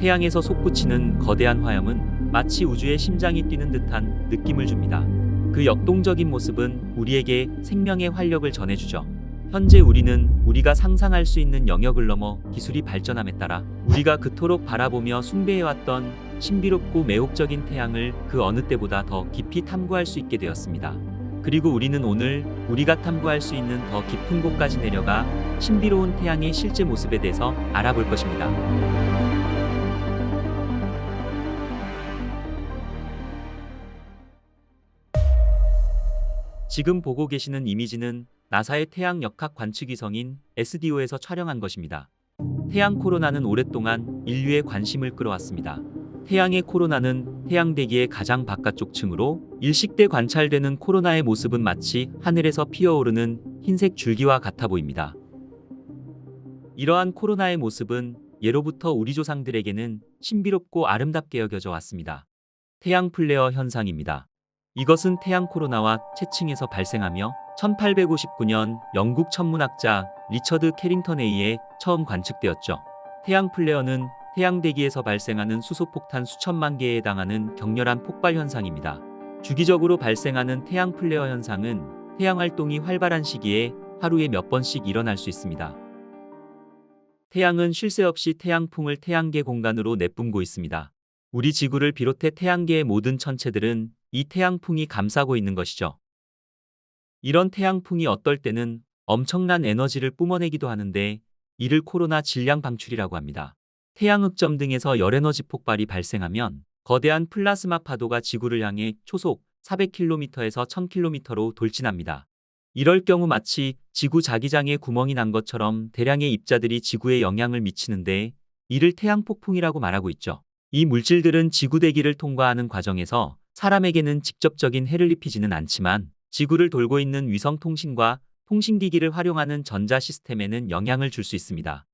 태양에서 솟구치는 거대한 화염은 마치 우주의 심장이 뛰는 듯한 느낌을 줍니다. 그 역동적인 모습은 우리에게 생명의 활력을 전해주죠. 현재 우리는 우리가 상상할 수 있는 영역을 넘어 기술이 발전함에 따라 우리가 그토록 바라보며 숭배해왔던 신비롭고 매혹적인 태양을 그 어느 때보다 더 깊이 탐구할 수 있게 되었습니다. 그리고 우리는 오늘 우리가 탐구할 수 있는 더 깊은 곳까지 내려가 신비로운 태양의 실제 모습에 대해서 알아볼 것입니다. 지금 보고 계시는 이미지는 나사의 태양 역학 관측위성인 SDO에서 촬영한 것입니다. 태양 코로나는 오랫동안 인류의 관심을 끌어왔습니다. 태양의 코로나는 태양 대기의 가장 바깥쪽 층으로 일식돼 관찰되는 코로나의 모습은 마치 하늘에서 피어오르는 흰색 줄기와 같아 보입니다. 이러한 코로나의 모습은 예로부터 우리 조상들에게는 신비롭고 아름답게 여겨져 왔습니다. 태양 플레어 현상입니다. 이것은 태양 코로나와 채층에서 발생하며 1859년 영국 천문학자 리처드 캐링턴에 의해 처음 관측되었죠. 태양 플레어는 태양 대기에서 발생하는 수소폭탄 수천만 개에 해당하는 격렬한 폭발 현상입니다. 주기적으로 발생하는 태양 플레어 현상은 태양 활동이 활발한 시기에 하루에 몇 번씩 일어날 수 있습니다. 태양은 쉴 새 없이 태양풍을 태양계 공간으로 내뿜고 있습니다. 우리 지구를 비롯해 태양계의 모든 천체들은 이 태양풍이 감싸고 있는 것이죠. 이런 태양풍이 어떨 때는 엄청난 에너지를 뿜어내기도 하는데 이를 코로나 질량 방출이라고 합니다. 태양 흑점 등에서 열에너지 폭발이 발생하면 거대한 플라스마 파도가 지구를 향해 초속 400km에서 1000km로 돌진합니다. 이럴 경우 마치 지구 자기장에 구멍이 난 것처럼 대량의 입자들이 지구에 영향을 미치는데 이를 태양폭풍이라고 말하고 있죠. 이 물질들은 지구 대기를 통과하는 과정에서 사람에게는 직접적인 해를 입히지는 않지만 지구를 돌고 있는 위성 통신과 통신기기를 활용하는 전자 시스템에는 영향을 줄 수 있습니다.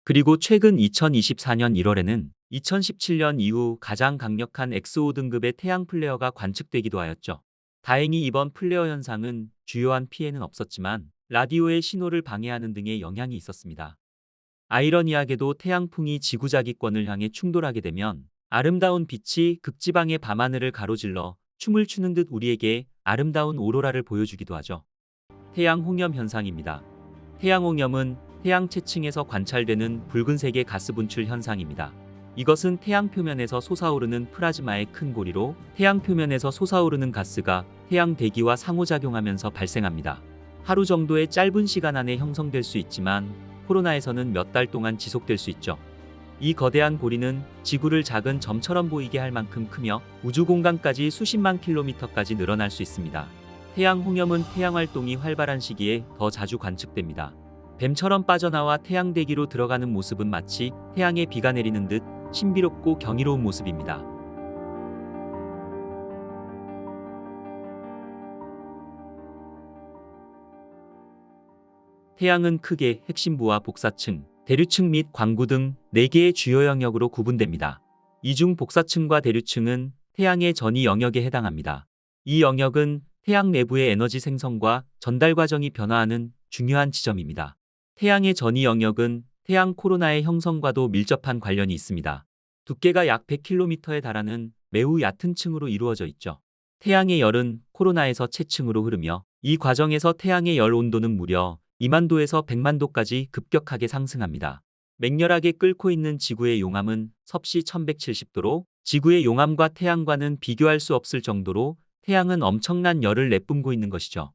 그리고 최근 2024년 1월에는 2017년 이후 가장 강력한 엑소 등급의 태양 플레어가 관측되기도 하였죠. 다행히 이번 플레어 현상은 주요한 피해는 없었지만 라디오의 신호를 방해하는 등의 영향이 있었습니다. 아이러니하게도 태양풍이 지구자기권을 향해 충돌하게 되면 아름다운 빛이 극지방의 밤하늘을 가로질러 춤을 추는 듯 우리에게 아름다운 오로라를 보여주기도 하죠. 태양 홍염 현상입니다. 태양 홍염은 태양 채층에서 관찰되는 붉은색의 가스 분출 현상입니다. 이것은 태양 표면에서 솟아오르는 플라즈마의 큰 고리로 태양 표면에서 솟아오르는 가스가 태양 대기와 상호작용하면서 발생합니다. 하루 정도의 짧은 시간 안에 형성될 수 있지만 코로나에서는 몇 달 동안 지속될 수 있죠. 이 거대한 고리는 지구를 작은 점처럼 보이게 할 만큼 크며 우주 공간까지 수십만 킬로미터까지 늘어날 수 있습니다. 태양 홍염은 태양 활동이 활발한 시기에 더 자주 관측됩니다. 뱀처럼 빠져나와 태양 대기로 들어가는 모습은 마치 태양에 비가 내리는 듯 신비롭고 경이로운 모습입니다. 태양은 크게 핵심부와 복사층, 대류층 및 광구 등 4개의 주요 영역으로 구분됩니다. 이 중 복사층과 대류층은 태양의 전이 영역에 해당합니다. 이 영역은 태양 내부의 에너지 생성과 전달 과정이 변화하는 중요한 지점입니다. 태양의 전이 영역은 태양 코로나의 형성과도 밀접한 관련이 있습니다. 두께가 약 100km에 달하는 매우 얕은 층으로 이루어져 있죠. 태양의 열은 코로나에서 채층으로 흐르며 이 과정에서 태양의 열 온도는 무려 2만 도에서 100만 도까지 급격하게 상승합니다. 맹렬하게 끓고 있는 지구의 용암은 섭씨 1170도로 지구의 용암과 태양과는 비교할 수 없을 정도로 태양은 엄청난 열을 내뿜고 있는 것이죠.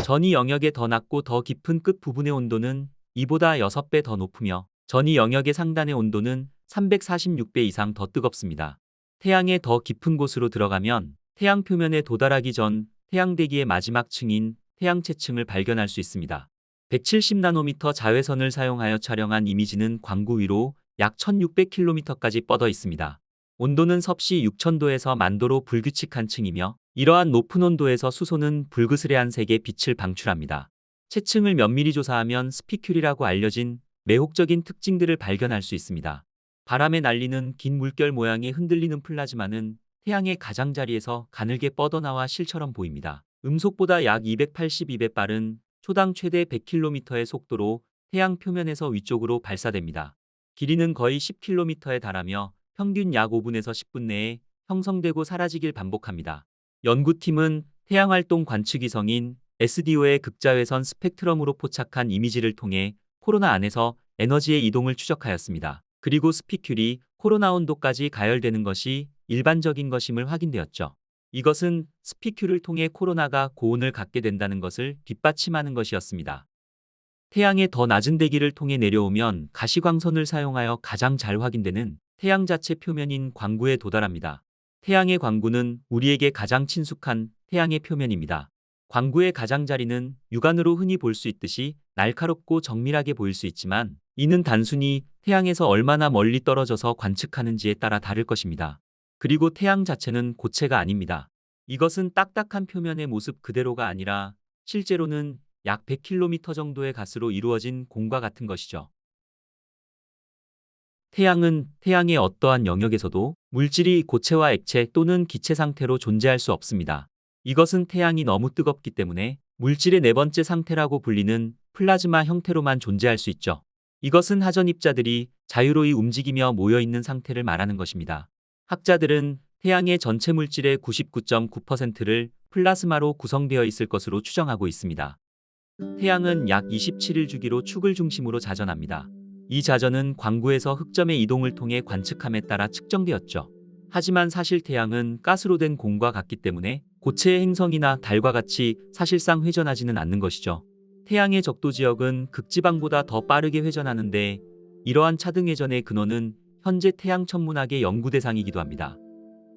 전이 영역의 더 낮고 더 깊은 끝 부분의 온도는 이보다 6배 더 높으며 전이 영역의 상단의 온도는 346배 이상 더 뜨겁습니다. 태양의 더 깊은 곳으로 들어가면 태양 표면에 도달하기 전 태양 대기의 마지막 층인 태양채층을 발견할 수 있습니다. 170나노미터 자외선을 사용하여 촬영한 이미지는 광구 위로 약 1600km까지 뻗어 있습니다. 온도는 섭씨 6000도에서 만도로 불규칙한 층이며 이러한 높은 온도에서 수소는 불그스레한 색의 빛을 방출합니다. 채층을 면밀히 조사하면 스피큘이라고 알려진 매혹적인 특징들을 발견할 수 있습니다. 바람에 날리는 긴 물결 모양의 흔들리는 플라즈마는 태양의 가장자리에서 가늘게 뻗어나와 실처럼 보입니다. 음속보다 약 282배 빠른 초당 최대 100km의 속도로 태양 표면에서 위쪽으로 발사됩니다. 길이는 거의 10km에 달하며 평균 약 5분에서 10분 내에 형성되고 사라지길 반복합니다. 연구팀은 태양활동 관측위성인 SDO의 극자외선 스펙트럼으로 포착한 이미지를 통해 코로나 안에서 에너지의 이동을 추적하였습니다. 그리고 스피큘이 코로나 온도까지 가열되는 것이 일반적인 것임을 확인되었죠. 이것은 스피큘을 통해 코로나가 고온을 갖게 된다는 것을 뒷받침하는 것이었습니다. 태양의 더 낮은 대기를 통해 내려오면 가시광선을 사용하여 가장 잘 확인되는 태양 자체 표면인 광구에 도달합니다. 태양의 광구는 우리에게 가장 친숙한 태양의 표면입니다. 광구의 가장자리는 육안으로 흔히 볼 수 있듯이 날카롭고 정밀하게 보일 수 있지만 이는 단순히 태양에서 얼마나 멀리 떨어져서 관측하는지에 따라 다를 것입니다. 그리고 태양 자체는 고체가 아닙니다. 이것은 딱딱한 표면의 모습 그대로가 아니라 실제로는 약 100km 정도의 가스로 이루어진 공과 같은 것이죠. 태양은 태양의 어떠한 영역에서도 물질이 고체와 액체 또는 기체 상태로 존재할 수 없습니다. 이것은 태양이 너무 뜨겁기 때문에 물질의 네 번째 상태라고 불리는 플라즈마 형태로만 존재할 수 있죠. 이것은 하전입자들이 자유로이 움직이며 모여있는 상태를 말하는 것입니다. 학자들은 태양의 전체 물질의 99.9%를 플라즈마로 구성되어 있을 것으로 추정하고 있습니다. 태양은 약 27일 주기로 축을 중심으로 자전합니다. 이 자전은 광구에서 흑점의 이동을 통해 관측함에 따라 측정되었죠. 하지만 사실 태양은 가스로 된 공과 같기 때문에 고체의 행성이나 달과 같이 사실상 회전하지는 않는 것이죠. 태양의 적도 지역은 극지방보다 더 빠르게 회전하는데 이러한 차등 회전의 근원은 현재 태양 천문학의 연구 대상이기도 합니다.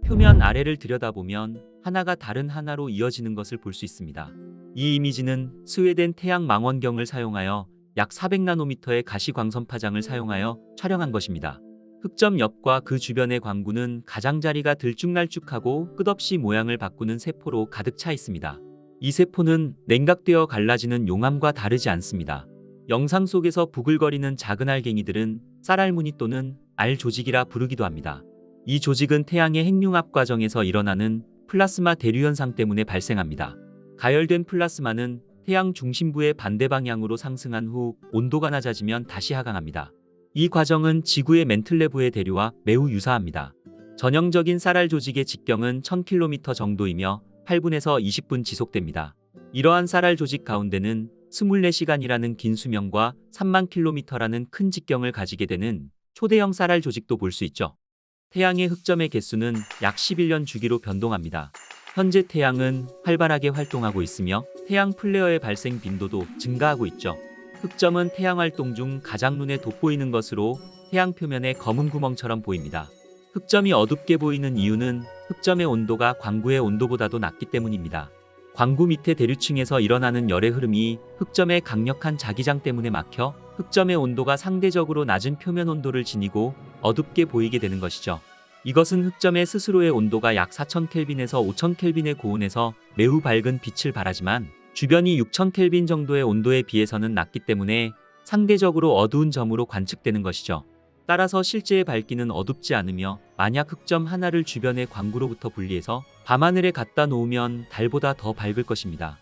표면 아래를 들여다보면 하나가 다른 하나로 이어지는 것을 볼 수 있습니다. 이 이미지는 스웨덴 태양 망원경을 사용하여 약 400나노미터의 가시광선 파장을 사용하여 촬영한 것입니다. 흑점 옆과 그 주변의 광구는 가장자리가 들쭉날쭉하고 끝없이 모양을 바꾸는 세포로 가득 차 있습니다. 이 세포는 냉각되어 갈라지는 용암과 다르지 않습니다. 영상 속에서 부글거리는 작은 알갱이들은 쌀알무늬 또는 알 조직이라 부르기도 합니다. 이 조직은 태양의 핵융합 과정에서 일어나는 플라스마 대류 현상 때문에 발생합니다. 가열된 플라스마는 태양 중심부의 반대 방향으로 상승한 후 온도가 낮아지면 다시 하강합니다. 이 과정은 지구의 멘틀레브의 대류와 매우 유사합니다. 전형적인 쌀알 조직의 직경은 1000km 정도이며 8분에서 20분 지속됩니다. 이러한 쌀알 조직 가운데는 24시간이라는 긴 수명과 3만 km라는 큰 직경을 가지게 되는 초대형 쌀알 조직도 볼 수 있죠. 태양의 흑점의 개수는 약 11년 주기로 변동합니다. 현재 태양은 활발하게 활동하고 있으며 태양 플레어의 발생 빈도도 증가하고 있죠. 흑점은 태양 활동 중 가장 눈에 돋보이는 것으로 태양 표면의 검은 구멍처럼 보입니다. 흑점이 어둡게 보이는 이유는 흑점의 온도가 광구의 온도보다도 낮기 때문입니다. 광구 밑의 대류층에서 일어나는 열의 흐름이 흑점의 강력한 자기장 때문에 막혀 흑점의 온도가 상대적으로 낮은 표면 온도를 지니고 어둡게 보이게 되는 것이죠. 이것은 흑점의 스스로의 온도가 약 4000켈빈에서 5000켈빈의 고온에서 매우 밝은 빛을 발하지만 주변이 6000켈빈 정도의 온도에 비해서는 낮기 때문에 상대적으로 어두운 점으로 관측되는 것이죠. 따라서 실제의 밝기는 어둡지 않으며 만약 흑점 하나를 주변의 광구로부터 분리해서 밤하늘에 갖다 놓으면 달보다 더 밝을 것입니다.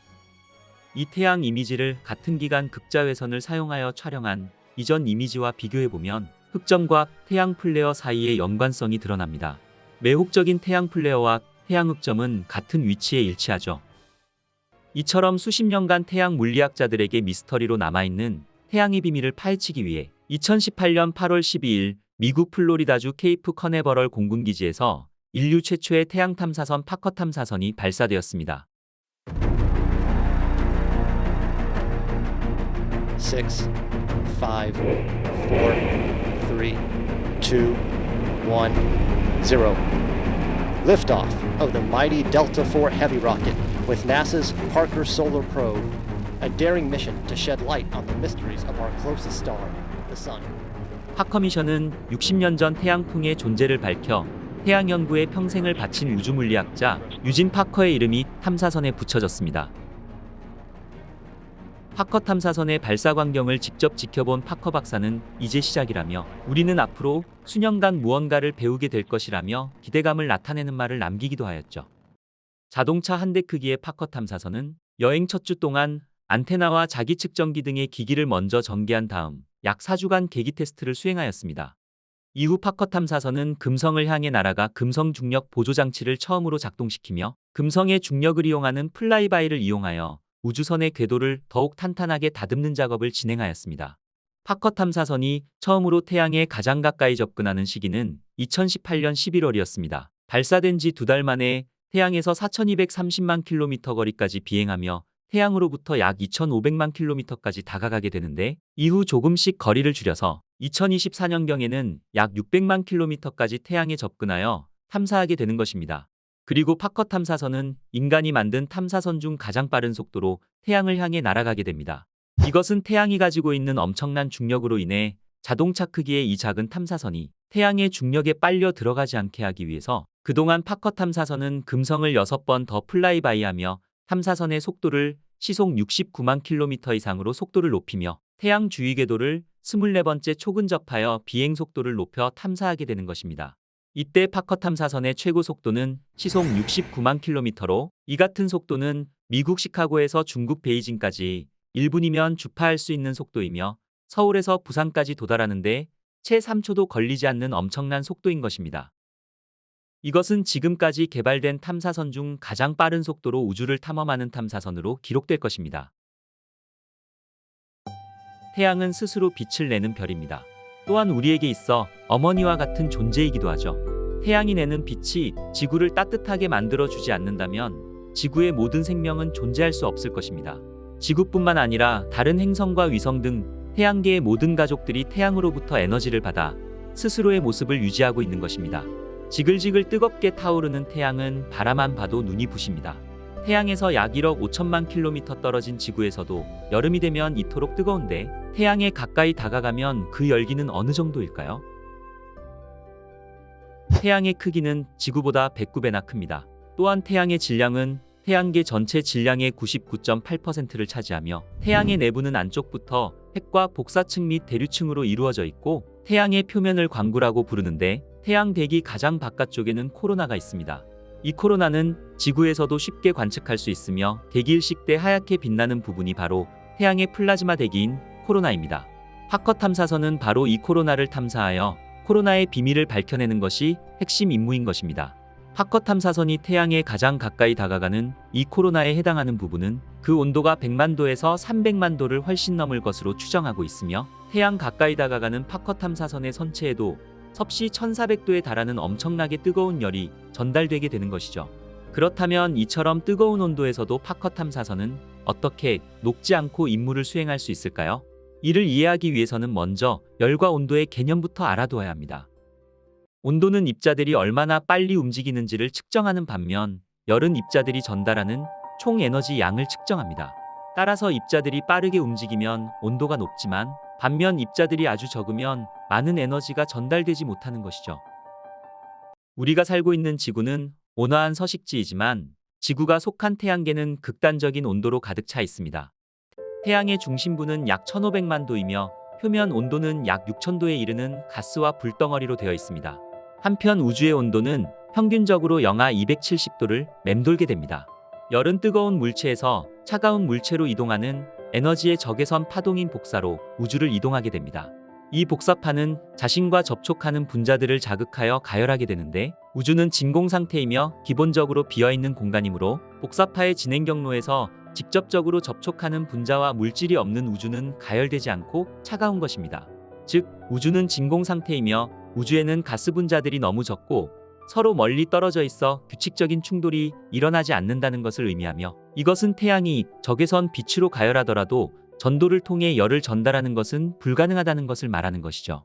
이 태양 이미지를 같은 기간 극자외선을 사용하여 촬영한 이전 이미지와 비교해보면 흑점과 태양 플레어 사이의 연관성이 드러납니다. 매혹적인 태양 플레어와 태양 흑점은 같은 위치에 일치하죠. 이처럼 수십 년간 태양 물리학자들에게 미스터리로 남아있는 태양의 비밀을 파헤치기 위해 2018년 8월 12일 미국 플로리다주 케이프 커네버럴 공군기지에서 인류 최초의 태양 탐사선 파커 탐사선이 발사되었습니다. 6, 5, 4, 3, 2, 1, 0. Liftoff of the mighty Delta IV Heavy rocket with NASA's Parker Solar Probe, a daring mission to shed light on the mysteries of our closest star, the Sun. 파커 미션은 60년 전 태양풍의 존재를 밝혀 태양 연구에 평생을 바친 우주물리학자 유진 파커의 이름이 탐사선에 붙여졌습니다. 파커 탐사선의 발사 광경을 직접 지켜본 파커 박사는 이제 시작이라며 우리는 앞으로 수년간 무언가를 배우게 될 것이라며 기대감을 나타내는 말을 남기기도 하였죠. 자동차 한 대 크기의 파커 탐사선은 여행 첫 주 동안 안테나와 자기 측정기 등의 기기를 먼저 전개한 다음 약 4주간 계기 테스트를 수행하였습니다. 이후 파커 탐사선은 금성을 향해 날아가 금성 중력 보조 장치를 처음으로 작동시키며 금성의 중력을 이용하는 플라이바이를 이용하여 우주선의 궤도를 더욱 탄탄하게 다듬는 작업을 진행하였습니다. 파커 탐사선이 처음으로 태양에 가장 가까이 접근하는 시기는 2018년 11월이었습니다. 발사된 지 2달 만에 태양에서 4230만 킬로미터 거리까지 비행하며 태양으로부터 약 2500만 킬로미터까지 다가가게 되는데 이후 조금씩 거리를 줄여서 2024년경에는 약 600만 킬로미터까지 태양에 접근하여 탐사하게 되는 것입니다. 그리고 파커 탐사선은 인간이 만든 탐사선 중 가장 빠른 속도로 태양을 향해 날아가게 됩니다. 이것은 태양이 가지고 있는 엄청난 중력으로 인해 자동차 크기의 이 작은 탐사선이 태양의 중력에 빨려 들어가지 않게 하기 위해서 그동안 파커 탐사선은 금성을 6번 더 플라이바이하며 탐사선의 속도를 시속 69만 킬로미터 이상으로 속도를 높이며 태양 주위 궤도를 24번째 초근접하여 비행 속도를 높여 탐사하게 되는 것입니다. 이때 파커 탐사선의 최고 속도는 시속 69만 킬로미터로 이 같은 속도는 미국 시카고에서 중국 베이징까지 1분이면 주파할 수 있는 속도이며 서울에서 부산까지 도달하는데 채 3초도 걸리지 않는 엄청난 속도인 것입니다. 이것은 지금까지 개발된 탐사선 중 가장 빠른 속도로 우주를 탐험하는 탐사선으로 기록될 것입니다. 태양은 스스로 빛을 내는 별입니다. 또한 우리에게 있어 어머니와 같은 존재이기도 하죠. 태양이 내는 빛이 지구를 따뜻하게 만들어주지 않는다면 지구의 모든 생명은 존재할 수 없을 것입니다. 지구뿐만 아니라 다른 행성과 위성 등 태양계의 모든 가족들이 태양으로부터 에너지를 받아 스스로의 모습을 유지하고 있는 것입니다. 지글지글 뜨겁게 타오르는 태양은 바라만 봐도 눈이 부십니다. 태양에서 약 1억 5천만 킬로미터 떨어진 지구에서도 여름이 되면 이토록 뜨거운데 태양에 가까이 다가가면 그 열기는 어느 정도일까요? 태양의 크기는 지구보다 109배나 큽니다. 또한 태양의 질량은 태양계 전체 질량의 99.8%를 차지하며 태양의 내부는 안쪽부터 핵과 복사층 및 대류층으로 이루어져 있고 태양의 표면을 광구라고 부르는데 태양 대기 가장 바깥쪽에는 코로나가 있습니다. 이 코로나는 지구에서도 쉽게 관측할 수 있으며 대기일식 때 하얗게 빛나는 부분이 바로 태양의 플라즈마 대기인 코로나입니다. 파커 탐사선은 바로 이 코로나를 탐사하여 코로나의 비밀을 밝혀내는 것이 핵심 임무인 것입니다. 파커 탐사선이 태양에 가장 가까이 다가가는 이 코로나에 해당하는 부분은 그 온도가 100만 도에서 300만 도를 훨씬 넘을 것으로 추정하고 있으며 태양 가까이 다가가는 파커 탐사선의 선체에도 섭씨 1400도에 달하는 엄청나게 뜨거운 열이 전달되게 되는 것이죠. 그렇다면 이처럼 뜨거운 온도에서도 파커 탐사선은 어떻게 녹지 않고 임무를 수행할 수 있을까요? 이를 이해하기 위해서는 먼저 열과 온도의 개념부터 알아두어야 합니다. 온도는 입자들이 얼마나 빨리 움직이는지를 측정하는 반면 열은 입자들이 전달하는 총 에너지 양을 측정합니다. 따라서 입자들이 빠르게 움직이면 온도가 높지만 반면 입자들이 아주 적으면 많은 에너지가 전달되지 못하는 것이죠. 우리가 살고 있는 지구는 온화한 서식지이지만 지구가 속한 태양계는 극단적인 온도로 가득 차 있습니다. 태양의 중심부는 약 1500만 도이며 표면 온도는 약 6000도에 이르는 가스와 불덩어리로 되어 있습니다. 한편 우주의 온도는 평균적으로 영하 270도를 맴돌게 됩니다. 열은 뜨거운 물체에서 차가운 물체로 이동하는 에너지의 적외선 파동인 복사로 우주를 이동하게 됩니다. 이 복사파는 자신과 접촉하는 분자들을 자극하여 가열하게 되는데 우주는 진공 상태이며 기본적으로 비어있는 공간이므로 복사파의 진행 경로에서 직접적으로 접촉하는 분자와 물질이 없는 우주는 가열되지 않고 차가운 것입니다. 즉, 우주는 진공 상태이며 우주에는 가스 분자들이 너무 적고 서로 멀리 떨어져 있어 규칙적인 충돌이 일어나지 않는다는 것을 의미하며 이것은 태양이 적외선 빛으로 가열하더라도 전도를 통해 열을 전달하는 것은 불가능하다는 것을 말하는 것이죠.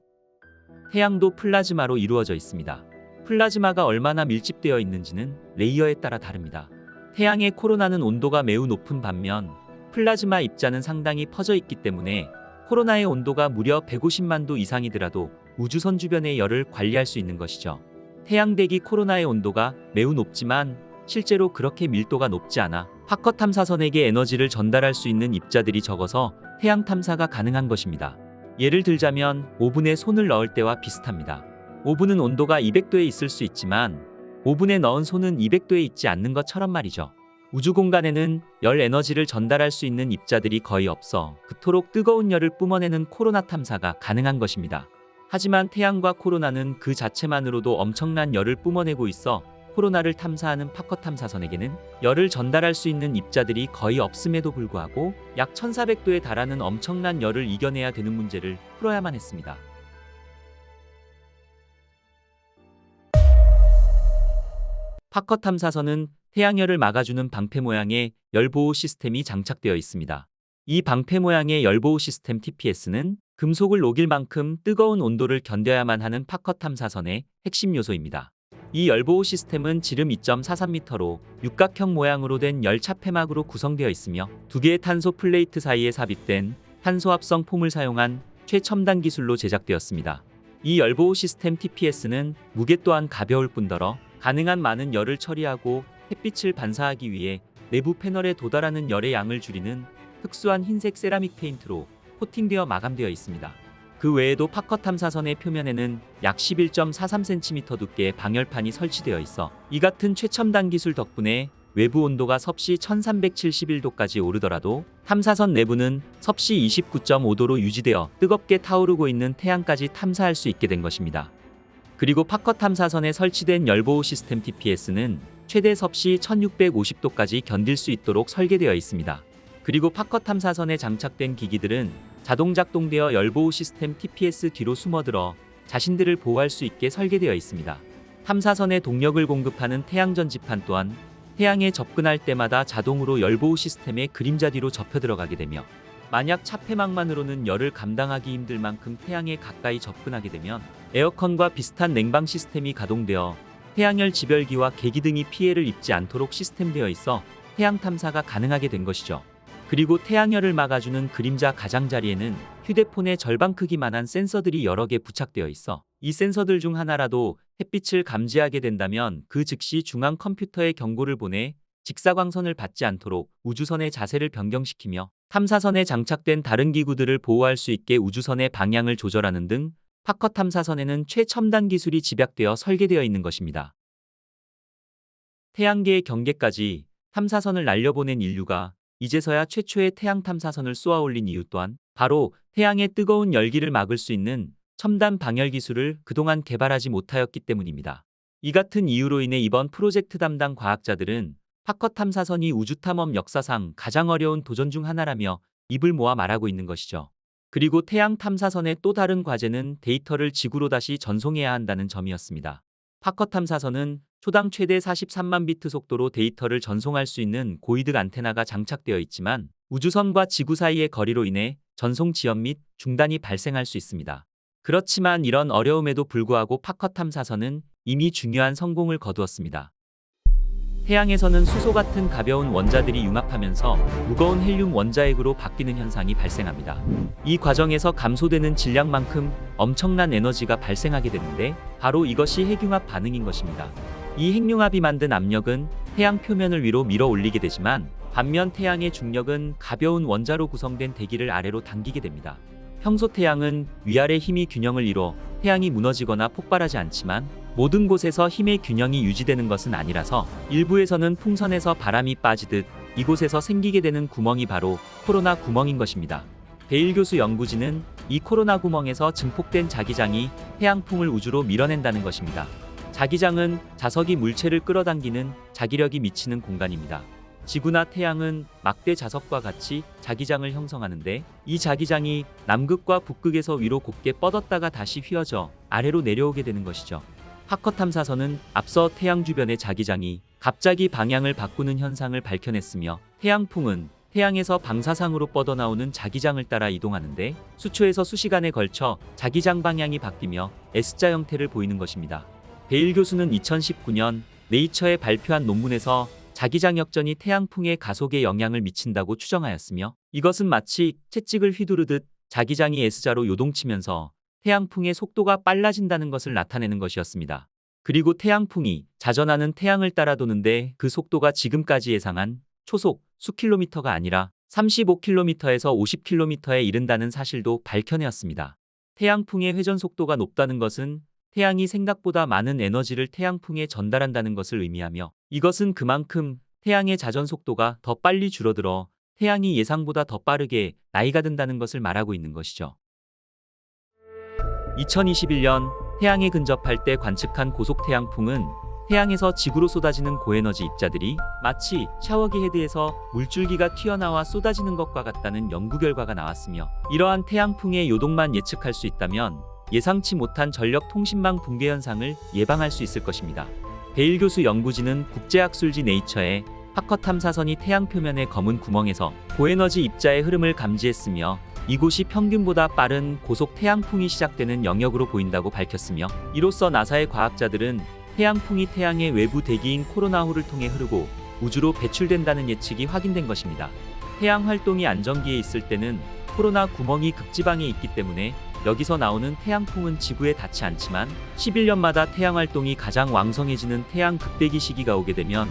태양도 플라즈마로 이루어져 있습니다. 플라즈마가 얼마나 밀집되어 있는지는 레이어에 따라 다릅니다. 태양의 코로나는 온도가 매우 높은 반면 플라즈마 입자는 상당히 퍼져 있기 때문에 코로나의 온도가 무려 150만 도 이상이더라도 우주선 주변의 열을 관리할 수 있는 것이죠. 태양대기 코로나의 온도가 매우 높지만 실제로 그렇게 밀도가 높지 않아 파커 탐사선에게 에너지를 전달할 수 있는 입자들이 적어서 태양 탐사가 가능한 것입니다. 예를 들자면 오븐에 손을 넣을 때와 비슷합니다. 오븐은 온도가 200도에 있을 수 있지만 오븐에 넣은 손은 200도에 있지 않는 것처럼 말이죠. 우주 공간에는 열 에너지를 전달할 수 있는 입자들이 거의 없어 그토록 뜨거운 열을 뿜어내는 코로나 탐사가 가능한 것입니다. 하지만 태양과 코로나는 그 자체만으로도 엄청난 열을 뿜어내고 있어 코로나를 탐사하는 파커 탐사선에게는 열을 전달할 수 있는 입자들이 거의 없음에도 불구하고 약 1400도에 달하는 엄청난 열을 이겨내야 되는 문제를 풀어야만 했습니다. 파커 탐사선은 태양열을 막아주는 방패 모양의 열보호 시스템이 장착되어 있습니다. 이 방패 모양의 열보호 시스템 TPS는 금속을 녹일 만큼 뜨거운 온도를 견뎌야만 하는 파커 탐사선의 핵심 요소입니다. 이 열보호 시스템은 지름 2.43m로 육각형 모양으로 된 열 차폐막으로 구성되어 있으며 두 개의 탄소 플레이트 사이에 삽입된 탄소합성 폼을 사용한 최첨단 기술로 제작되었습니다. 이 열보호 시스템 TPS는 무게 또한 가벼울 뿐더러 가능한 많은 열을 처리하고 햇빛을 반사하기 위해 내부 패널에 도달하는 열의 양을 줄이는 특수한 흰색 세라믹 페인트로 코팅되어 마감되어 있습니다. 그 외에도 파커 탐사선의 표면에는 약 11.43cm 두께의 방열판이 설치되어 있어 이 같은 최첨단 기술 덕분에 외부 온도가 섭씨 1371도까지 오르더라도 탐사선 내부는 섭씨 29.5도로 유지되어 뜨겁게 타오르고 있는 태양까지 탐사할 수 있게 된 것입니다. 그리고 파커 탐사선에 설치된 열보호 시스템 TPS는 최대 섭씨 1650도까지 견딜 수 있도록 설계되어 있습니다. 그리고 파커 탐사선에 장착된 기기들은 자동 작동되어 열보호 시스템 TPS 뒤로 숨어들어 자신들을 보호할 수 있게 설계되어 있습니다. 탐사선에 동력을 공급하는 태양 전지판 또한 태양에 접근할 때마다 자동으로 열보호 시스템의 그림자 뒤로 접혀 들어가게 되며 만약 차폐막만으로는 열을 감당하기 힘들 만큼 태양에 가까이 접근하게 되면 에어컨과 비슷한 냉방 시스템이 가동되어 태양열 지별기와 계기 등이 피해를 입지 않도록 시스템되어 있어 태양 탐사가 가능하게 된 것이죠. 그리고 태양열을 막아주는 그림자 가장자리에는 휴대폰의 절반 크기만한 센서들이 여러 개 부착되어 있어 이 센서들 중 하나라도 햇빛을 감지하게 된다면 그 즉시 중앙 컴퓨터에 경고를 보내 직사광선을 받지 않도록 우주선의 자세를 변경시키며 탐사선에 장착된 다른 기구들을 보호할 수 있게 우주선의 방향을 조절하는 등 파커 탐사선에는 최첨단 기술이 집약되어 설계되어 있는 것입니다. 태양계의 경계까지 탐사선을 날려보낸 인류가 이제서야 최초의 태양 탐사선을 쏘아 올린 이유 또한 바로 태양의 뜨거운 열기를 막을 수 있는 첨단 방열 기술을 그동안 개발하지 못하였기 때문입니다. 이 같은 이유로 인해 이번 프로젝트 담당 과학자들은 파커 탐사선이 우주탐험 역사상 가장 어려운 도전 중 하나라며 입을 모아 말하고 있는 것이죠. 그리고 태양 탐사선의 또 다른 과제는 데이터를 지구로 다시 전송해야 한다는 점이었습니다. 파커 탐사선은 초당 최대 43만 비트 속도로 데이터를 전송할 수 있는 고이득 안테나가 장착되어 있지만 우주선과 지구 사이의 거리로 인해 전송 지연 및 중단이 발생할 수 있습니다. 그렇지만 이런 어려움에도 불구하고 파커 탐사선은 이미 중요한 성공을 거두었습니다. 태양에서는 수소 같은 가벼운 원자들이 융합하면서 무거운 헬륨 원자핵으로 바뀌는 현상이 발생합니다. 이 과정에서 감소되는 질량만큼 엄청난 에너지가 발생하게 되는데 바로 이것이 핵융합 반응인 것입니다. 이 핵융합이 만든 압력은 태양 표면을 위로 밀어 올리게 되지만 반면 태양의 중력은 가벼운 원자로 구성된 대기를 아래로 당기게 됩니다. 평소 태양은 위아래 힘이 균형을 이뤄 태양이 무너지거나 폭발하지 않지만 모든 곳에서 힘의 균형이 유지되는 것은 아니라서 일부에서는 풍선에서 바람이 빠지듯 이곳에서 생기게 되는 구멍이 바로 코로나 구멍인 것입니다. 베일 교수 연구진은 이 코로나 구멍에서 증폭된 자기장이 태양풍을 우주로 밀어낸다는 것입니다. 자기장은 자석이 물체를 끌어당기는 자기력이 미치는 공간입니다. 지구나 태양은 막대 자석과 같이 자기장을 형성하는데 이 자기장이 남극과 북극에서 위로 곱게 뻗었다가 다시 휘어져 아래로 내려오게 되는 것이죠. 파커 탐사선은 앞서 태양 주변의 자기장이 갑자기 방향을 바꾸는 현상을 밝혀냈으며 태양풍은 태양에서 방사상으로 뻗어나오는 자기장을 따라 이동하는데 수초에서 수시간에 걸쳐 자기장 방향이 바뀌며 S자 형태를 보이는 것입니다. 베일 교수는 2019년 네이처에 발표한 논문에서 자기장 역전이 태양풍의 가속에 영향을 미친다고 추정하였으며 이것은 마치 채찍을 휘두르듯 자기장이 S자로 요동치면서 태양풍의 속도가 빨라진다는 것을 나타내는 것이었습니다. 그리고 태양풍이 자전하는 태양을 따라 도는데 그 속도가 지금까지 예상한 초속 수킬로미터가 아니라 35km에서 50km에 이른다는 사실도 밝혀내었습니다. 태양풍의 회전 속도가 높다는 것은 태양이 생각보다 많은 에너지를 태양풍에 전달한다는 것을 의미하며 이것은 그만큼 태양의 자전 속도가 더 빨리 줄어들어 태양이 예상보다 더 빠르게 나이가 든다는 것을 말하고 있는 것이죠. 2021년 태양에 근접할 때 관측한 고속 태양풍은 태양에서 지구로 쏟아지는 고에너지 입자들이 마치 샤워기 헤드에서 물줄기가 튀어나와 쏟아지는 것과 같다는 연구 결과가 나왔으며, 이러한 태양풍의 요동만 예측할 수 있다면 예상치 못한 전력 통신망 붕괴 현상을 예방할 수 있을 것입니다. 베일 교수 연구진은 국제학술지 네이처에 하커 탐사선이 태양 표면의 검은 구멍에서 고에너지 입자의 흐름을 감지했으며, 이곳이 평균보다 빠른 고속 태양풍이 시작되는 영역으로 보인다고 밝혔으며, 이로써 나사의 과학자들은 태양풍이 태양의 외부 대기인 코로나호를 통해 흐르고 우주로 배출된다는 예측이 확인된 것입니다. 태양 활동이 안정기에 있을 때는 코로나 구멍이 극지방에 있기 때문에 여기서 나오는 태양풍은 지구에 닿지 않지만, 11년마다 태양 활동이 가장 왕성해지는 태양 극대기 시기가 오게 되면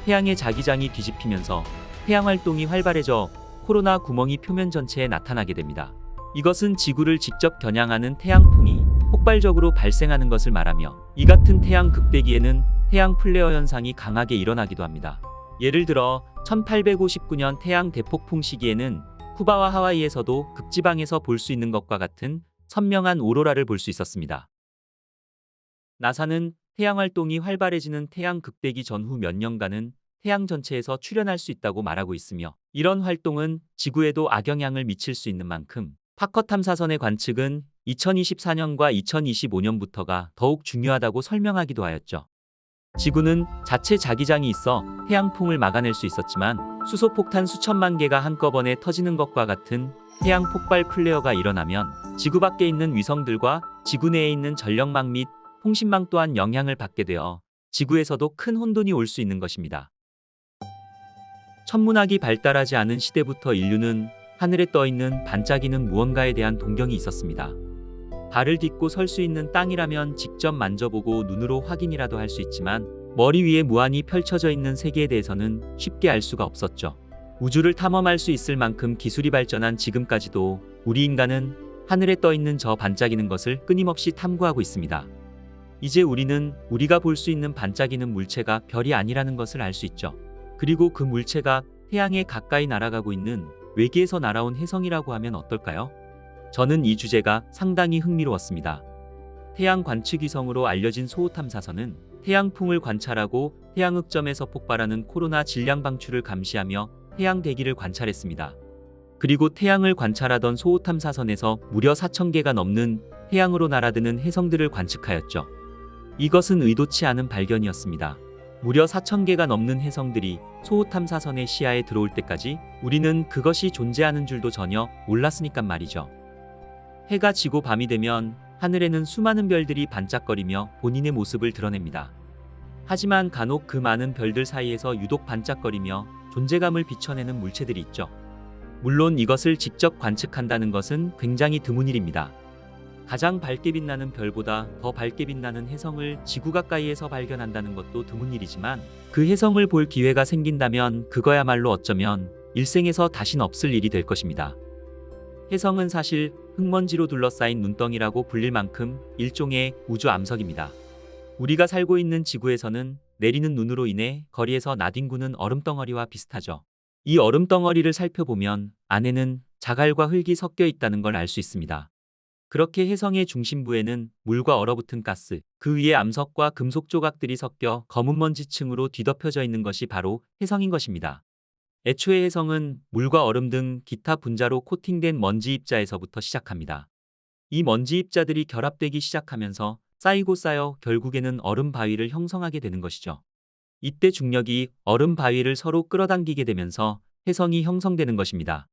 태양의 자기장이 뒤집히면서 태양 활동이 활발해져 코로나 구멍이 표면 전체에 나타나게 됩니다. 이것은 지구를 직접 겨냥하는 태양풍이 폭발적으로 발생하는 것을 말하며, 이 같은 태양 극대기에는 태양 플레어 현상이 강하게 일어나기도 합니다. 예를 들어 1859년 태양 대폭풍 시기에는 쿠바와 하와이에서도 극지방에서 볼 수 있는 것과 같은 선명한 오로라를 볼 수 있었습니다. 나사는 태양 활동이 활발해지는 태양 극대기 전후 몇 년간은 태양 전체에서 출현할 수 있다고 말하고 있으며, 이런 활동은 지구에도 악영향을 미칠 수 있는 만큼 하커 탐사선의 관측은 2024년과 2025년부터가 더욱 중요하다고 설명하기도 하였죠. 지구는 자체 자기장이 있어 태양풍을 막아낼 수 있었지만, 수소폭탄 수천만 개가 한꺼번에 터지는 것과 같은 태양 폭발 플레어가 일어나면 지구 밖에 있는 위성들과 지구 내에 있는 전력망 및 통신망 또한 영향을 받게 되어 지구에서도 큰 혼돈이 올 수 있는 것입니다. 천문학이 발달하지 않은 시대부터 인류는 하늘에 떠있는 반짝이는 무언가에 대한 동경이 있었습니다. 발을 딛고 설 수 있는 땅이라면 직접 만져보고 눈으로 확인이라도 할 수 있지만, 머리 위에 무한히 펼쳐져 있는 세계에 대해서는 쉽게 알 수가 없었죠. 우주를 탐험할 수 있을 만큼 기술이 발전한 지금까지도 우리 인간은 하늘에 떠있는 저 반짝이는 것을 끊임없이 탐구하고 있습니다. 이제 우리는 우리가 볼 수 있는 반짝이는 물체가 별이 아니라는 것을 알 수 있죠. 그리고 그 물체가 태양에 가까이 날아가고 있는 외계에서 날아온 혜성이라고 하면 어떨까요? 저는 이 주제가 상당히 흥미로웠습니다. 태양 관측위성으로 알려진 소호탐사선은 태양풍을 관찰하고 태양흑점에서 폭발하는 코로나 질량 방출을 감시하며 태양 대기를 관찰했습니다. 그리고 태양을 관찰하던 소호탐사선에서 무려 4,000개가 넘는 태양으로 날아드는 혜성들을 관측하였죠. 이것은 의도치 않은 발견이었습니다. 무려 4,000개가 넘는 혜성들이 소호탐사선의 시야에 들어올 때까지 우리는 그것이 존재하는 줄도 전혀 몰랐으니깐 말이죠. 해가 지고 밤이 되면 하늘에는 수많은 별들이 반짝거리며 본인의 모습을 드러냅니다. 하지만 간혹 그 많은 별들 사이에서 유독 반짝거리며 존재감을 비춰내는 물체들이 있죠. 물론 이것을 직접 관측한다는 것은 굉장히 드문 일입니다. 가장 밝게 빛나는 별보다 더 밝게 빛나는 혜성을 지구 가까이에서 발견한다는 것도 드문 일이지만, 그 혜성을 볼 기회가 생긴다면 그거야말로 어쩌면 일생에서 다신 없을 일이 될 것입니다. 혜성은 사실 흙먼지로 둘러싸인 눈덩이라고 불릴 만큼 일종의 우주 암석입니다. 우리가 살고 있는 지구에서는 내리는 눈으로 인해 거리에서 나뒹구는 얼음덩어리와 비슷하죠. 이 얼음덩어리를 살펴보면 안에는 자갈과 흙이 섞여 있다는 걸 알 수 있습니다. 그렇게 혜성의 중심부에는 물과 얼어붙은 가스, 그 위에 암석과 금속 조각들이 섞여 검은 먼지층으로 뒤덮여져 있는 것이 바로 혜성인 것입니다. 애초에 혜성은 물과 얼음 등 기타 분자로 코팅된 먼지 입자에서부터 시작합니다. 이 먼지 입자들이 결합되기 시작하면서 쌓이고 쌓여 결국에는 얼음 바위를 형성하게 되는 것이죠. 이때 중력이 얼음 바위를 서로 끌어당기게 되면서 혜성이 형성되는 것입니다.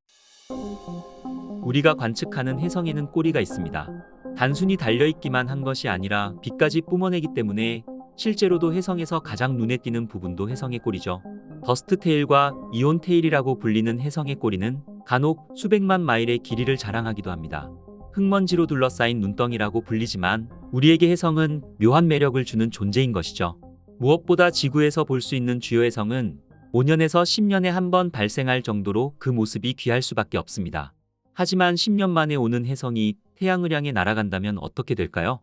우리가 관측하는 혜성에는 꼬리가 있습니다. 단순히 달려있기만 한 것이 아니라 빛까지 뿜어내기 때문에 실제로도 혜성에서 가장 눈에 띄는 부분도 혜성의 꼬리죠. 더스트 테일과 이온 테일이라고 불리는 혜성의 꼬리는 간혹 수백만 마일의 길이를 자랑하기도 합니다. 흙먼지로 둘러싸인 눈덩이라고 불리지만 우리에게 혜성은 묘한 매력을 주는 존재인 것이죠. 무엇보다 지구에서 볼 수 있는 주요 혜성은 5년에서 10년에 한 번 발생할 정도로 그 모습이 귀할 수밖에 없습니다. 하지만 10년 만에 오는 혜성이 태양을 향해 날아간다면 어떻게 될까요?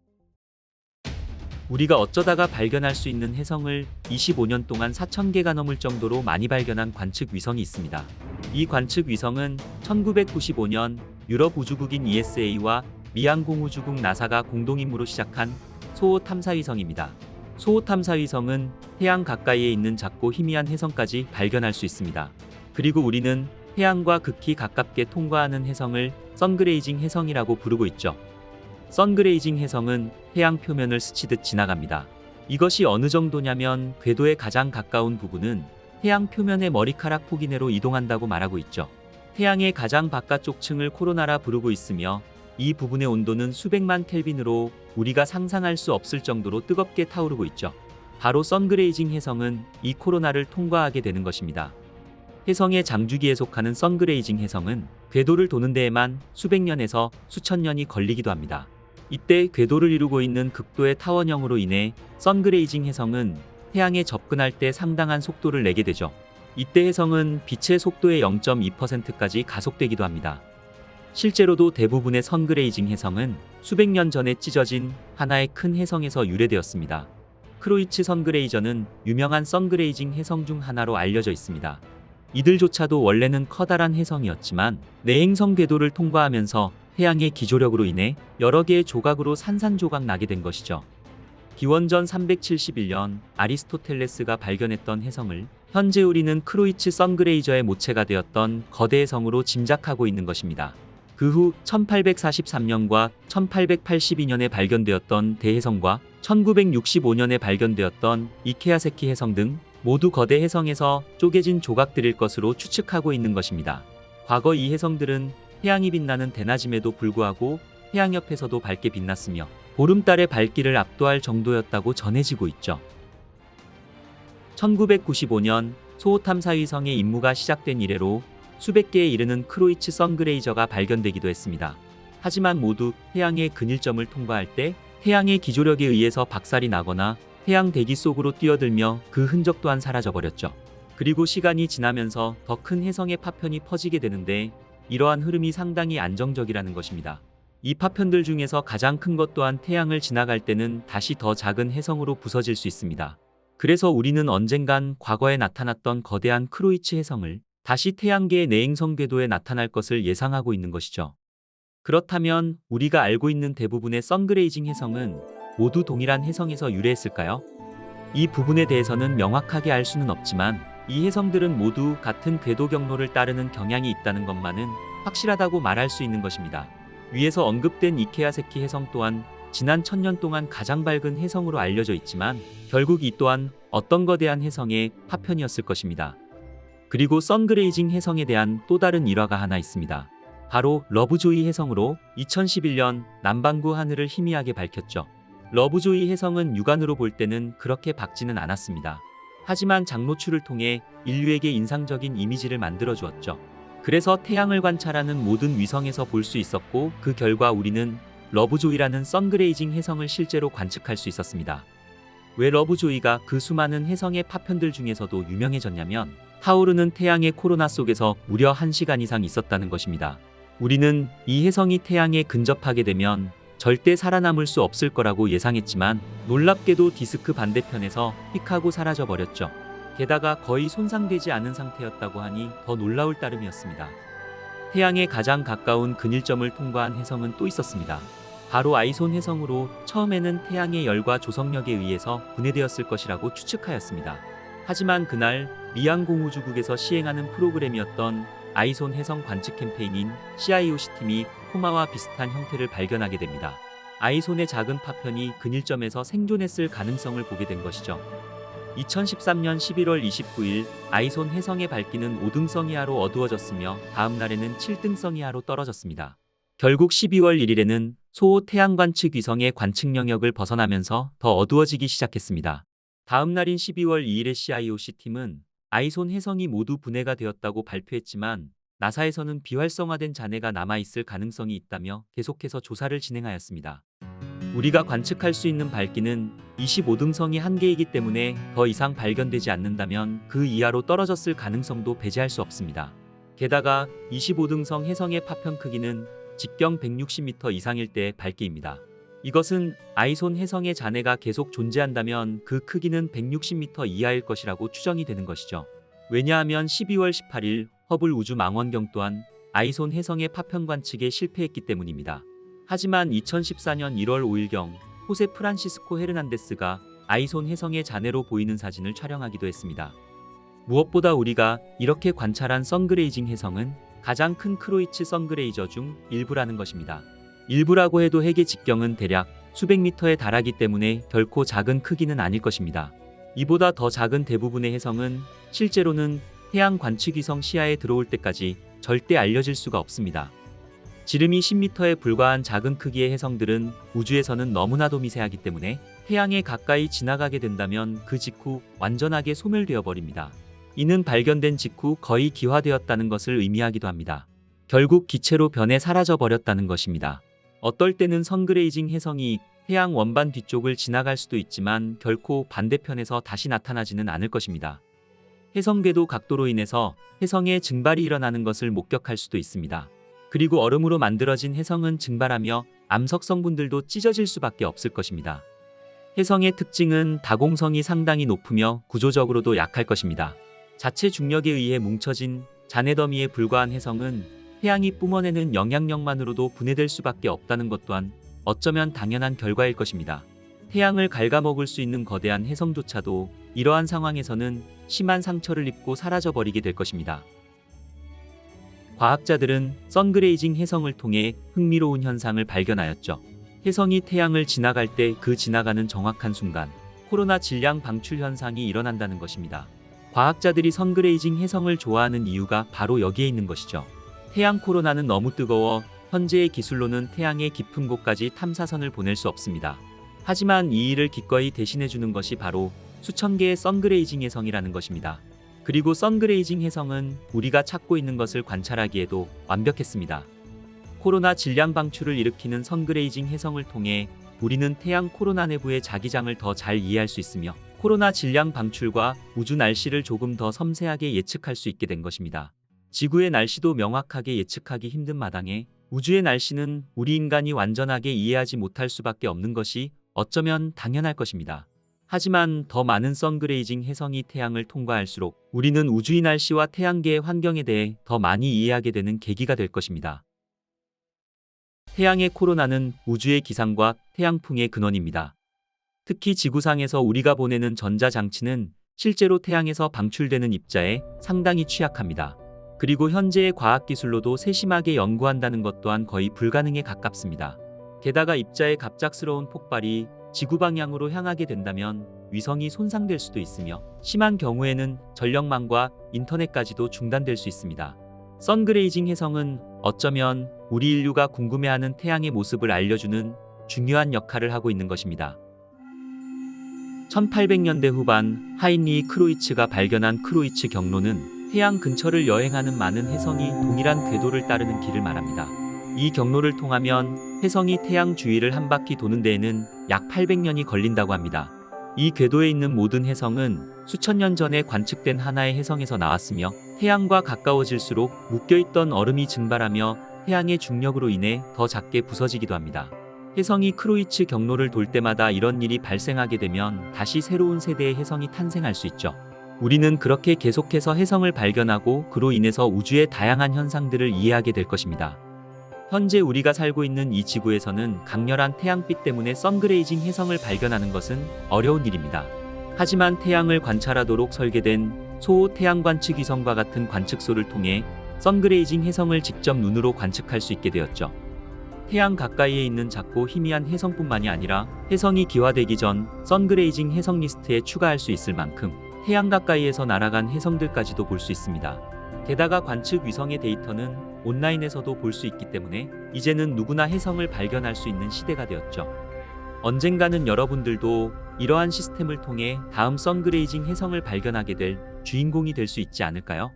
우리가 어쩌다가 발견할 수 있는 혜성을 25년 동안 4,000개가 넘을 정도로 많이 발견한 관측 위성이 있습니다. 이 관측 위성은 1995년 유럽 우주국인 ESA와 미 항공우주국 나사가 공동임무로 시작한 소호 탐사위성입니다. 소호 탐사위성은 태양 가까이에 있는 작고 희미한 혜성까지 발견할 수 있습니다. 그리고 우리는 태양과 극히 가깝게 통과하는 혜성을 선그레이징 혜성이라고 부르고 있죠. 선그레이징 혜성은 태양 표면을 스치듯 지나갑니다. 이것이 어느 정도냐면 궤도에 가장 가까운 부분은 태양 표면의 머리카락 폭 이내로 이동한다고 말하고 있죠. 태양의 가장 바깥쪽 층을 코로나라 부르고 있으며 이 부분의 온도는 수백만 켈빈으로 우리가 상상할 수 없을 정도로 뜨겁게 타오르고 있죠. 바로 선그레이징 혜성은 이 코로나를 통과하게 되는 것입니다. 혜성의 장주기에 속하는 선그레이징 혜성은 궤도를 도는 데에만 수백 년에서 수천 년이 걸리기도 합니다. 이때 궤도를 이루고 있는 극도의 타원형으로 인해 선그레이징 혜성은 태양에 접근할 때 상당한 속도를 내게 되죠. 이때 혜성은 빛의 속도의 0.2%까지 가속되기도 합니다. 실제로도 대부분의 선그레이징 혜성은 수백 년 전에 찢어진 하나의 큰 혜성에서 유래되었습니다. 크로이츠 선그레이저는 유명한 선그레이징 혜성 중 하나로 알려져 있습니다. 이들조차도 원래는 커다란 혜성이었지만 내행성 궤도를 통과하면서 태양의 기조력으로 인해 여러 개의 조각으로 산산조각 나게 된 것이죠. 기원전 371년 아리스토텔레스가 발견했던 혜성을 현재 우리는 크로이츠 선그레이저의 모체가 되었던 거대 혜성으로 짐작하고 있는 것입니다. 그 후 1843년과 1882년에 발견되었던 대혜성과 1965년에 발견되었던 이케아세키 혜성 등 모두 거대 혜성에서 쪼개진 조각들일 것으로 추측하고 있는 것입니다. 과거 이 혜성들은 태양이 빛나는 대낮임에도 불구하고 태양 옆에서도 밝게 빛났으며 보름달의 밝기를 압도할 정도였다고 전해지고 있죠. 1995년 소호 탐사위성의 임무가 시작된 이래로 수백 개에 이르는 크로이츠 선그레이저가 발견되기도 했습니다. 하지만 모두 태양의 근일점을 통과할 때 태양의 기조력에 의해서 박살이 나거나 태양 대기 속으로 뛰어들며 그 흔적 또한 사라져버렸죠. 그리고 시간이 지나면서 더 큰 혜성의 파편이 퍼지게 되는데 이러한 흐름이 상당히 안정적이라는 것입니다. 이 파편들 중에서 가장 큰 것 또한 태양을 지나갈 때는 다시 더 작은 혜성으로 부서질 수 있습니다. 그래서 우리는 언젠간 과거에 나타났던 거대한 크로이츠 혜성을 다시 태양계의 내행성 궤도에 나타날 것을 예상하고 있는 것이죠. 그렇다면 우리가 알고 있는 대부분의 선그레이징 혜성은 모두 동일한 혜성에서 유래했을까요? 이 부분에 대해서는 명확하게 알 수는 없지만 이 혜성들은 모두 같은 궤도 경로를 따르는 경향이 있다는 것만은 확실하다고 말할 수 있는 것입니다. 위에서 언급된 이케아세키 혜성 또한 지난 1000년 동안 가장 밝은 혜성으로 알려져 있지만 결국 이 또한 어떤 거대한 혜성의 파편이었을 것입니다. 그리고 선그레이징 혜성에 대한 또 다른 일화가 하나 있습니다. 바로 러브조이 혜성으로 2011년 남반구 하늘을 희미하게 밝혔죠. 러브조이 혜성은 육안으로 볼 때는 그렇게 밝지는 않았습니다. 하지만 장노출을 통해 인류에게 인상적인 이미지를 만들어 주었죠. 그래서 태양을 관찰하는 모든 위성에서 볼 수 있었고 그 결과 우리는 러브조이라는 선그레이징 혜성을 실제로 관측할 수 있었습니다. 왜 러브조이가 그 수많은 혜성의 파편들 중에서도 유명해졌냐면 타오르는 태양의 코로나 속에서 무려 1시간 이상 있었다는 것입니다. 우리는 이 혜성이 태양에 근접하게 되면 절대 살아남을 수 없을 거라고 예상했지만 놀랍게도 디스크 반대편에서 휙 하고 사라져 버렸죠. 게다가 거의 손상되지 않은 상태였다고 하니 더 놀라울 따름이었습니다. 태양에 가장 가까운 근일점을 통과한 혜성은 또 있었습니다. 바로 아이손 혜성으로 처음에는 태양의 열과 조성력에 의해서 분해되었을 것이라고 추측하였습니다. 하지만 그날 미항공우주국에서 시행하는 프로그램이었던 아이손 혜성 관측 캠페인인 CIOC 팀이 코마와 비슷한 형태를 발견하게 됩니다. 아이손의 작은 파편이 근일점에서 생존했을 가능성을 보게 된 것이죠. 2013년 11월 29일 아이손 혜성의 밝기는 5등성 이하로 어두워졌으며 다음 날에는 7등성 이하로 떨어졌습니다. 결국 12월 1일에는 소호 태양 관측 위성의 관측 영역을 벗어나면서 더 어두워지기 시작했습니다. 다음 날인 12월 2일에 CIOC 팀은 아이손 혜성이 모두 분해가 되었다고 발표했지만 나사에서는 비활성화된 잔해가 남아있을 가능성이 있다며 계속해서 조사를 진행하였습니다. 우리가 관측할 수 있는 밝기는 25등성이 한계이기 때문에 더 이상 발견되지 않는다면 그 이하로 떨어졌을 가능성도 배제할 수 없습니다. 게다가 25등성 혜성의 파편 크기는 직경 160m 이상일 때의 밝기입니다. 이것은 아이손 혜성의 잔해가 계속 존재한다면 그 크기는 160m 이하일 것이라고 추정이 되는 것이죠. 왜냐하면 12월 18일 허블 우주망원경 또한 아이손 혜성의 파편 관측에 실패했기 때문입니다. 하지만 2014년 1월 5일경 호세 프란시스코 헤르난데스가 아이손 혜성의 잔해로 보이는 사진을 촬영하기도 했습니다. 무엇보다 우리가 이렇게 관찰한 선그레이징 혜성은 가장 큰 크로이츠 선그레이저 중 일부라는 것입니다. 일부라고 해도 핵의 직경은 대략 수백 미터에 달하기 때문에 결코 작은 크기는 아닐 것입니다. 이보다 더 작은 대부분의 혜성은 실제로는 태양 관측위성 시야에 들어올 때까지 절대 알려질 수가 없습니다. 지름이 10m에 불과한 작은 크기의 혜성들은 우주에서는 너무나도 미세하기 때문에 태양에 가까이 지나가게 된다면 그 직후 완전하게 소멸되어 버립니다. 이는 발견된 직후 거의 기화되었다는 것을 의미하기도 합니다. 결국 기체로 변해 사라져 버렸다는 것입니다. 어떨 때는 선그레이징 혜성이 태양 원반 뒤쪽을 지나갈 수도 있지만 결코 반대편에서 다시 나타나지는 않을 것입니다. 혜성 궤도 각도로 인해서 혜성의 증발이 일어나는 것을 목격할 수도 있습니다. 그리고 얼음으로 만들어진 혜성은 증발하며 암석 성분들도 찢어질 수밖에 없을 것입니다. 혜성의 특징은 다공성이 상당히 높으며 구조적으로도 약할 것입니다. 자체 중력에 의해 뭉쳐진 잔해더미에 불과한 혜성은 태양이 뿜어내는 영향력만으로도 분해될 수밖에 없다는 것 또한 어쩌면 당연한 결과일 것입니다. 태양을 갉아먹을 수 있는 거대한 혜성조차도 이러한 상황에서는 심한 상처를 입고 사라져버리게 될 것입니다. 과학자들은 선그레이징 혜성을 통해 흥미로운 현상을 발견하였죠. 혜성이 태양을 지나갈 때 그 지나가는 정확한 순간 코로나 질량 방출 현상이 일어난다는 것입니다. 과학자들이 선그레이징 혜성을 좋아하는 이유가 바로 여기에 있는 것이죠. 태양 코로나는 너무 뜨거워 현재의 기술로는 태양의 깊은 곳까지 탐사선을 보낼 수 없습니다. 하지만 이 일을 기꺼이 대신해주는 것이 바로 수천 개의 선그레이징 혜성이라는 것입니다. 그리고 선그레이징 혜성은 우리가 찾고 있는 것을 관찰하기에도 완벽했습니다. 코로나 질량 방출을 일으키는 선그레이징 혜성을 통해 우리는 태양 코로나 내부의 자기장을 더 잘 이해할 수 있으며 코로나 질량 방출과 우주 날씨를 조금 더 섬세하게 예측할 수 있게 된 것입니다. 지구의 날씨도 명확하게 예측하기 힘든 마당에 우주의 날씨는 우리 인간이 완전하게 이해하지 못할 수밖에 없는 것이 어쩌면 당연할 것입니다. 하지만 더 많은 선그레이징 혜성이 태양을 통과할수록 우리는 우주의 날씨와 태양계의 환경에 대해 더 많이 이해하게 되는 계기가 될 것입니다. 태양의 코로나는 우주의 기상과 태양풍의 근원입니다. 특히 지구상에서 우리가 보내는 전자장치는 실제로 태양에서 방출되는 입자에 상당히 취약합니다. 그리고 현재의 과학기술로도 세심하게 연구한다는 것 또한 거의 불가능에 가깝습니다. 게다가 입자의 갑작스러운 폭발이 지구 방향으로 향하게 된다면 위성이 손상될 수도 있으며 심한 경우에는 전력망과 인터넷까지도 중단될 수 있습니다. 선그레이징 혜성은 어쩌면 우리 인류가 궁금해하는 태양의 모습을 알려주는 중요한 역할을 하고 있는 것입니다. 1800년대 후반 하인리 크로이츠가 발견한 크로이츠 경로는 태양 근처를 여행하는 많은 혜성이 동일한 궤도를 따르는 길을 말합니다. 이 경로를 통하면 혜성이 태양 주위를 한 바퀴 도는 데에는 약 800년이 걸린다고 합니다. 이 궤도에 있는 모든 혜성은 수천 년 전에 관측된 하나의 혜성에서 나왔으며 태양과 가까워질수록 묶여있던 얼음이 증발하며 태양의 중력으로 인해 더 작게 부서지기도 합니다. 혜성이 크로이츠 경로를 돌 때마다 이런 일이 발생하게 되면 다시 새로운 세대의 혜성이 탄생할 수 있죠. 우리는 그렇게 계속해서 혜성을 발견하고 그로 인해서 우주의 다양한 현상들을 이해하게 될 것입니다. 현재 우리가 살고 있는 이 지구에서는 강렬한 태양빛 때문에 선그레이징 혜성을 발견하는 것은 어려운 일입니다. 하지만 태양을 관찰하도록 설계된 소호 태양 관측 위성과 같은 관측소를 통해 선그레이징 혜성을 직접 눈으로 관측할 수 있게 되었죠. 태양 가까이에 있는 작고 희미한 혜성뿐만이 아니라 혜성이 기화되기 전 선그레이징 혜성 리스트에 추가할 수 있을 만큼 태양 가까이에서 날아간 혜성들까지도 볼 수 있습니다. 게다가 관측 위성의 데이터는 온라인에서도 볼 수 있기 때문에 이제는 누구나 혜성을 발견할 수 있는 시대가 되었죠. 언젠가는 여러분들도 이러한 시스템을 통해 다음 선그레이징 혜성을 발견하게 될 주인공이 될 수 있지 않을까요?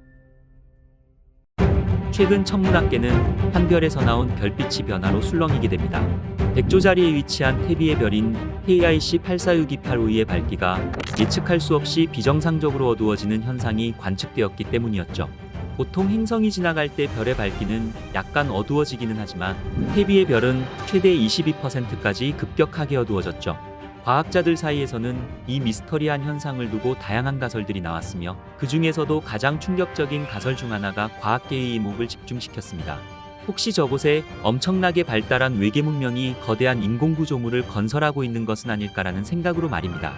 최근 천문학계는 한 별에서 나온 별빛이 변화로 술렁이게 됩니다. 백조 자리에 위치한 태비의 별인 KIC 846285의 밝기가 예측할 수 없이 비정상적으로 어두워지는 현상이 관측되었기 때문이었죠. 보통 행성이 지나갈 때 별의 밝기는 약간 어두워지기는 하지만 태비의 별은 최대 22%까지 급격하게 어두워졌죠. 과학자들 사이에서는 이 미스터리한 현상을 두고 다양한 가설들이 나왔으며 그 중에서도 가장 충격적인 가설 중 하나가 과학계의 이목을 집중시켰습니다. 혹시 저곳에 엄청나게 발달한 외계 문명이 거대한 인공구조물을 건설하고 있는 것은 아닐까라는 생각으로 말입니다.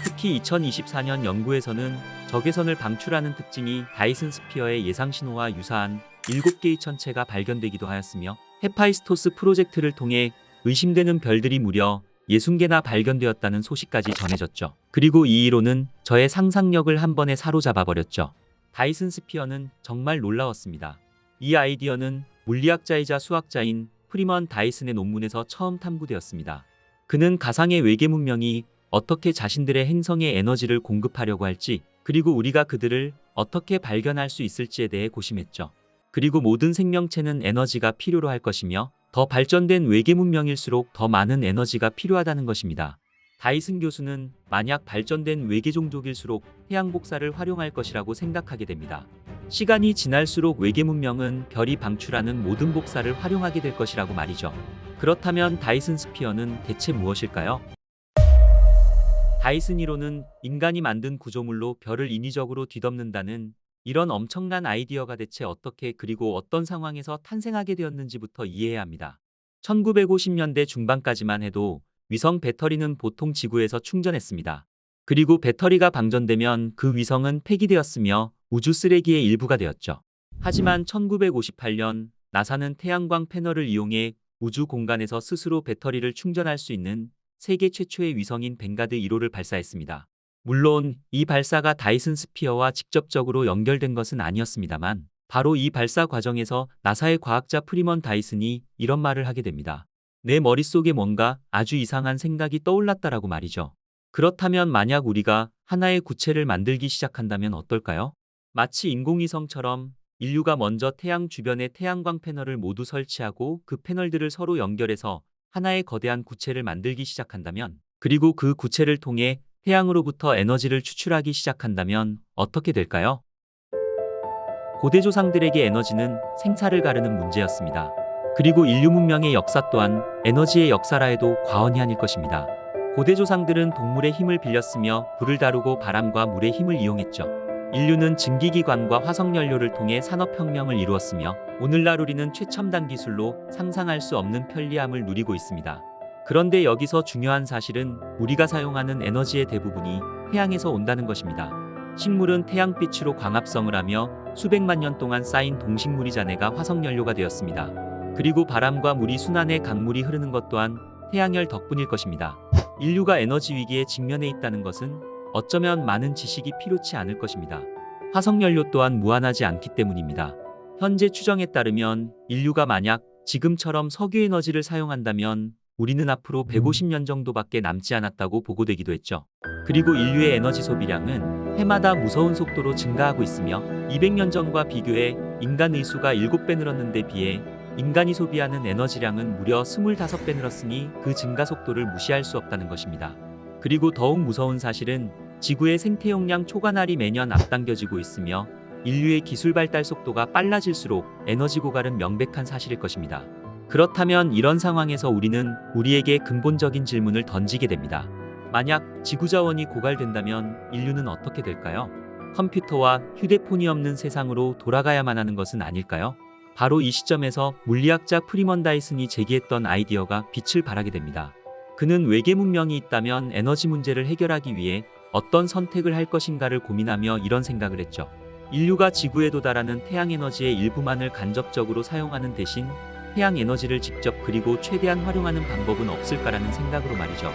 특히 2024년 연구에서는 적외선을 방출하는 특징이 다이슨 스피어의 예상 신호와 유사한 7개의 천체가 발견되기도 하였으며 헤파이스토스 프로젝트를 통해 의심되는 별들이 무려 60개나 발견되었다는 소식까지 전해졌죠. 그리고 이 이론은 저의 상상력을 한 번에 사로잡아 버렸죠. 다이슨 스피어는 정말 놀라웠습니다. 이 아이디어는 물리학자이자 수학자인 프리먼 다이슨의 논문에서 처음 탐구되었습니다. 그는 가상의 외계 문명이 어떻게 자신들의 행성에 에너지를 공급하려고 할지, 그리고 우리가 그들을 어떻게 발견할 수 있을지에 대해 고심했죠. 그리고 모든 생명체는 에너지가 필요로 할 것이며 더 발전된 외계 문명일수록 더 많은 에너지가 필요하다는 것입니다. 다이슨 교수는 만약 발전된 외계 종족일수록 태양 복사를 활용할 것이라고 생각하게 됩니다. 시간이 지날수록 외계 문명은 별이 방출하는 모든 복사를 활용하게 될 것이라고 말이죠. 그렇다면 다이슨 스피어는 대체 무엇일까요? 다이슨 이론은 인간이 만든 구조물로 별을 인위적으로 뒤덮는다는 이런 엄청난 아이디어가 대체 어떻게 그리고 어떤 상황에서 탄생하게 되었는지부터 이해해야 합니다. 1950년대 중반까지만 해도 위성 배터리는 보통 지구에서 충전했습니다. 그리고 배터리가 방전되면 그 위성은 폐기되었으며 우주 쓰레기의 일부가 되었죠. 하지만 1958년 나사는 태양광 패널을 이용해 우주 공간에서 스스로 배터리를 충전할 수 있는 세계 최초의 위성인 뱅가드 1호를 발사했습니다. 물론 이 발사가 다이슨 스피어와 직접적으로 연결된 것은 아니었습니다만 바로 이 발사 과정에서 나사의 과학자 프리먼 다이슨이 이런 말을 하게 됩니다. 내 머릿속에 뭔가 아주 이상한 생각이 떠올랐다라고 말이죠. 그렇다면 만약 우리가 하나의 구체를 만들기 시작한다면 어떨까요? 마치 인공위성처럼 인류가 먼저 태양 주변에 태양광 패널을 모두 설치하고 그 패널들을 서로 연결해서 하나의 거대한 구체를 만들기 시작한다면, 그리고 그 구체를 통해 태양으로부터 에너지를 추출하기 시작한다면 어떻게 될까요? 고대 조상들에게 에너지는 생사를 가르는 문제였습니다. 그리고 인류 문명의 역사 또한 에너지의 역사라 해도 과언이 아닐 것입니다. 고대 조상들은 동물의 힘을 빌렸으며 불을 다루고 바람과 물의 힘을 이용했죠. 인류는 증기기관과 화석연료를 통해 산업혁명을 이루었으며 오늘날 우리는 최첨단 기술로 상상할 수 없는 편리함을 누리고 있습니다. 그런데 여기서 중요한 사실은 우리가 사용하는 에너지의 대부분이 태양에서 온다는 것입니다. 식물은 태양빛으로 광합성을 하며 수백만 년 동안 쌓인 동식물이 잔해가 화석연료가 되었습니다. 그리고 바람과 물이 순환해 강물이 흐르는 것 또한 태양열 덕분일 것입니다. 인류가 에너지 위기에 직면해 있다는 것은 어쩌면 많은 지식이 필요치 않을 것입니다. 화석연료 또한 무한하지 않기 때문입니다. 현재 추정에 따르면 인류가 만약 지금처럼 석유 에너지를 사용한다면 우리는 앞으로 150년 정도밖에 남지 않았다고 보고되기도 했죠. 그리고 인류의 에너지 소비량은 해마다 무서운 속도로 증가하고 있으며 200년 전과 비교해 인간의 수가 7배 늘었는데 비해 인간이 소비하는 에너지량은 무려 25배 늘었으니 그 증가 속도를 무시할 수 없다는 것입니다. 그리고 더욱 무서운 사실은 지구의 생태 용량 초과날이 매년 앞당겨지고 있으며 인류의 기술 발달 속도가 빨라질수록 에너지 고갈은 명백한 사실일 것입니다. 그렇다면 이런 상황에서 우리는 우리에게 근본적인 질문을 던지게 됩니다. 만약 지구 자원이 고갈된다면 인류는 어떻게 될까요? 컴퓨터와 휴대폰이 없는 세상으로 돌아가야만 하는 것은 아닐까요? 바로 이 시점에서 물리학자 프리먼 다이슨이 제기했던 아이디어가 빛을 발하게 됩니다. 그는 외계 문명이 있다면 에너지 문제를 해결하기 위해 어떤 선택을 할 것인가를 고민하며 이런 생각을 했죠. 인류가 지구에 도달하는 태양 에너지의 일부만을 간접적으로 사용하는 대신 태양 에너지를 직접 그리고 최대한 활용하는 방법은 없을까라는 생각으로 말이죠.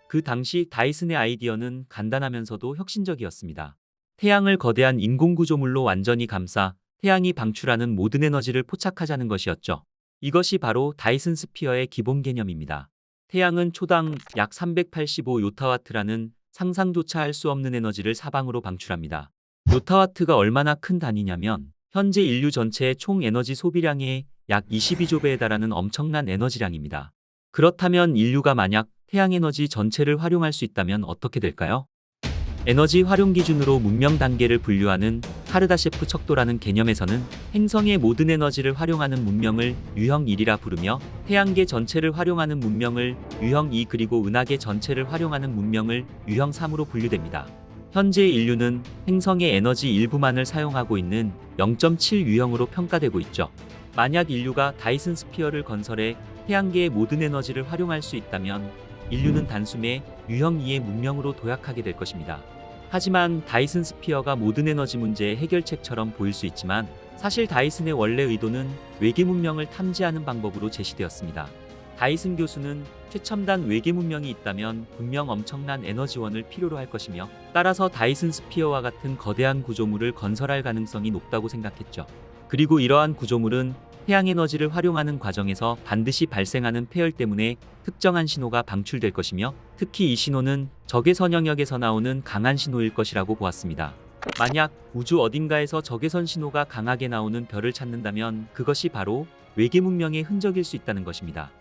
그 당시 다이슨의 아이디어는 간단하면서도 혁신적이었습니다. 태양을 거대한 인공구조물로 완전히 감싸 태양이 방출하는 모든 에너지를 포착하자는 것이었죠. 이것이 바로 다이슨 스피어의 기본 개념입니다. 태양은 초당 약 385요타와트라는 상상조차 할 수 없는 에너지를 사방으로 방출합니다. 요타와트가 얼마나 큰 단위냐면 현재 인류 전체의 총 에너지 소비량의 약 22조 배에 달하는 엄청난 에너지량입니다. 그렇다면 인류가 만약 태양 에너지 전체를 활용할 수 있다면 어떻게 될까요? 에너지 활용 기준으로 문명 단계를 분류하는 카르다셰프 척도라는 개념에서는 행성의 모든 에너지를 활용하는 문명을 유형 1이라 부르며 태양계 전체를 활용하는 문명을 유형 2 그리고 은하계 전체를 활용하는 문명을 유형 3으로 분류됩니다. 현재 인류는 행성의 에너지 일부만을 사용하고 있는 0.7 유형으로 평가되고 있죠. 만약 인류가 다이슨 스피어를 건설해 태양계의 모든 에너지를 활용할 수 있다면 인류는 단숨에 유형 2의 문명으로 도약하게 될 것입니다. 하지만 다이슨 스피어가 모든 에너지 문제의 해결책처럼 보일 수 있지만 사실 다이슨의 원래 의도는 외계 문명을 탐지하는 방법으로 제시되었습니다. 다이슨 교수는 최첨단 외계 문명이 있다면 분명 엄청난 에너지원을 필요로 할 것이며 따라서 다이슨 스피어와 같은 거대한 구조물을 건설할 가능성이 높다고 생각했죠. 그리고 이러한 구조물은 태양 에너지를 활용하는 과정에서 반드시 발생하는 폐열 때문에 특정한 신호가 방출될 것이며 특히 이 신호는 적외선 영역에서 나오는 강한 신호일 것이라고 보았습니다. 만약 우주 어딘가에서 적외선 신호가 강하게 나오는 별을 찾는다면 그것이 바로 외계 문명의 흔적일 수 있다는 것입니다.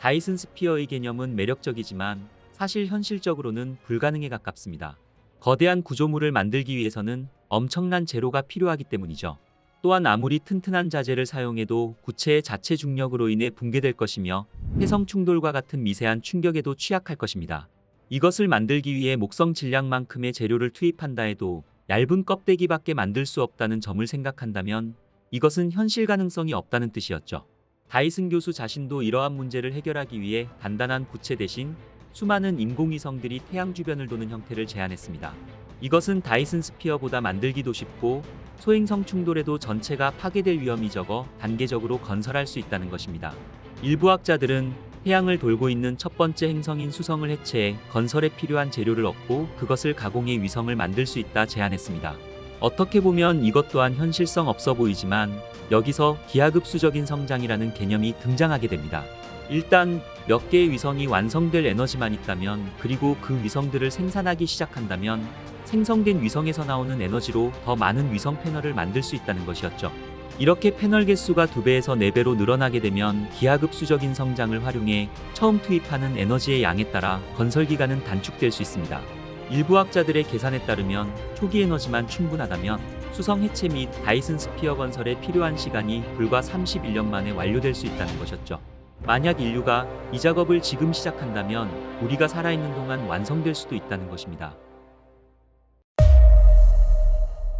다이슨 스피어의 개념은 매력적이지만 사실 현실적으로는 불가능에 가깝습니다. 거대한 구조물을 만들기 위해서는 엄청난 재료가 필요하기 때문이죠. 또한 아무리 튼튼한 자재를 사용해도 구체의 자체 중력으로 인해 붕괴될 것이며 해성 충돌과 같은 미세한 충격에도 취약할 것입니다. 이것을 만들기 위해 목성 질량만큼의 재료를 투입한다 해도 얇은 껍데기밖에 만들 수 없다는 점을 생각한다면 이것은 현실 가능성이 없다는 뜻이었죠. 다이슨 교수 자신도 이러한 문제를 해결하기 위해 단단한 부채 대신 수많은 인공위성들이 태양 주변을 도는 형태를 제안했습니다. 이것은 다이슨 스피어보다 만들기도 쉽고 소행성 충돌에도 전체가 파괴될 위험이 적어 단계적으로 건설할 수 있다는 것입니다. 일부 학자들은 태양을 돌고 있는 첫 번째 행성인 수성을 해체해 건설에 필요한 재료를 얻고 그것을 가공해 위성을 만들 수 있다 제안했습니다. 어떻게 보면 이것 또한 현실성 없어 보이지만 여기서 기하급수적인 성장이라는 개념이 등장하게 됩니다. 일단 몇 개의 위성이 완성될 에너지만 있다면 그리고 그 위성들을 생산하기 시작한다면 생성된 위성에서 나오는 에너지로 더 많은 위성 패널을 만들 수 있다는 것이었죠. 이렇게 패널 개수가 2배에서 4배로 늘어나게 되면 기하급수적인 성장을 활용해 처음 투입하는 에너지의 양에 따라 건설 기간은 단축될 수 있습니다. 일부 학자들의 계산에 따르면 초기 에너지만 충분하다면 수성 해체 및 다이슨 스피어 건설에 필요한 시간이 불과 31년 만에 완료될 수 있다는 것이었죠. 만약 인류가 이 작업을 지금 시작한다면 우리가 살아있는 동안 완성될 수도 있다는 것입니다.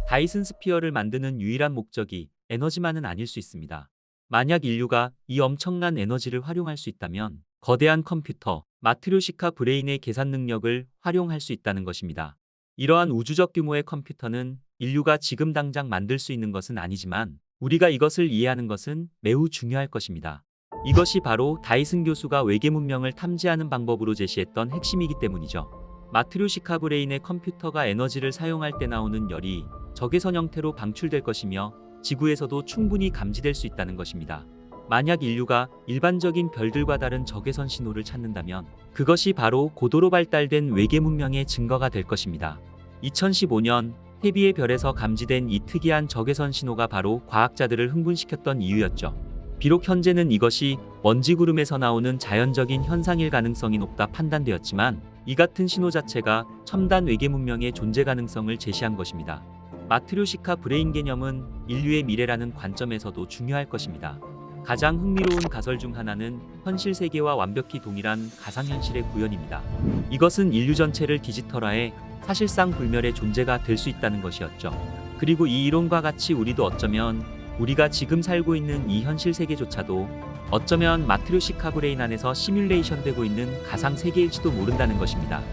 다이슨 스피어를 만드는 유일한 목적이 에너지만은 아닐 수 있습니다. 만약 인류가 이 엄청난 에너지를 활용할 수 있다면 거대한 컴퓨터, 마트료시카 브레인의 계산 능력을 활용할 수 있다는 것입니다. 이러한 우주적 규모의 컴퓨터는 인류가 지금 당장 만들 수 있는 것은 아니지만 우리가 이것을 이해하는 것은 매우 중요할 것입니다. 이것이 바로 다이슨 교수가 외계 문명을 탐지하는 방법으로 제시했던 핵심이기 때문이죠. 마트료시카 브레인의 컴퓨터가 에너지를 사용할 때 나오는 열이 적외선 형태로 방출될 것이며 지구에서도 충분히 감지될 수 있다는 것입니다. 만약 인류가 일반적인 별들과 다른 적외선 신호를 찾는다면 그것이 바로 고도로 발달된 외계 문명의 증거가 될 것입니다. 2015년 태비의 별에서 감지된 이 특이한 적외선 신호가 바로 과학자들을 흥분시켰던 이유였죠. 비록 현재는 이것이 먼지구름에서 나오는 자연적인 현상일 가능성이 높다 판단되었지만 이 같은 신호 자체가 첨단 외계 문명의 존재 가능성을 제시한 것입니다. 마트료시카 브레인 개념은 인류의 미래라는 관점에서도 중요할 것입니다. 가장 흥미로운 가설 중 하나는 현실 세계와 완벽히 동일한 가상현실의 구현입니다. 이것은 인류 전체를 디지털화해 사실상 불멸의 존재가 될 수 있다는 것이었죠. 그리고 이 이론과 같이 우리도 어쩌면 우리가 지금 살고 있는 이 현실 세계조차도 어쩌면 마트료시카 브레인 안에서 시뮬레이션 되고 있는 가상 세계일지도 모른다는 것입니다.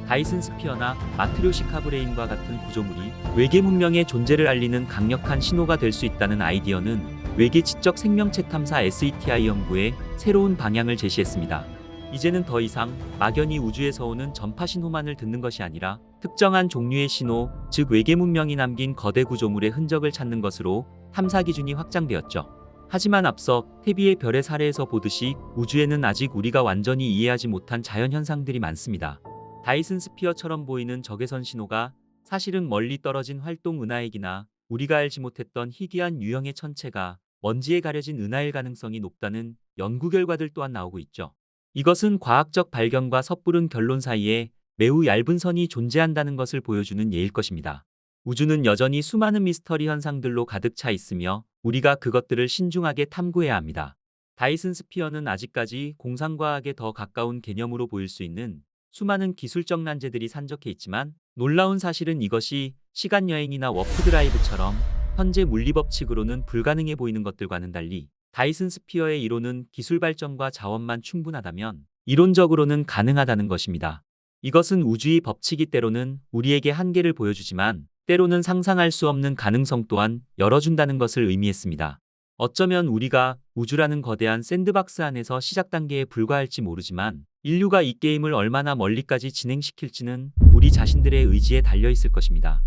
다이슨 스피어나 마트료시카 브레인과 같은 구조물이 외계 문명의 존재를 알리는 강력한 신호가 될 수 있다는 아이디어는 외계 지적 생명체 탐사 SETI 연구에 새로운 방향을 제시했습니다. 이제는 더 이상 막연히 우주에서 오는 전파 신호만을 듣는 것이 아니라 특정한 종류의 신호, 즉 외계 문명이 남긴 거대 구조물의 흔적을 찾는 것으로 탐사 기준이 확장되었죠. 하지만 앞서 태비의 별의 사례에서 보듯이 우주에는 아직 우리가 완전히 이해하지 못한 자연현상들이 많습니다. 다이슨 스피어처럼 보이는 적외선 신호가 사실은 멀리 떨어진 활동 은하액이나 우리가 알지 못했던 희귀한 유형의 천체가 먼지에 가려진 은하일 가능성이 높다는 연구 결과들 또한 나오고 있죠. 이것은 과학적 발견과 섣부른 결론 사이에 매우 얇은 선이 존재한다는 것을 보여주는 예일 것입니다. 우주는 여전히 수많은 미스터리 현상들로 가득 차 있으며 우리가 그것들을 신중하게 탐구해야 합니다. 다이슨 스피어는 아직까지 공상과학에 더 가까운 개념으로 보일 수 있는 수많은 기술적 난제들이 산적해 있지만 놀라운 사실은 이것이 시간여행이나 워프 드라이브처럼 현재 물리법칙으로는 불가능해 보이는 것들과는 달리 다이슨 스피어의 이론은 기술 발전과 자원만 충분하다면 이론적으로는 가능하다는 것입니다. 이것은 우주의 법칙이 때로는 우리에게 한계를 보여주지만 때로는 상상할 수 없는 가능성 또한 열어준다는 것을 의미했습니다. 어쩌면 우리가 우주라는 거대한 샌드박스 안에서 시작 단계에 불과할지 모르지만 인류가 이 게임을 얼마나 멀리까지 진행시킬지는 우리 자신들의 의지에 달려 있을 것입니다.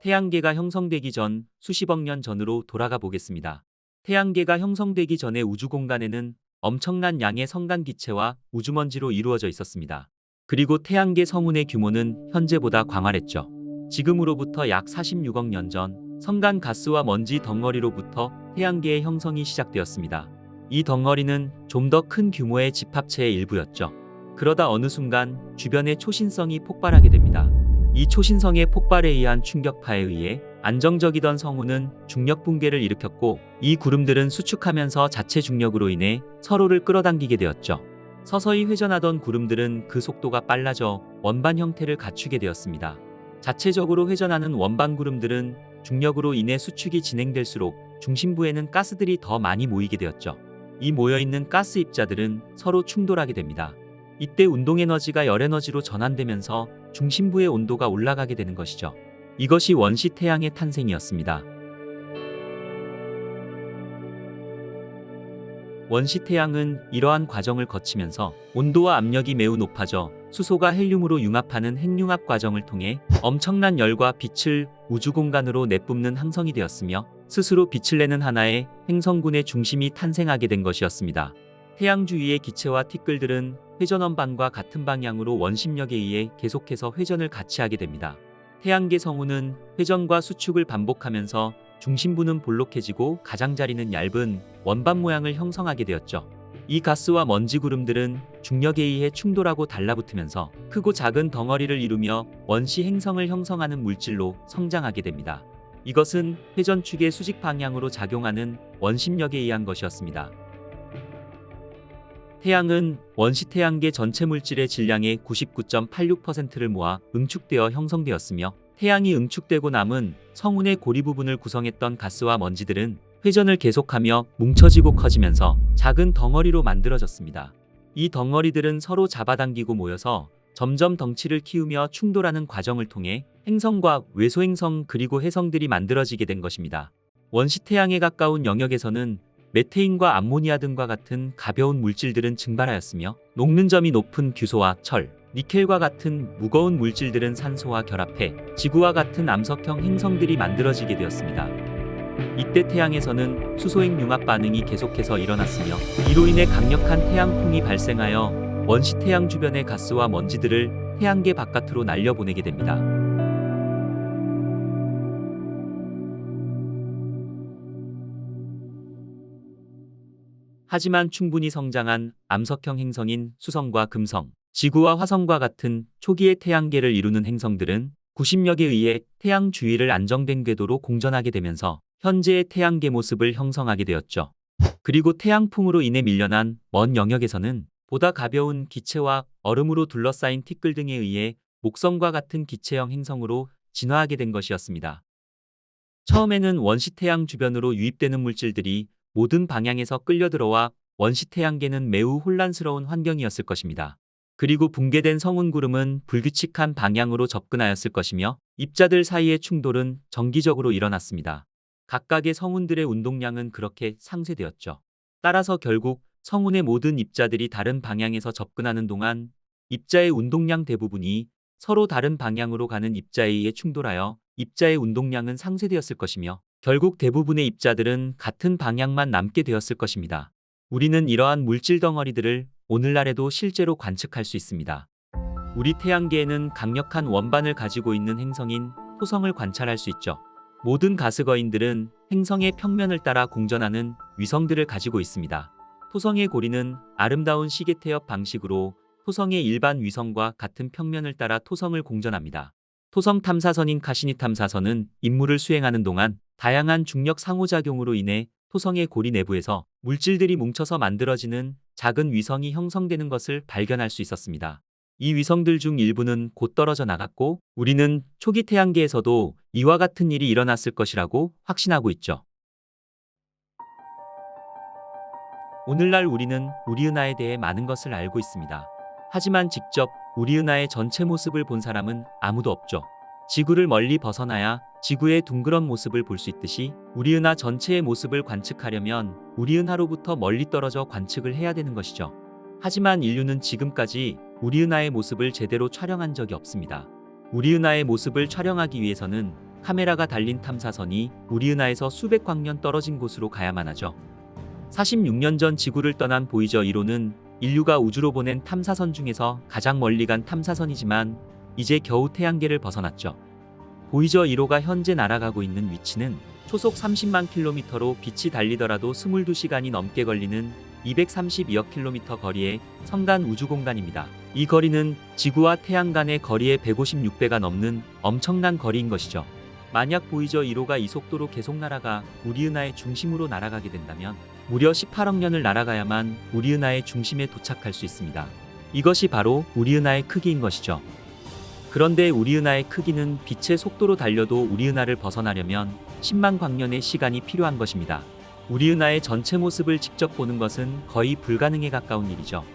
태양계가 형성되기 전 수십억 년 전으로 돌아가 보겠습니다. 태양계가 형성되기 전의 우주 공간에는 엄청난 양의 성간 기체와 우주먼지로 이루어져 있었습니다. 그리고 태양계 성운의 규모는 현재보다 광활했죠. 지금으로부터 약 46억 년 전 성간 가스와 먼지 덩어리로부터 태양계의 형성이 시작되었습니다. 이 덩어리는 좀 더 큰 규모의 집합체의 일부였죠. 그러다 어느 순간 주변의 초신성이 폭발하게 됩니다. 이 초신성의 폭발에 의한 충격파에 의해 안정적이던 성운은 중력 붕괴를 일으켰고 이 구름들은 수축하면서 자체 중력으로 인해 서로를 끌어당기게 되었죠. 서서히 회전하던 구름들은 그 속도가 빨라져 원반 형태를 갖추게 되었습니다. 자체적으로 회전하는 원반 구름들은 중력으로 인해 수축이 진행될수록 중심부에는 가스들이 더 많이 모이게 되었죠. 이 모여있는 가스 입자들은 서로 충돌하게 됩니다. 이때 운동에너지가 열에너지로 전환되면서 중심부의 온도가 올라가게 되는 것이죠. 이것이 원시 태양의 탄생이었습니다. 원시 태양은 이러한 과정을 거치면서 온도와 압력이 매우 높아져 수소가 헬륨으로 융합하는 핵융합 과정을 통해 엄청난 열과 빛을 우주 공간으로 내뿜는 항성이 되었으며 스스로 빛을 내는 하나의 행성군의 중심이 탄생하게 된 것이었습니다. 태양 주위의 기체와 티끌들은 회전원반과 같은 방향으로 원심력에 의해 계속해서 회전을 같이 하게 됩니다. 태양계 성운은 회전과 수축을 반복하면서 중심부는 볼록해지고 가장자리는 얇은 원반 모양을 형성하게 되었죠. 이 가스와 먼지 구름들은 중력에 의해 충돌하고 달라붙으면서 크고 작은 덩어리를 이루며 원시 행성을 형성하는 물질로 성장하게 됩니다. 이것은 회전축의 수직 방향으로 작용하는 원심력에 의한 것이었습니다. 태양은 원시 태양계 전체 물질의 질량의 99.86%를 모아 응축되어 형성되었으며 태양이 응축되고 남은 성운의 고리 부분을 구성했던 가스와 먼지들은 회전을 계속하며 뭉쳐지고 커지면서 작은 덩어리로 만들어졌습니다. 이 덩어리들은 서로 잡아당기고 모여서 점점 덩치를 키우며 충돌하는 과정을 통해 행성과 외소행성 그리고 해성들이 만들어지게 된 것입니다. 원시 태양에 가까운 영역에서는 메테인과 암모니아 등과 같은 가벼운 물질들은 증발하였으며 녹는 점이 높은 규소와 철, 니켈과 같은 무거운 물질들은 산소와 결합해 지구와 같은 암석형 행성들이 만들어지게 되었습니다. 이때 태양에서는 수소핵 융합 반응이 계속해서 일어났으며 이로 인해 강력한 태양풍이 발생하여 원시 태양 주변의 가스와 먼지들을 태양계 바깥으로 날려보내게 됩니다. 하지만 충분히 성장한 암석형 행성인 수성과 금성, 지구와 화성과 같은 초기의 태양계를 이루는 행성들은 구심력에 의해 태양 주위를 안정된 궤도로 공전하게 되면서 현재의 태양계 모습을 형성하게 되었죠. 그리고 태양풍으로 인해 밀려난 먼 영역에서는 보다 가벼운 기체와 얼음으로 둘러싸인 티끌 등에 의해 목성과 같은 기체형 행성으로 진화하게 된 것이었습니다. 처음에는 원시 태양 주변으로 유입되는 물질들이 모든 방향에서 끌려들어와 원시 태양계는 매우 혼란스러운 환경이었을 것입니다. 그리고 붕괴된 성운 구름은 불규칙한 방향으로 접근하였을 것이며 입자들 사이의 충돌은 정기적으로 일어났습니다. 각각의 성운들의 운동량은 그렇게 상쇄되었죠. 따라서 결국 성운의 모든 입자들이 다른 방향에서 접근하는 동안 입자의 운동량 대부분이 서로 다른 방향으로 가는 입자에 의해 충돌하여 입자의 운동량은 상쇄되었을 것이며 결국 대부분의 입자들은 같은 방향만 남게 되었을 것입니다. 우리는 이러한 물질 덩어리들을 오늘날에도 실제로 관측할 수 있습니다. 우리 태양계에는 강력한 원반을 가지고 있는 행성인 토성을 관찰할 수 있죠. 모든 가스거인들은 행성의 평면을 따라 공전하는 위성들을 가지고 있습니다. 토성의 고리는 아름다운 시계 태엽 방식으로 토성의 일반 위성과 같은 평면을 따라 토성을 공전합니다. 토성 탐사선인 카시니 탐사선은 임무를 수행하는 동안 다양한 중력 상호작용으로 인해 토성의 고리 내부에서 물질들이 뭉쳐서 만들어지는 작은 위성이 형성되는 것을 발견할 수 있었습니다. 이 위성들 중 일부는 곧 떨어져 나갔고 우리는 초기 태양계에서도 이와 같은 일이 일어났을 것이라고 확신하고 있죠. 오늘날 우리는 우리 은하에 대해 많은 것을 알고 있습니다. 하지만 직접 우리 은하의 전체 모습을 본 사람은 아무도 없죠. 지구를 멀리 벗어나야 지구의 둥그런 모습을 볼 수 있듯이 우리 은하 전체의 모습을 관측하려면 우리 은하로부터 멀리 떨어져 관측을 해야 되는 것이죠. 하지만 인류는 지금까지 우리 은하의 모습을 제대로 촬영한 적이 없습니다. 우리 은하의 모습을 촬영하기 위해서는 카메라가 달린 탐사선이 우리 은하에서 수백 광년 떨어진 곳으로 가야만 하죠. 46년 전 지구를 떠난 보이저 1호는 인류가 우주로 보낸 탐사선 중에서 가장 멀리 간 탐사선이지만 이제 겨우 태양계를 벗어났죠. 보이저 1호가 현재 날아가고 있는 위치는 초속 30만 킬로미터로 빛이 달리더라도 22시간이 넘게 걸리는 232억 킬로미터 거리의 성간 우주공간입니다. 이 거리는 지구와 태양 간의 거리의 156배가 넘는 엄청난 거리인 것이죠. 만약 보이저 1호가 이 속도로 계속 날아가 우리 은하의 중심으로 날아가게 된다면 무려 18억 년을 날아가야만 우리 은하의 중심에 도착할 수 있습니다. 이것이 바로 우리 은하의 크기인 것이죠. 그런데 우리 은하의 크기는 빛의 속도로 달려도 우리 은하를 벗어나려면 10만 광년의 시간이 필요한 것입니다. 우리 은하의 전체 모습을 직접 보는 것은 거의 불가능에 가까운 일이죠.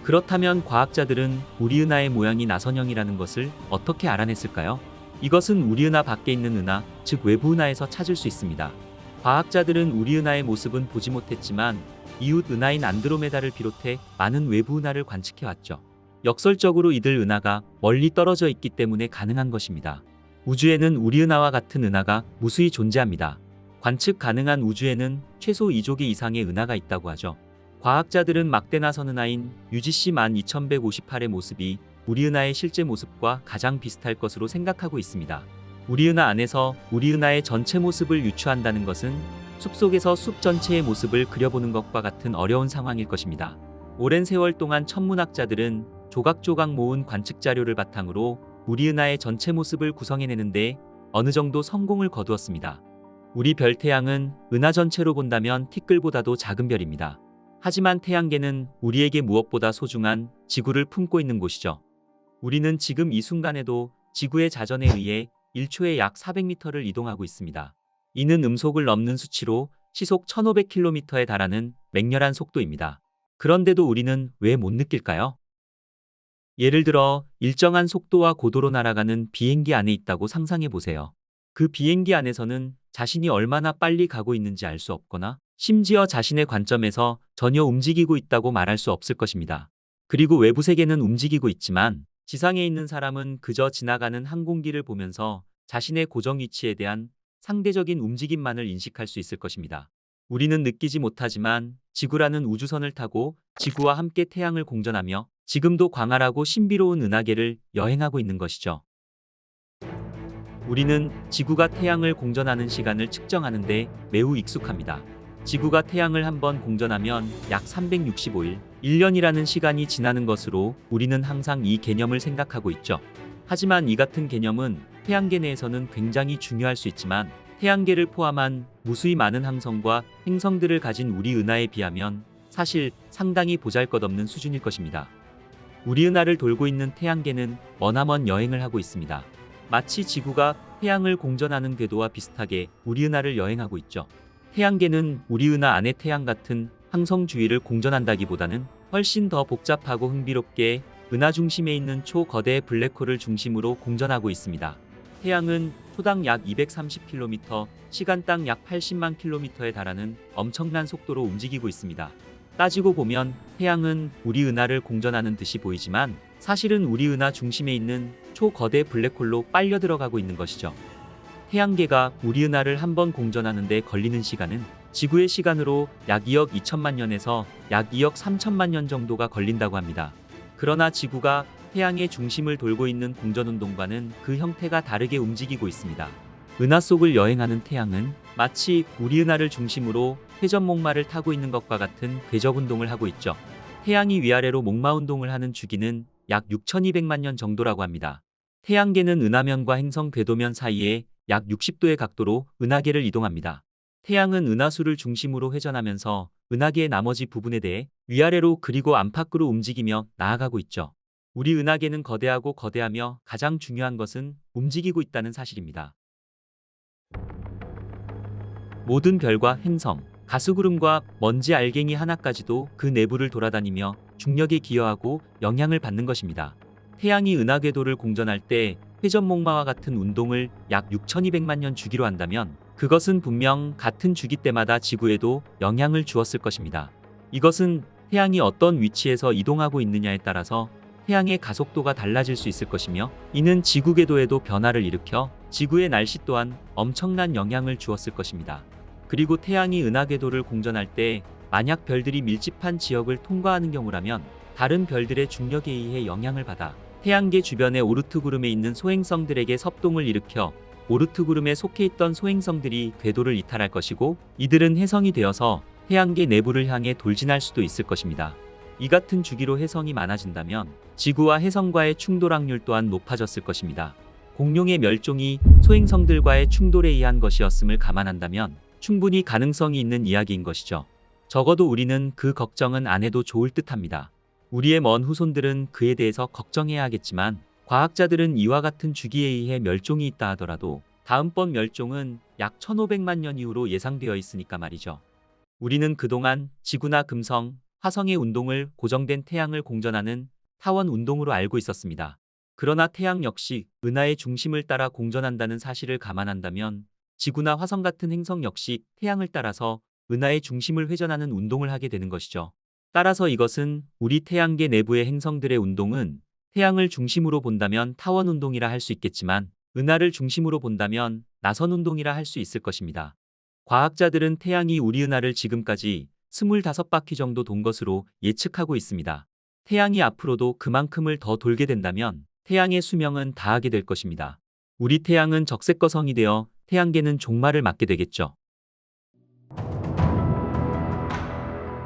그렇다면 과학자들은 우리 은하의 모양이 나선형이라는 것을 어떻게 알아냈을까요? 이것은 우리 은하 밖에 있는 은하, 즉 외부 은하에서 찾을 수 있습니다. 과학자들은 우리 은하의 모습은 보지 못했지만 이웃 은하인 안드로메다를 비롯해 많은 외부 은하를 관측해왔죠. 역설적으로 이들 은하가 멀리 떨어져 있기 때문에 가능한 것입니다. 우주에는 우리 은하와 같은 은하가 무수히 존재합니다. 관측 가능한 우주에는 최소 2조개 이상의 은하가 있다고 하죠. 과학자들은 막대 나선 은하인 UGC 12158의 모습이 우리 은하의 실제 모습과 가장 비슷할 것으로 생각하고 있습니다. 우리 은하 안에서 우리 은하의 전체 모습을 유추한다는 것은 숲속에서 숲 전체의 모습을 그려보는 것과 같은 어려운 상황일 것입니다. 오랜 세월 동안 천문학자들은 조각조각 모은 관측 자료를 바탕으로 우리 은하의 전체 모습을 구성해내는데 어느 정도 성공을 거두었습니다. 우리 별 태양은 은하 전체로 본다면 티끌보다도 작은 별입니다. 하지만 태양계는 우리에게 무엇보다 소중한 지구를 품고 있는 곳이죠. 우리는 지금 이 순간에도 지구의 자전에 의해 1초에 약 400m를 이동하고 있습니다. 이는 음속을 넘는 수치로 시속 1500km에 달하는 맹렬한 속도입니다. 그런데도 우리는 왜 못 느낄까요? 예를 들어 일정한 속도와 고도로 날아가는 비행기 안에 있다고 상상해 보세요. 그 비행기 안에서는 자신이 얼마나 빨리 가고 있는지 알 수 없거나 심지어 자신의 관점에서 전혀 움직이고 있다고 말할 수 없을 것입니다. 그리고 외부 세계는 움직이고 있지만 지상에 있는 사람은 그저 지나가는 항공기를 보면서 자신의 고정 위치에 대한 상대적인 움직임만을 인식할 수 있을 것입니다. 우리는 느끼지 못하지만 지구라는 우주선을 타고 지구와 함께 태양을 공전하며 지금도 광활하고 신비로운 은하계를 여행하고 있는 것이죠. 우리는 지구가 태양을 공전하는 시간을 측정하는 데 매우 익숙합니다. 지구가 태양을 한번 공전하면 약 365일, 1년이라는 시간이 지나는 것으로 우리는 항상 이 개념을 생각하고 있죠. 하지만 이 같은 개념은 태양계 내에서는 굉장히 중요할 수 있지만 태양계를 포함한 무수히 많은 항성과 행성들을 가진 우리 은하에 비하면 사실 상당히 보잘것없는 수준일 것입니다. 우리 은하를 돌고 있는 태양계는 머나먼 여행을 하고 있습니다. 마치 지구가 태양을 공전하는 궤도와 비슷하게 우리 은하를 여행하고 있죠. 태양계는 우리 은하 안의 태양 같은 항성 주위를 공전한다기보다는 훨씬 더 복잡하고 흥미롭게 은하 중심에 있는 초거대 블랙홀을 중심으로 공전하고 있습니다. 태양은 초당 약 230km, 시간당 약 80만 km에 달하는 엄청난 속도로 움직이고 있습니다. 따지고 보면 태양은 우리 은하를 공전하는 듯이 보이지만 사실은 우리 은하 중심에 있는 초거대 블랙홀로 빨려 들어가고 있는 것이죠. 태양계가 우리 은하를 한번 공전하는 데 걸리는 시간은 지구의 시간으로 약 2억 2천만 년에서 약 2억 3천만 년 정도가 걸린다고 합니다. 그러나 지구가 태양의 중심을 돌고 있는 공전운동과는 그 형태가 다르게 움직이고 있습니다. 은하 속을 여행하는 태양은 마치 우리 은하를 중심으로 회전목마를 타고 있는 것과 같은 궤적운동을 하고 있죠. 태양이 위아래로 목마운동을 하는 주기는 약 6,200만 년 정도라고 합니다. 태양계는 은하면과 행성 궤도면 사이에 약 60도의 각도로 은하계를 이동합니다. 태양은 은하수를 중심으로 회전하면서 은하계의 나머지 부분에 대해 위아래로 그리고 안팎으로 움직이며 나아가고 있죠. 우리 은하계는 거대하고 거대하며 가장 중요한 것은 움직이고 있다는 사실입니다. 모든 별과 행성, 가스구름과 먼지 알갱이 하나까지도 그 내부를 돌아다니며 중력에 기여하고 영향을 받는 것입니다. 태양이 은하궤도를 공전할 때 회전목마와 같은 운동을 약 6,200만 년 주기로 한다면 그것은 분명 같은 주기 때마다 지구에도 영향을 주었을 것입니다. 이것은 태양이 어떤 위치에서 이동하고 있느냐에 따라서 태양의 가속도가 달라질 수 있을 것이며 이는 지구 궤도에도 변화를 일으켜 지구의 날씨 또한 엄청난 영향을 주었을 것입니다. 그리고 태양이 은하궤도를 공전할 때 만약 별들이 밀집한 지역을 통과하는 경우라면 다른 별들의 중력에 의해 영향을 받아 태양계 주변의 오르트 구름에 있는 소행성들에게 섭동을 일으켜 오르트 구름에 속해 있던 소행성들이 궤도를 이탈할 것이고 이들은 혜성이 되어서 태양계 내부를 향해 돌진할 수도 있을 것입니다. 이 같은 주기로 혜성이 많아진다면 지구와 혜성과의 충돌 확률 또한 높아졌을 것입니다. 공룡의 멸종이 소행성들과의 충돌에 의한 것이었음을 감안한다면 충분히 가능성이 있는 이야기인 것이죠. 적어도 우리는 그 걱정은 안 해도 좋을 듯합니다. 우리의 먼 후손들은 그에 대해서 걱정해야 하겠지만 과학자들은 이와 같은 주기에 의해 멸종이 있다 하더라도 다음번 멸종은 약 1500만 년 이후로 예상되어 있으니까 말이죠. 우리는 그동안 지구나 금성, 화성의 운동을 고정된 태양을 공전하는 타원 운동으로 알고 있었습니다. 그러나 태양 역시 은하의 중심을 따라 공전한다는 사실을 감안한다면 지구나 화성 같은 행성 역시 태양을 따라서 은하의 중심을 회전하는 운동을 하게 되는 것이죠. 따라서 이것은 우리 태양계 내부의 행성들의 운동은 태양을 중심으로 본다면 타원 운동이라 할 수 있겠지만 은하를 중심으로 본다면 나선 운동이라 할 수 있을 것입니다. 과학자들은 태양이 우리 은하를 지금까지 25바퀴 정도 돈 것으로 예측하고 있습니다. 태양이 앞으로도 그만큼을 더 돌게 된다면 태양의 수명은 다하게 될 것입니다. 우리 태양은 적색거성이 되어 태양계는 종말을 맞게 되겠죠.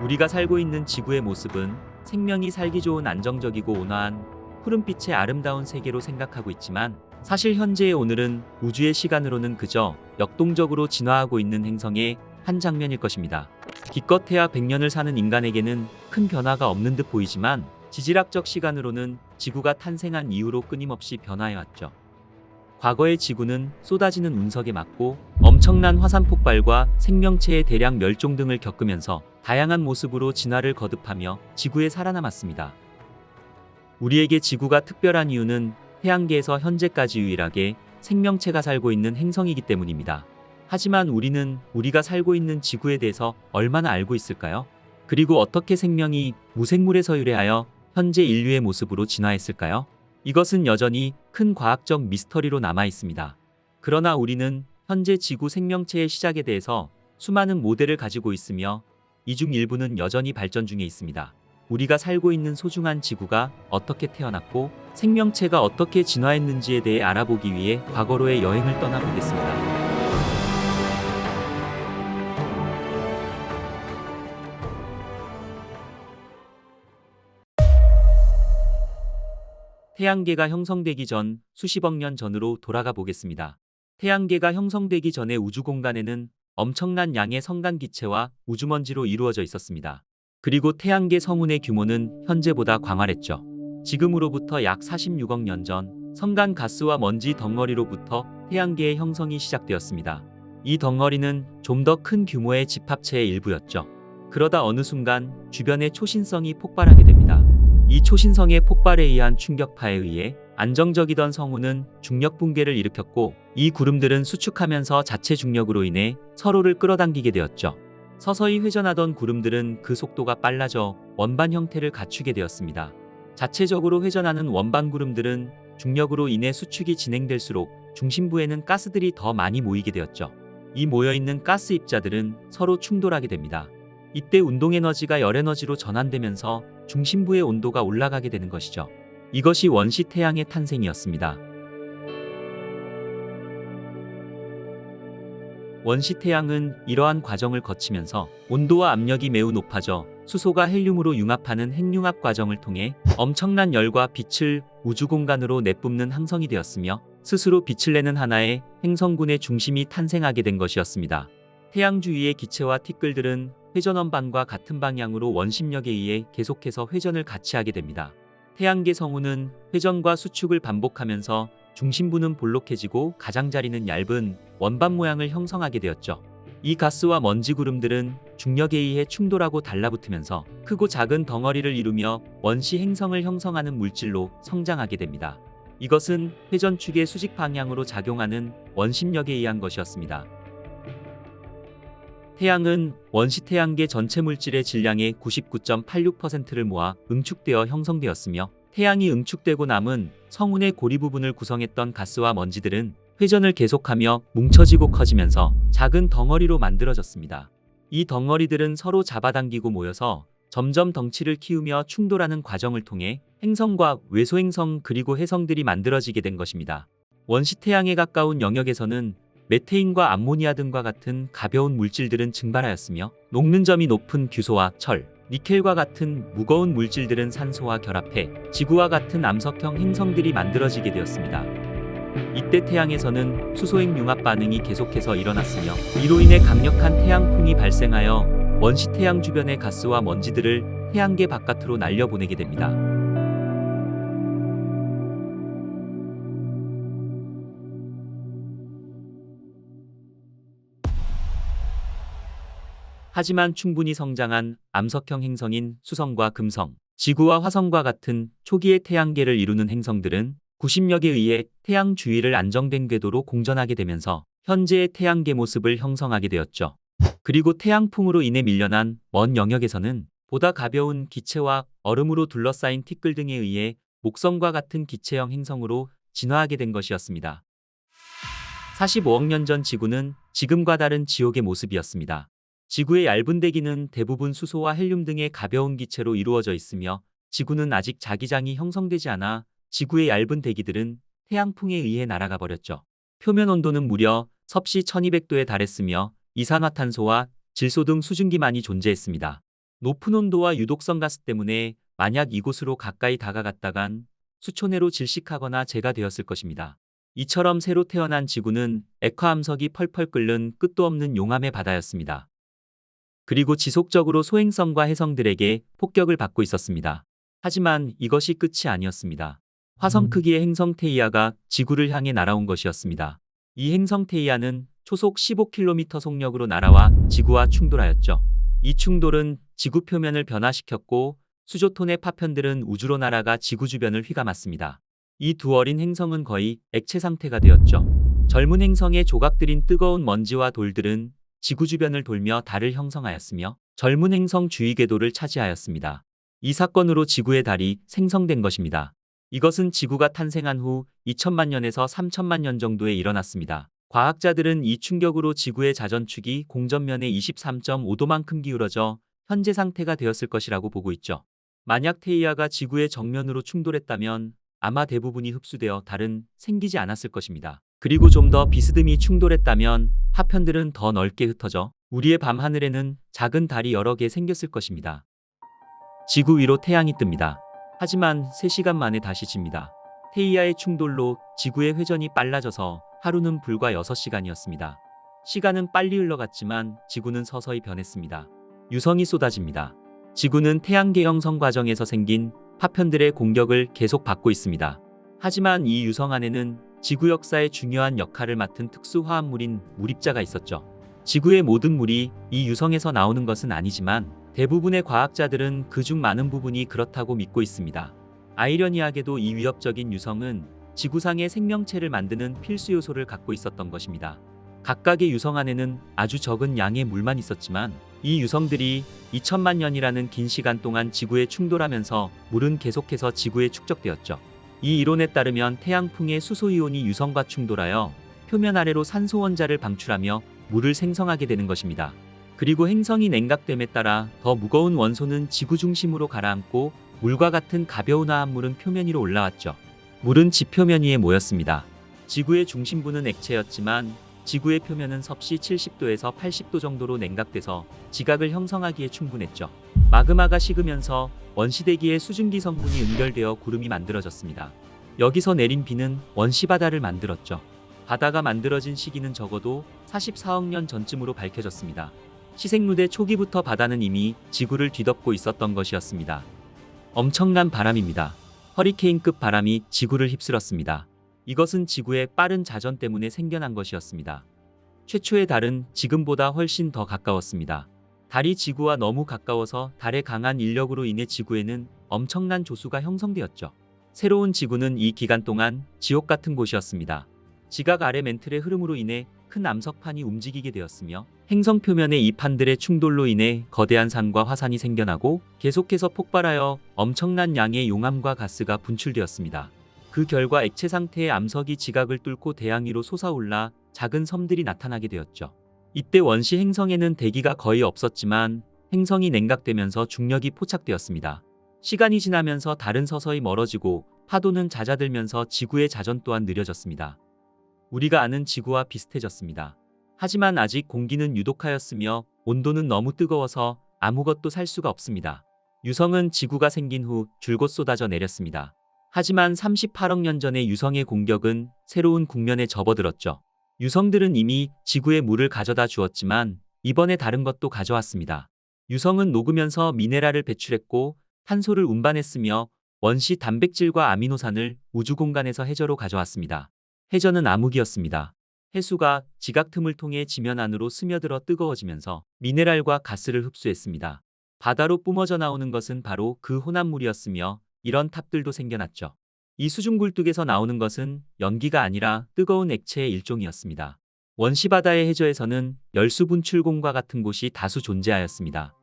우리가 살고 있는 지구의 모습은 생명이 살기 좋은 안정적이고 온화한 푸른빛의 아름다운 세계로 생각하고 있지만 사실 현재의 오늘은 우주의 시간으로는 그저 역동적으로 진화하고 있는 행성의 한 장면일 것입니다. 기껏해야 100년을 사는 인간에게는 큰 변화가 없는 듯 보이지만 지질학적 시간으로는 지구가 탄생한 이후로 끊임없이 변화해왔죠. 과거의 지구는 쏟아지는 운석에 맞고 엄청난 화산 폭발과 생명체의 대량 멸종 등을 겪으면서 다양한 모습으로 진화를 거듭하며 지구에 살아남았습니다. 우리에게 지구가 특별한 이유는 태양계에서 현재까지 유일하게 생명체가 살고 있는 행성이기 때문입니다. 하지만 우리는 우리가 살고 있는 지구에 대해서 얼마나 알고 있을까요? 그리고 어떻게 생명이 무생물에서 유래하여 현재 인류의 모습으로 진화했을까요? 이것은 여전히 큰 과학적 미스터리로 남아 있습니다. 그러나 우리는 현재 지구 생명체의 시작에 대해서 수많은 모델을 가지고 있으며 이 중 일부는 여전히 발전 중에 있습니다. 우리가 살고 있는 소중한 지구가 어떻게 태어났고 생명체가 어떻게 진화했는지에 대해 알아보기 위해 과거로의 여행을 떠나보겠습니다. 태양계가 형성되기 전 수십억 년 전으로 돌아가 보겠습니다. 태양계가 형성되기 전의 우주 공간에는 엄청난 양의 성간 기체와 우주먼지로 이루어져 있었습니다. 그리고 태양계 성운의 규모는 현재보다 광활했죠. 지금으로부터 약 46억 년 전 성간 가스와 먼지 덩어리로부터 태양계의 형성이 시작되었습니다. 이 덩어리는 좀 더 큰 규모의 집합체의 일부였죠. 그러다 어느 순간 주변의 초신성이 폭발하게 됩니다. 이 초신성의 폭발에 의한 충격파에 의해 안정적이던 성운은 중력 붕괴를 일으켰고 이 구름들은 수축하면서 자체 중력으로 인해 서로를 끌어당기게 되었죠. 서서히 회전하던 구름들은 그 속도가 빨라져 원반 형태를 갖추게 되었습니다. 자체적으로 회전하는 원반 구름들은 중력으로 인해 수축이 진행될수록 중심부에는 가스들이 더 많이 모이게 되었죠. 이 모여있는 가스 입자들은 서로 충돌하게 됩니다. 이때 운동에너지가 열에너지로 전환되면서 중심부의 온도가 올라가게 되는 것이죠. 이것이 원시 태양의 탄생이었습니다. 원시 태양은 이러한 과정을 거치면서 온도와 압력이 매우 높아져 수소가 헬륨으로 융합하는 핵융합 과정을 통해 엄청난 열과 빛을 우주 공간으로 내뿜는 항성이 되었으며 스스로 빛을 내는 하나의 행성군의 중심이 탄생하게 된 것이었습니다. 태양 주위의 기체와 티끌들은 회전원반과 같은 방향으로 원심력에 의해 계속해서 회전을 같이 하게 됩니다. 태양계 성운은 회전과 수축을 반복하면서 중심부는 볼록해지고 가장자리는 얇은 원반 모양을 형성하게 되었죠. 이 가스와 먼지 구름들은 중력에 의해 충돌하고 달라붙으면서 크고 작은 덩어리를 이루며 원시 행성을 형성하는 물질로 성장하게 됩니다. 이것은 회전축의 수직 방향으로 작용하는 원심력에 의한 것이었습니다. 태양은 원시 태양계 전체 물질의 질량의 99.86%를 모아 응축되어 형성되었으며 태양이 응축되고 남은 성운의 고리 부분을 구성했던 가스와 먼지들은 회전을 계속하며 뭉쳐지고 커지면서 작은 덩어리로 만들어졌습니다. 이 덩어리들은 서로 잡아당기고 모여서 점점 덩치를 키우며 충돌하는 과정을 통해 행성과 외소행성 그리고 해성들이 만들어지게 된 것입니다. 원시 태양에 가까운 영역에서는 메테인과 암모니아 등과 같은 가벼운 물질들은 증발하였으며 녹는 점이 높은 규소와 철, 니켈과 같은 무거운 물질들은 산소와 결합해 지구와 같은 암석형 행성들이 만들어지게 되었습니다. 이때 태양에서는 수소핵 융합 반응이 계속해서 일어났으며 이로 인해 강력한 태양풍이 발생하여 원시 태양 주변의 가스와 먼지들을 태양계 바깥으로 날려보내게 됩니다. 하지만 충분히 성장한 암석형 행성인 수성과 금성, 지구와 화성과 같은 초기의 태양계를 이루는 행성들은 구심력에 의해 태양 주위를 안정된 궤도로 공전하게 되면서 현재의 태양계 모습을 형성하게 되었죠. 그리고 태양풍으로 인해 밀려난 먼 영역에서는 보다 가벼운 기체와 얼음으로 둘러싸인 티끌 등에 의해 목성과 같은 기체형 행성으로 진화하게 된 것이었습니다. 45억 년 전 지구는 지금과 다른 지옥의 모습이었습니다. 지구의 얇은 대기는 대부분 수소와 헬륨 등의 가벼운 기체로 이루어져 있으며 지구는 아직 자기장이 형성되지 않아 지구의 얇은 대기들은 태양풍에 의해 날아가 버렸죠. 표면 온도는 무려 섭씨 1200도에 달했으며 이산화탄소와 질소 등 수증기만이 존재했습니다. 높은 온도와 유독성 가스 때문에 만약 이곳으로 가까이 다가갔다간 수초 내로 질식하거나 재가 되었을 것입니다. 이처럼 새로 태어난 지구는 액화암석이 펄펄 끓는 끝도 없는 용암의 바다였습니다. 그리고 지속적으로 소행성과 해성들에게 폭격을 받고 있었습니다. 하지만 이것이 끝이 아니었습니다. 화성 크기의 행성 테이아가 지구를 향해 날아온 것이었습니다. 이 행성 테이아는 초속 15km 속력으로 날아와 지구와 충돌하였죠. 이 충돌은 지구 표면을 변화시켰고 수조 톤의 파편들은 우주로 날아가 지구 주변을 휘감았습니다. 이 두 어린 행성은 거의 액체 상태가 되었죠. 젊은 행성의 조각들인 뜨거운 먼지와 돌들은 지구 주변을 돌며 달을 형성하였으며 젊은 행성 주위 궤도를 차지하였습니다. 이 사건으로 지구의 달이 생성된 것입니다. 이것은 지구가 탄생한 후 2000만 년에서 3000만 년 정도에 일어났습니다. 과학자들은 이 충격으로 지구의 자전축이 공전면의 23.5도만큼 기울어져 현재 상태가 되었을 것이라고 보고 있죠. 만약 테이아가 지구의 정면으로 충돌했다면 아마 대부분이 흡수되어 달은 생기지 않았을 것입니다. 그리고 좀 더 비스듬히 충돌했다면 파편들은 더 넓게 흩어져 우리의 밤하늘에는 작은 달이 여러 개 생겼을 것입니다. 지구 위로 태양이 뜹니다. 하지만 3시간 만에 다시 집니다. 테이아의 충돌로 지구의 회전이 빨라져서 하루는 불과 6시간이었습니다. 시간은 빨리 흘러갔지만 지구는 서서히 변했습니다. 유성이 쏟아집니다. 지구는 태양계 형성 과정에서 생긴 파편들의 공격을 계속 받고 있습니다. 하지만 이 유성 안에는 지구 역사에 중요한 역할을 맡은 특수 화합물인 물입자가 있었죠. 지구의 모든 물이 이 유성에서 나오는 것은 아니지만 대부분의 과학자들은 그중 많은 부분이 그렇다고 믿고 있습니다. 아이러니하게도 이 위협적인 유성은 지구상의 생명체를 만드는 필수 요소를 갖고 있었던 것입니다. 각각의 유성 안에는 아주 적은 양의 물만 있었지만 이 유성들이 2000만 년이라는 긴 시간 동안 지구에 충돌하면서 물은 계속해서 지구에 축적되었죠. 이 이론에 따르면 태양풍의 수소이온이 유성과 충돌하여 표면 아래로 산소 원자를 방출하며 물을 생성하게 되는 것입니다. 그리고 행성이 냉각됨에 따라 더 무거운 원소는 지구 중심으로 가라앉고 물과 같은 가벼운 화합물은 표면 위로 올라왔죠. 물은 지표면 위에 모였습니다. 지구의 중심부는 액체였지만 지구의 표면은 섭씨 70도에서 80도 정도로 냉각돼서 지각을 형성하기에 충분했죠. 마그마가 식으면서 원시대기의 수증기 성분이 응결되어 구름이 만들어졌습니다. 여기서 내린 비는 원시바다를 만들었죠. 바다가 만들어진 시기는 적어도 44억 년 전쯤으로 밝혀졌습니다. 시생무대 초기부터 바다는 이미 지구를 뒤덮고 있었던 것이었습니다. 엄청난 바람입니다. 허리케인급 바람이 지구를 휩쓸었습니다. 이것은 지구의 빠른 자전 때문에 생겨난 것이었습니다. 최초의 달은 지금보다 훨씬 더 가까웠습니다. 달이 지구와 너무 가까워서 달의 강한 인력으로 인해 지구에는 엄청난 조수가 형성되었죠. 새로운 지구는 이 기간 동안 지옥 같은 곳이었습니다. 지각 아래 멘틀의 흐름으로 인해 큰 암석판이 움직이게 되었으며 행성 표면의 이 판들의 충돌로 인해 거대한 산과 화산이 생겨나고 계속해서 폭발하여 엄청난 양의 용암과 가스가 분출되었습니다. 그 결과 액체 상태의 암석이 지각을 뚫고 대양 위로 솟아올라 작은 섬들이 나타나게 되었죠. 이때 원시 행성에는 대기가 거의 없었지만 행성이 냉각되면서 중력이 포착되었습니다. 시간이 지나면서 달은 서서히 멀어지고 파도는 잦아들면서 지구의 자전 또한 느려졌습니다. 우리가 아는 지구와 비슷해졌습니다. 하지만 아직 공기는 유독하였으며 온도는 너무 뜨거워서 아무것도 살 수가 없습니다. 유성은 지구가 생긴 후 줄곧 쏟아져 내렸습니다. 하지만 38억 년 전의 유성의 공격은 새로운 국면에 접어들었죠. 유성들은 이미 지구에 물을 가져다 주었지만 이번에 다른 것도 가져왔습니다. 유성은 녹으면서 미네랄을 배출했고 탄소를 운반했으며 원시 단백질과 아미노산을 우주 공간에서 해저로 가져왔습니다. 해저는 암흑이었습니다. 해수가 지각 틈을 통해 지면 안으로 스며들어 뜨거워지면서 미네랄과 가스를 흡수했습니다. 바다로 뿜어져 나오는 것은 바로 그 혼합물이었으며 이런 탑들도 생겨났죠. 이 수중굴뚝에서 나오는 것은 연기가 아니라 뜨거운 액체의 일종이었습니다. 원시바다의 해저에서는 열수 분출공과 같은 곳이 다수 존재하였습니다.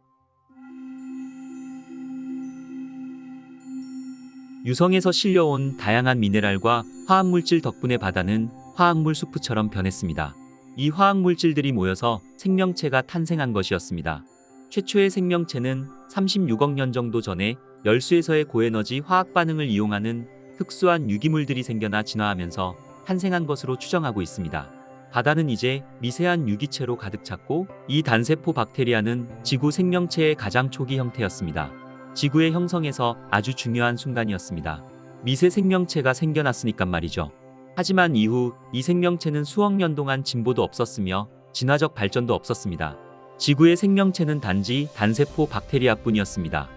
유성에서 실려온 다양한 미네랄과 화학물질 덕분에 바다는 화학물 수프처럼 변했습니다. 이 화학물질들이 모여서 생명체가 탄생한 것이었습니다. 최초의 생명체는 36억 년 정도 전에 열수에서의 고에너지 화학 반응을 이용하는 특수한 유기물들이 생겨나 진화하면서 탄생한 것으로 추정하고 있습니다. 바다는 이제 미세한 유기체로 가득 찼고 이 단세포 박테리아는 지구 생명체의 가장 초기 형태였습니다. 지구의 형성에서 아주 중요한 순간이었습니다. 미세 생명체가 생겨났으니까 말이죠. 하지만 이후 이 생명체는 수억 년 동안 진보도 없었으며 진화적 발전도 없었습니다. 지구의 생명체는 단지 단세포 박테리아뿐이었습니다.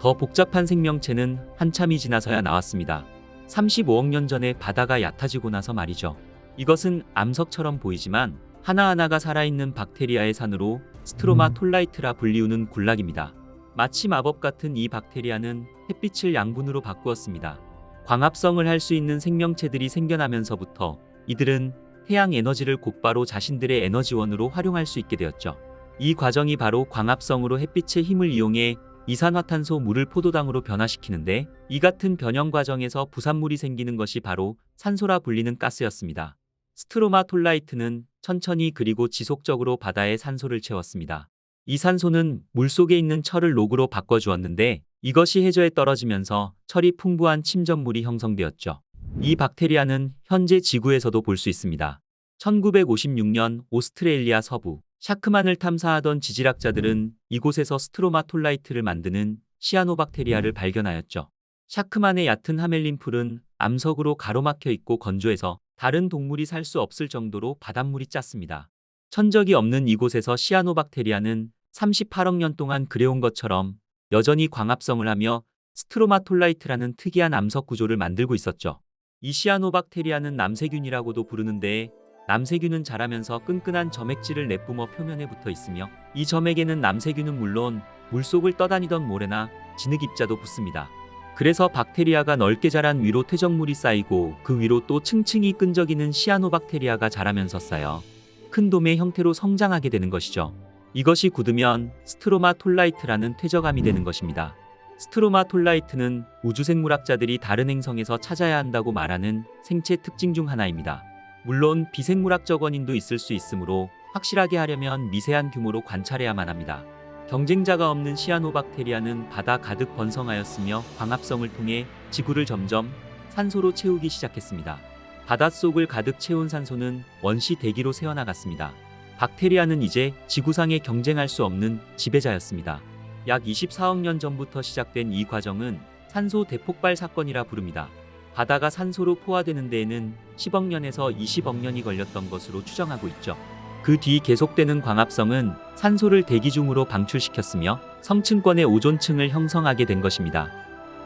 더 복잡한 생명체는 한참이 지나서야 나왔습니다. 35억 년 전에 바다가 얕아지고 나서 말이죠. 이것은 암석처럼 보이지만 하나하나가 살아있는 박테리아의 산으로 스트로마톨라이트라 불리우는 군락입니다. 마치 마법 같은 이 박테리아는 햇빛을 양분으로 바꾸었습니다. 광합성을 할 수 있는 생명체들이 생겨나면서부터 이들은 태양 에너지를 곧바로 자신들의 에너지원으로 활용할 수 있게 되었죠. 이 과정이 바로 광합성으로 햇빛의 힘을 이용해 이산화탄소 물을 포도당으로 변화시키는데 이 같은 변형 과정에서 부산물이 생기는 것이 바로 산소라 불리는 가스였습니다. 스트로마톨라이트는 천천히 그리고 지속적으로 바다에 산소를 채웠습니다. 이 산소는 물속에 있는 철을 녹으로 바꿔주었는데 이것이 해저에 떨어지면서 철이 풍부한 침전물이 형성되었죠. 이 박테리아는 현재 지구에서도 볼 수 있습니다. 1956년 오스트레일리아 서부 샤크만을 탐사하던 지질학자들은 이곳에서 스트로마톨라이트를 만드는 시아노박테리아를 발견하였죠. 샤크만의 얕은 하멜린풀은 암석으로 가로막혀 있고 건조해서 다른 동물이 살 수 없을 정도로 바닷물이 짰습니다. 천적이 없는 이곳에서 시아노박테리아는 38억 년 동안 그래온 것처럼 여전히 광합성을 하며 스트로마톨라이트라는 특이한 암석 구조를 만들고 있었죠. 이 시아노박테리아는 남세균이라고도 부르는데 남세균은 자라면서 끈끈한 점액질을 내뿜어 표면에 붙어 있으며 이 점액에는 남세균은 물론 물속을 떠다니던 모래나 진흙 입자도 붙습니다. 그래서 박테리아가 넓게 자란 위로 퇴적물이 쌓이고 그 위로 또 층층이 끈적이는 시아노박테리아가 자라면서 쌓여 큰 돔의 형태로 성장하게 되는 것이죠. 이것이 굳으면 스트로마톨라이트라는 퇴적암이 되는 것입니다. 스트로마톨라이트는 우주생물학자들이 다른 행성에서 찾아야 한다고 말하는 생체 특징 중 하나입니다. 물론 비생물학적 원인도 있을 수 있으므로 확실하게 하려면 미세한 규모로 관찰해야만 합니다. 경쟁자가 없는 시아노박테리아는 바다 가득 번성하였으며 광합성을 통해 지구를 점점 산소로 채우기 시작했습니다. 바닷속을 가득 채운 산소는 원시 대기로 새어나갔습니다. 박테리아는 이제 지구상에 경쟁할 수 없는 지배자였습니다. 약 24억 년 전부터 시작된 이 과정은 산소 대폭발 사건이라 부릅니다. 바다가 산소로 포화되는 데에는 10억 년에서 20억 년이 걸렸던 것으로 추정하고 있죠. 그 뒤 계속되는 광합성은 산소를 대기 중으로 방출시켰으며 성층권의 오존층을 형성하게 된 것입니다.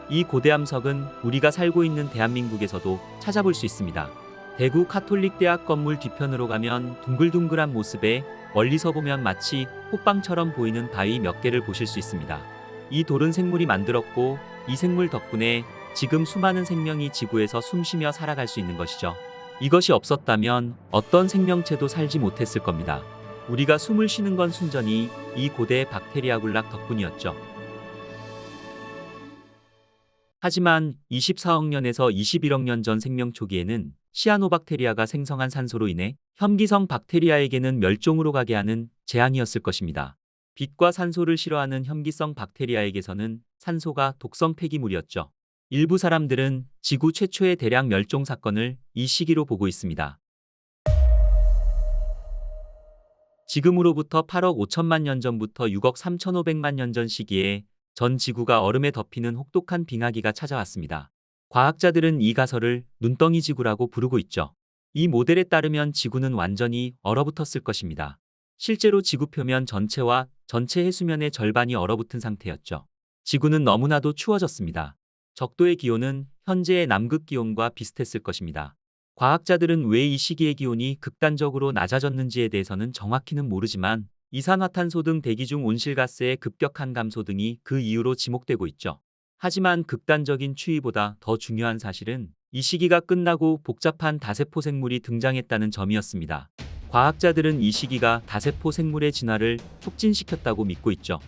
이 고대암석은 우리가 살고 있는 대한민국에서도 찾아볼 수 있습니다. 대구 카톨릭대학 건물 뒤편으로 가면 둥글둥글한 모습에 멀리서 보면 마치 호빵처럼 보이는 바위 몇 개를 보실 수 있습니다. 이 돌은 생물이 만들었고 이 생물 덕분에 지금 수많은 생명이 지구에서 숨쉬며 살아갈 수 있는 것이죠. 이것이 없었다면 어떤 생명체도 살지 못했을 겁니다. 우리가 숨을 쉬는 건 순전히 이 고대의 박테리아 군락 덕분이었죠. 하지만 24억 년에서 21억 년 전 생명 초기에는 시아노박테리아가 생성한 산소로 인해 혐기성 박테리아에게는 멸종으로 가게 하는 재앙이었을 것입니다. 빛과 산소를 싫어하는 혐기성 박테리아에게서는 산소가 독성 폐기물이었죠. 일부 사람들은 지구 최초의 대량 멸종 사건을 이 시기로 보고 있습니다. 지금으로부터 8억 5천만 년 전부터 6억 3,500만 년 전 시기에 전 지구가 얼음에 덮이는 혹독한 빙하기가 찾아왔습니다. 과학자들은 이 가설을 눈덩이 지구라고 부르고 있죠. 이 모델에 따르면 지구는 완전히 얼어붙었을 것입니다. 실제로 지구 표면 전체와 전체 해수면의 절반이 얼어붙은 상태였죠. 지구는 너무나도 추워졌습니다. 적도의 기온은 현재의 남극 기온과 비슷했을 것입니다. 과학자들은 왜 이 시기의 기온이 극단적으로 낮아졌는지에 대해서는 정확히는 모르지만 이산화탄소 등 대기 중 온실가스의 급격한 감소 등이 그 이유로 지목되고 있죠. 하지만 극단적인 추위보다 더 중요한 사실은 이 시기가 끝나고 복잡한 다세포 생물이 등장했다는 점이었습니다. 과학자들은 이 시기가 다세포 생물의 진화를 촉진시켰다고 믿고 있죠.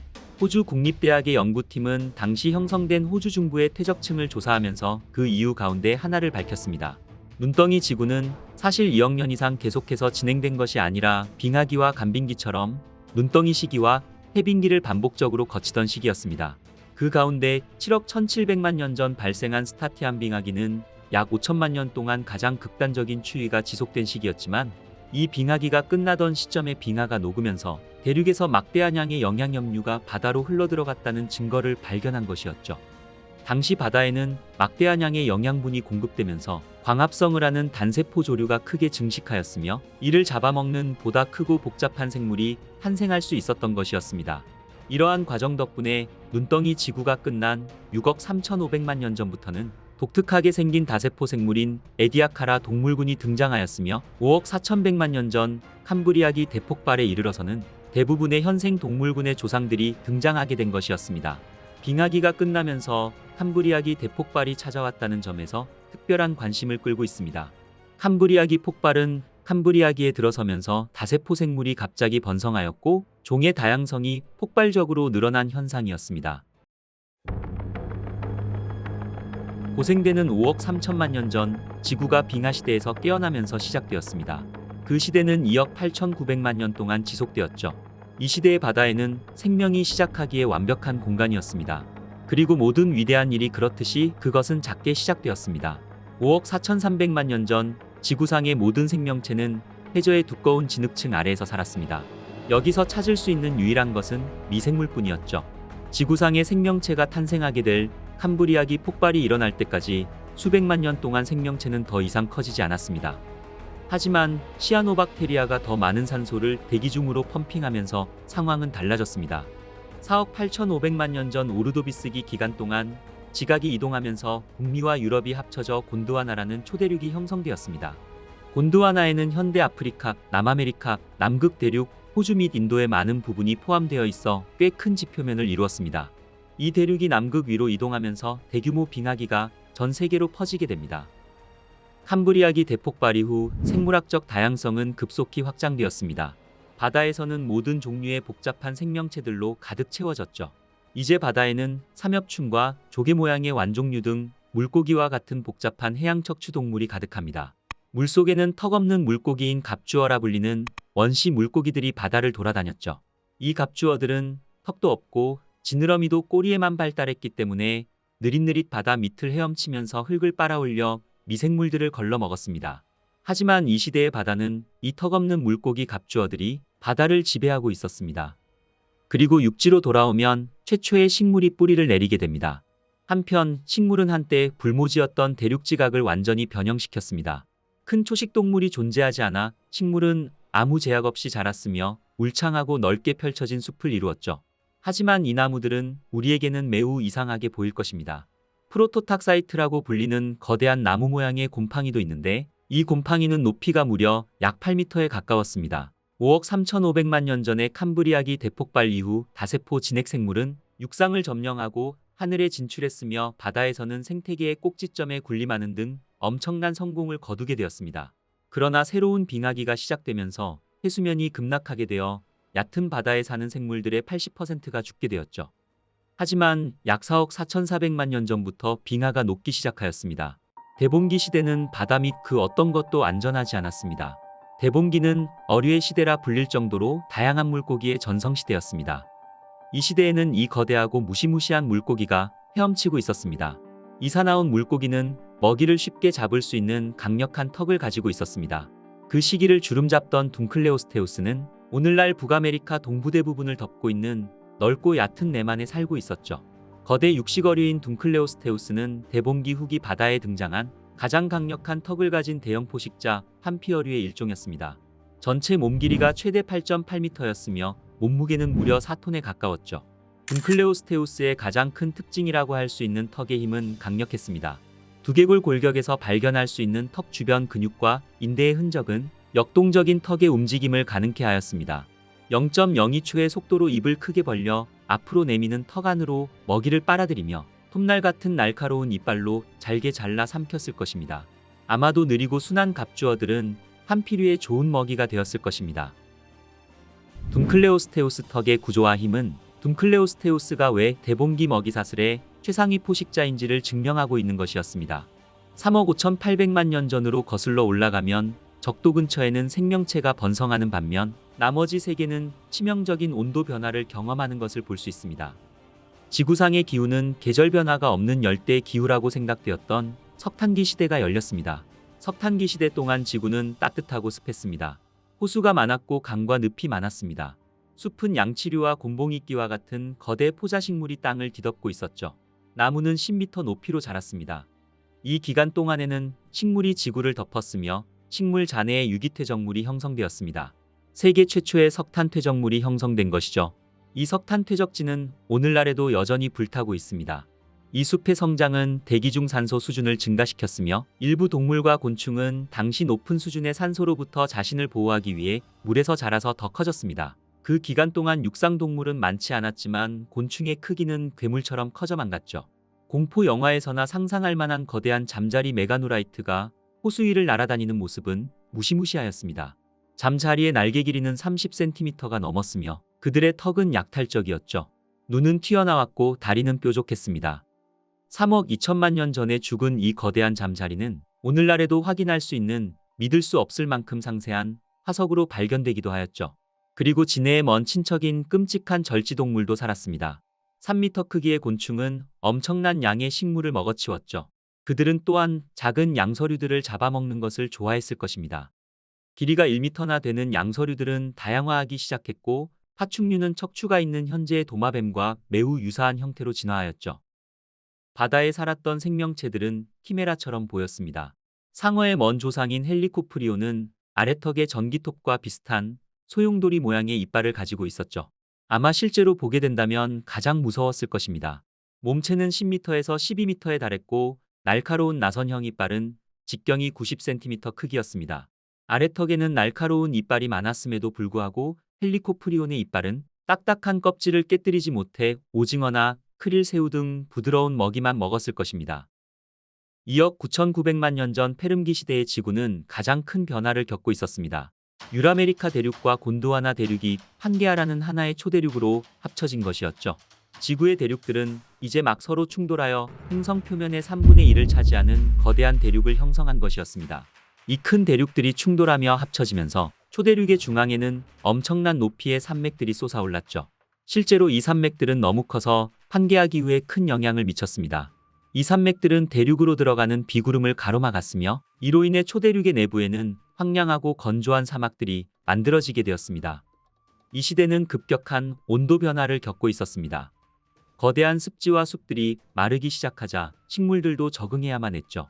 호주 국립대학의 연구팀은 당시 형성된 호주 중부의 퇴적층을 조사하면서 그 이유 가운데 하나를 밝혔습니다. 눈덩이 지구는 사실 2억 년 이상 계속해서 진행된 것이 아니라 빙하기와 간빙기처럼 눈덩이 시기와 해빙기를 반복적으로 거치던 시기였습니다. 그 가운데 7억 1700만 년 전 발생한 스타티안 빙하기는 약 5천만 년 동안 가장 극단적인 추위가 지속된 시기였지만 이 빙하기가 끝나던 시점에 빙하가 녹으면서 대륙에서 막대한 양의 영양염류가 바다로 흘러들어갔다는 증거를 발견한 것이었죠. 당시 바다에는 막대한 양의 영양분이 공급되면서 광합성을 하는 단세포 조류가 크게 증식하였으며 이를 잡아먹는 보다 크고 복잡한 생물이 탄생할 수 있었던 것이었습니다. 이러한 과정 덕분에 눈덩이 지구가 끝난 6억 3,500만 년 전부터는 독특하게 생긴 다세포 생물인 에디아카라 동물군이 등장하였으며 5억 4,100만 년 전 캄브리아기 대폭발에 이르러서는 대부분의 현생 동물군의 조상들이 등장하게 된 것이었습니다. 빙하기가 끝나면서 캄브리아기 대폭발이 찾아왔다는 점에서 특별한 관심을 끌고 있습니다. 캄브리아기 폭발은 캄브리아기에 들어서면서 다세포 생물이 갑자기 번성하였고 종의 다양성이 폭발적으로 늘어난 현상이었습니다. 고생대는 5억 3천만 년 전 지구가 빙하시대에서 깨어나면서 시작되었습니다. 그 시대는 2억 8,900만 년 동안 지속되었죠. 이 시대의 바다에는 생명이 시작하기에 완벽한 공간이었습니다. 그리고 모든 위대한 일이 그렇듯이 그것은 작게 시작되었습니다. 5억 4,300만 년 전 지구상의 모든 생명체는 해저의 두꺼운 진흙층 아래에서 살았습니다. 여기서 찾을 수 있는 유일한 것은 미생물뿐이었죠. 지구상의 생명체가 탄생하게 될 캄브리아기 폭발이 일어날 때까지 수백만 년 동안 생명체는 더 이상 커지지 않았습니다. 하지만 시아노박테리아가 더 많은 산소를 대기 중으로 펌핑하면서 상황은 달라졌습니다. 4억 8,500만 년 전 오르도비스기 기간 동안 지각이 이동하면서 북미와 유럽이 합쳐져 곤드와나라는 초대륙이 형성되었습니다. 곤드와나에는 현대 아프리카, 남아메리카, 남극 대륙, 호주 및 인도의 많은 부분이 포함되어 있어 꽤 큰 지표면을 이루었습니다. 이 대륙이 남극 위로 이동하면서 대규모 빙하기가 전 세계로 퍼지게 됩니다. 캄브리아기 대폭발 이후 생물학적 다양성은 급속히 확장되었습니다. 바다에서는 모든 종류의 복잡한 생명체들로 가득 채워졌죠. 이제 바다에는 삼엽충과 조개 모양의 완종류 등 물고기와 같은 복잡한 해양 척추 동물이 가득합니다. 물속에는 턱없는 물고기인 갑주어라 불리는 원시 물고기들이 바다를 돌아다녔죠. 이 갑주어들은 턱도 없고 지느러미도 꼬리에만 발달했기 때문에 느릿느릿 바다 밑을 헤엄치면서 흙을 빨아올려 미생물들을 걸러 먹었습니다. 하지만 이 시대의 바다는 이 턱없는 물고기 갑주어들이 바다를 지배하고 있었습니다. 그리고 육지로 돌아오면 최초의 식물이 뿌리를 내리게 됩니다. 한편 식물은 한때 불모지였던 대륙 지각을 완전히 변형시켰습니다. 큰 초식 동물이 존재하지 않아 식물은 아무 제약 없이 자랐으며 울창하고 넓게 펼쳐진 숲을 이루었죠. 하지만 이 나무들은 우리에게는 매우 이상하게 보일 것입니다. 프로토탁사이트라고 불리는 거대한 나무 모양의 곰팡이도 있는데 이 곰팡이는 높이가 무려 약 8m에 가까웠습니다. 5억 3,500만 년 전의 캄브리아기 대폭발 이후 다세포 진핵생물은 육상을 점령하고 하늘에 진출했으며 바다에서는 생태계의 꼭지점에 군림하는 등 엄청난 성공을 거두게 되었습니다. 그러나 새로운 빙하기가 시작되면서 해수면이 급락하게 되어 얕은 바다에 사는 생물들의 80%가 죽게 되었죠. 하지만 약 4억 4,400만 년 전부터 빙하가 녹기 시작하였습니다. 대봉기 시대는 바다 및 그 어떤 것도 안전하지 않았습니다. 대봉기는 어류의 시대라 불릴 정도로 다양한 물고기의 전성시대였습니다. 이 시대에는 이 거대하고 무시무시한 물고기가 헤엄치고 있었습니다. 이 사나운 물고기는 먹이를 쉽게 잡을 수 있는 강력한 턱을 가지고 있었습니다. 그 시기를 주름잡던 둥클레오스테우스는 오늘날 북아메리카 동부 대부분을 덮고 있는 넓고 얕은 내만에 살고 있었죠. 거대 육식어류인 둥클레오스테우스는 대봉기 후기 바다에 등장한 가장 강력한 턱을 가진 대형 포식자 판피어류의 일종이었습니다. 전체 몸 길이가 최대 8.8m였으며 몸무게는 무려 4톤에 가까웠죠. 둥클레오스테우스의 가장 큰 특징이라고 할 수 있는 턱의 힘은 강력했습니다. 두개골 골격에서 발견할 수 있는 턱 주변 근육과 인대의 흔적은 역동적인 턱의 움직임을 가능케 하였습니다. 0.02초의 속도로 입을 크게 벌려 앞으로 내미는 턱 안으로 먹이를 빨아들이며 톱날 같은 날카로운 이빨로 잘게 잘라 삼켰을 것입니다. 아마도 느리고 순한 갑주어들은 판피류의 좋은 먹이가 되었을 것입니다. 둥클레오스테우스 턱의 구조와 힘은 둥클레오스테우스가 왜 대봉기 먹이사슬의 최상위 포식자인지를 증명하고 있는 것이었습니다. 3억 5,800만 년 전으로 거슬러 올라가면 적도 근처에는 생명체가 번성하는 반면 나머지 세계는 치명적인 온도 변화를 경험하는 것을 볼 수 있습니다. 지구상의 기후는 계절 변화가 없는 열대 기후라고 생각되었던 석탄기 시대가 열렸습니다. 석탄기 시대 동안 지구는 따뜻하고 습했습니다. 호수가 많았고 강과 늪이 많았습니다. 숲은 양치류와 곰봉이끼와 같은 거대 포자식물이 땅을 뒤덮고 있었죠. 나무는 10m 높이로 자랐습니다. 이 기간 동안에는 식물이 지구를 덮었으며 식물 잔해의 유기퇴적물이 형성되었습니다. 세계 최초의 석탄 퇴적물이 형성된 것이죠. 이 석탄 퇴적지는 오늘날에도 여전히 불타고 있습니다. 이 숲의 성장은 대기 중 산소 수준을 증가시켰으며 일부 동물과 곤충은 당시 높은 수준의 산소로부터 자신을 보호하기 위해 물에서 자라서 더 커졌습니다. 그 기간 동안 육상 동물은 많지 않았지만 곤충의 크기는 괴물처럼 커져만 갔죠. 공포 영화에서나 상상할 만한 거대한 잠자리 메가노라이트가 호수 위를 날아다니는 모습은 무시무시하였습니다. 잠자리의 날개 길이는 30cm가 넘었으며 그들의 턱은 약탈적이었죠. 눈은 튀어나왔고 다리는 뾰족했습니다. 3억 2천만 년 전에 죽은 이 거대한 잠자리는 오늘날에도 확인할 수 있는 믿을 수 없을 만큼 상세한 화석으로 발견되기도 하였죠. 그리고 진해의 먼 친척인 끔찍한 절지동물도 살았습니다. 3m 크기의 곤충은 엄청난 양의 식물을 먹어치웠죠. 그들은 또한 작은 양서류들을 잡아먹는 것을 좋아했을 것입니다. 길이가 1m나 되는 양서류들은 다양화하기 시작했고 파충류는 척추가 있는 현재의 도마뱀과 매우 유사한 형태로 진화하였죠. 바다에 살았던 생명체들은 키메라처럼 보였습니다. 상어의 먼 조상인 헬리코프리오는 아래턱의 전기톱과 비슷한 소용돌이 모양의 이빨을 가지고 있었죠. 아마 실제로 보게 된다면 가장 무서웠을 것입니다. 몸체는 10m에서 12m에 달했고 날카로운 나선형 이빨은 직경이 90cm 크기였습니다. 아래턱에는 날카로운 이빨이 많았음에도 불구하고 헬리코프리온의 이빨은 딱딱한 껍질을 깨뜨리지 못해 오징어나 크릴 새우 등 부드러운 먹이만 먹었을 것입니다. 2억 9,900만 년 전 페름기 시대의 지구는 가장 큰 변화를 겪고 있었습니다. 유라메리카 대륙과 곤드와나 대륙이 판게아라는 하나의 초대륙으로 합쳐진 것이었죠. 지구의 대륙들은 이제 막 서로 충돌하여 행성 표면의 3분의 1을 차지하는 거대한 대륙을 형성한 것이었습니다. 이 큰 대륙들이 충돌하며 합쳐지면서 초대륙의 중앙에는 엄청난 높이의 산맥들이 솟아올랐죠. 실제로 이 산맥들은 너무 커서 판게아 기후에 큰 영향을 미쳤습니다. 이 산맥들은 대륙으로 들어가는 비구름을 가로막았으며 이로 인해 초대륙의 내부에는 황량하고 건조한 사막들이 만들어지게 되었습니다. 이 시대는 급격한 온도 변화를 겪고 있었습니다. 거대한 습지와 숲들이 마르기 시작하자 식물들도 적응해야만 했죠.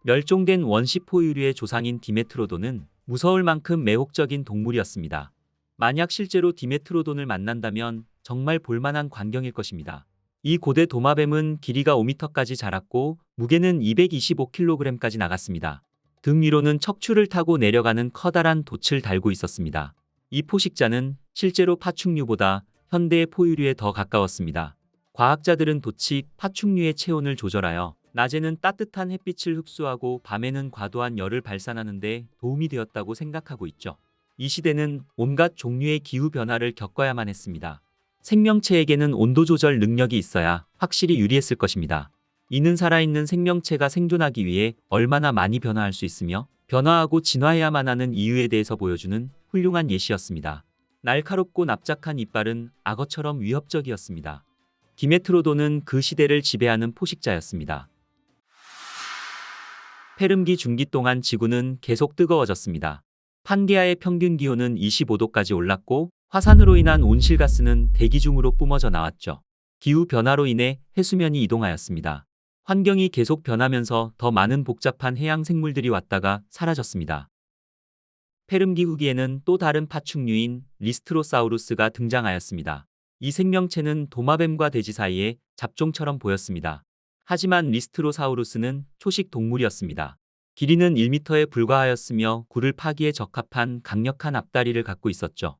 멸종된 원시 포유류의 조상인 디메트로돈은 무서울 만큼 매혹적인 동물이었습니다. 만약 실제로 디메트로돈을 만난다면 정말 볼만한 광경일 것입니다. 이 고대 도마뱀은 길이가 5m까지 자랐고 무게는 225kg까지 나갔습니다. 등 위로는 척추를 타고 내려가는 커다란 돛을 달고 있었습니다. 이 포식자는 실제로 파충류보다 현대의 포유류에 더 가까웠습니다. 과학자들은 돛이 파충류의 체온을 조절하여 낮에는 따뜻한 햇빛을 흡수하고 밤에는 과도한 열을 발산하는 데 도움이 되었다고 생각하고 있죠. 이 시대는 온갖 종류의 기후 변화를 겪어야만 했습니다. 생명체에게는 온도 조절 능력이 있어야 확실히 유리했을 것입니다. 이는 살아있는 생명체가 생존하기 위해 얼마나 많이 변화할 수 있으며 변화하고 진화해야만 하는 이유에 대해서 보여주는 훌륭한 예시였습니다. 날카롭고 납작한 이빨은 악어처럼 위협적이었습니다. 디메트로돈은 그 시대를 지배하는 포식자였습니다. 페름기 중기 동안 지구는 계속 뜨거워졌습니다. 판게아의 평균 기온은 25도까지 올랐고 화산으로 인한 온실가스는 대기 중으로 뿜어져 나왔죠. 기후 변화로 인해 해수면이 이동하였습니다. 환경이 계속 변하면서 더 많은 복잡한 해양 생물들이 왔다가 사라졌습니다. 페름기 후기에는 또 다른 파충류인 리스트로사우루스가 등장하였습니다. 이 생명체는 도마뱀과 돼지 사이의 잡종처럼 보였습니다. 하지만 리스트로사우루스는 초식 동물이었습니다. 길이는 1m에 불과하였으며 굴을 파기에 적합한 강력한 앞다리를 갖고 있었죠.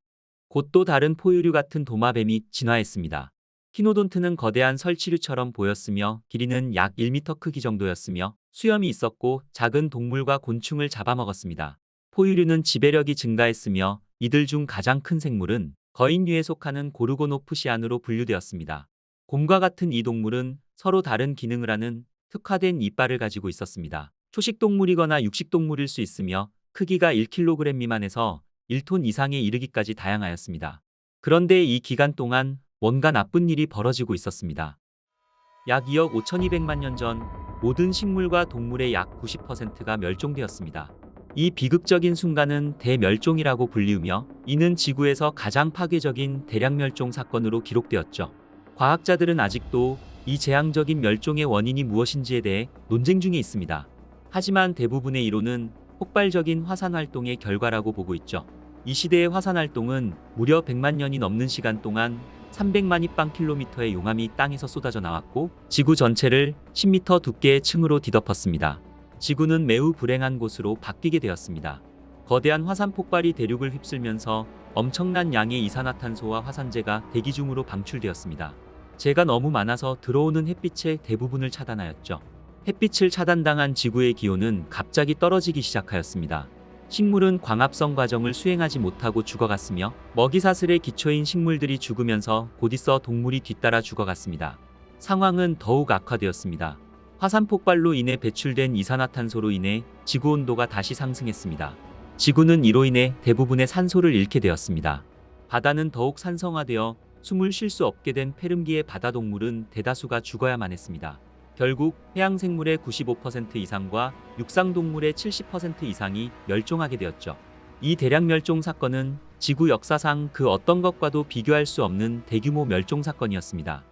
곧 또 다른 포유류 같은 도마뱀이 진화했습니다. 키노돈트는 거대한 설치류처럼 보였으며 길이는 약 1m 크기 정도였으며 수염이 있었고 작은 동물과 곤충을 잡아먹었습니다. 포유류는 지배력이 증가했으며 이들 중 가장 큰 생물은 거인류에 속하는 고르고노프시안으로 분류되었습니다. 곰과 같은 이 동물은 서로 다른 기능을 하는 특화된 이빨을 가지고 있었습니다. 초식동물이거나 육식동물일 수 있으며 크기가 1kg 미만에서 1톤 이상에 이르기까지 다양하였습니다. 그런데 이 기간 동안 뭔가 나쁜 일이 벌어지고 있었습니다. 약 2억 5,200만 년 전 모든 식물과 동물의 약 90%가 멸종되었습니다. 이 비극적인 순간은 대멸종이라고 불리우며 이는 지구에서 가장 파괴적인 대량멸종 사건으로 기록되었죠. 과학자들은 아직도 이 재앙적인 멸종의 원인이 무엇인지에 대해 논쟁 중에 있습니다. 하지만 대부분의 이론은 폭발적인 화산 활동의 결과라고 보고 있죠. 이 시대의 화산 활동은 무려 100만 년이 넘는 시간 동안 300만 입방킬로미터의 용암이 땅에서 쏟아져 나왔고 지구 전체를 10m 두께의 층으로 뒤덮었습니다. 지구는 매우 불행한 곳으로 바뀌게 되었습니다. 거대한 화산 폭발이 대륙을 휩쓸면서 엄청난 양의 이산화탄소와 화산재가 대기 중으로 방출되었습니다. 재가 너무 많아서 들어오는 햇빛의 대부분을 차단하였죠. 햇빛을 차단당한 지구의 기온은 갑자기 떨어지기 시작하였습니다. 식물은 광합성 과정을 수행하지 못하고 죽어갔으며 먹이사슬의 기초인 식물들이 죽으면서 곧 있어 동물이 뒤따라 죽어갔습니다. 상황은 더욱 악화되었습니다. 화산 폭발로 인해 배출된 이산화탄소로 인해 지구 온도가 다시 상승했습니다. 지구는 이로 인해 대부분의 산소를 잃게 되었습니다. 바다는 더욱 산성화되어 숨을 쉴 수 없게 된 페름기의 바다 동물은 대다수가 죽어야만 했습니다. 결국 해양 생물의 95% 이상과 육상 동물의 70% 이상이 멸종하게 되었죠. 이 대량 멸종 사건은 지구 역사상 그 어떤 것과도 비교할 수 없는 대규모 멸종 사건이었습니다.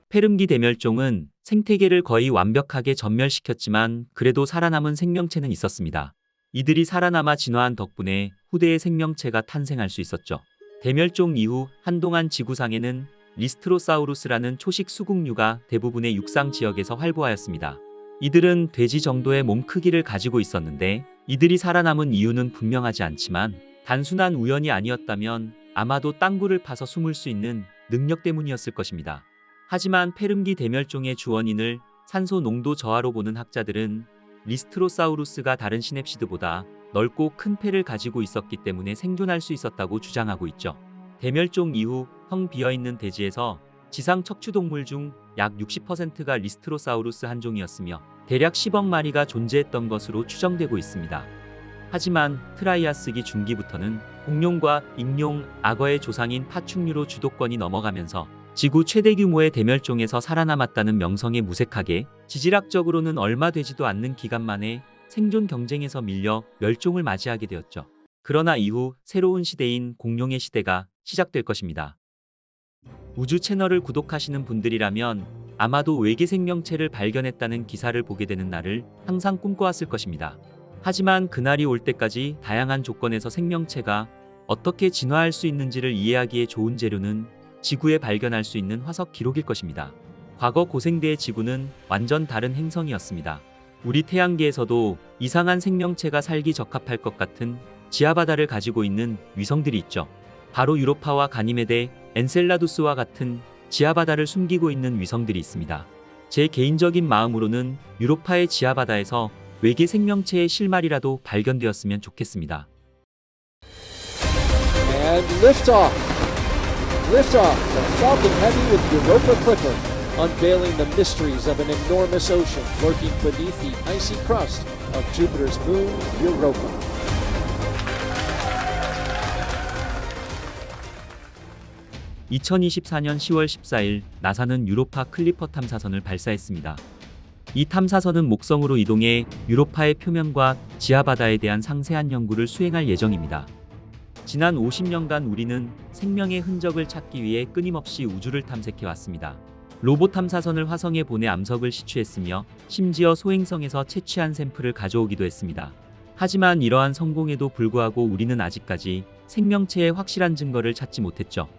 페름기 대멸종은 생태계를 거의 완벽하게 전멸시켰지만 그래도 살아남은 생명체는 있었습니다. 이들이 살아남아 진화한 덕분에 후대의 생명체가 탄생할 수 있었죠. 대멸종 이후 한동안 지구상에는 리스트로사우루스라는 초식 수국류가 대부분의 육상 지역에서 활보하였습니다. 이들은 돼지 정도의 몸 크기를 가지고 있었는데 이들이 살아남은 이유는 분명하지 않지만 단순한 우연이 아니었다면 아마도 땅굴을 파서 숨을 수 있는 능력 때문이었을 것입니다. 하지만 페름기 대멸종의 주원인을 산소 농도 저하로 보는 학자들은 리스트로사우루스가 다른 시냅시드보다 넓고 큰 폐를 가지고 있었기 때문에 생존할 수 있었다고 주장하고 있죠. 대멸종 이후 텅 비어있는 대지에서 지상 척추동물 중 약 60%가 리스트로사우루스 한 종이었으며 대략 10억 마리가 존재했던 것으로 추정되고 있습니다. 하지만 트라이아스기 중기부터는 공룡과 익룡, 악어의 조상인 파충류로 주도권이 넘어가면서 지구 최대 규모의 대멸종에서 살아남았다는 명성에 무색하게 지질학적으로는 얼마 되지도 않는 기간 만에 생존 경쟁에서 밀려 멸종을 맞이하게 되었죠. 그러나 이후 새로운 시대인 공룡의 시대가 시작될 것입니다. 우주 채널을 구독하시는 분들이라면 아마도 외계 생명체를 발견했다는 기사를 보게 되는 날을 항상 꿈꿔왔을 것입니다. 하지만 그날이 올 때까지 다양한 조건에서 생명체가 어떻게 진화할 수 있는지를 이해하기에 좋은 재료는 지구에 발견할 수 있는 화석 기록일 것입니다. 과거 고생대의 지구는 완전 다른 행성이었습니다. 우리 태양계에서도 이상한 생명체가 살기 적합할 것 같은 지하바다를 가지고 있는 위성들이 있죠. 바로 유로파와 가니메데, 엔셀라두스와 같은 지하바다를 숨기고 있는 위성들이 있습니다. 제 개인적인 마음으로는 유로파의 지하바다에서 외계 생명체의 실마리라도 발견되었으면 좋겠습니다. And liftoff. Liftoff of Falcon Heavy with Europa Clipper, unveiling the mysteries of an enormous ocean lurking beneath the icy crust of Jupiter's moon, Europa. (2024년 10월 14일) 나사는 유로파 클리퍼 탐사선을 발사했습니다. 이 탐사선은 목성으로 이동해 유로파의 표면과 지하바다에 대한 상세한 연구를 수행할 예정입니다. 지난 50년간 우리는 생명의 흔적을 찾기 위해 끊임없이 우주를 탐색해 왔습니다. 로봇 탐사선을 화성에 보내 암석을 시추했으며 심지어 소행성에서 채취한 샘플을 가져오기도 했습니다. 하지만 이러한 성공에도 불구하고 우리는 아직까지 생명체의 확실한 증거를 찾지 못했죠.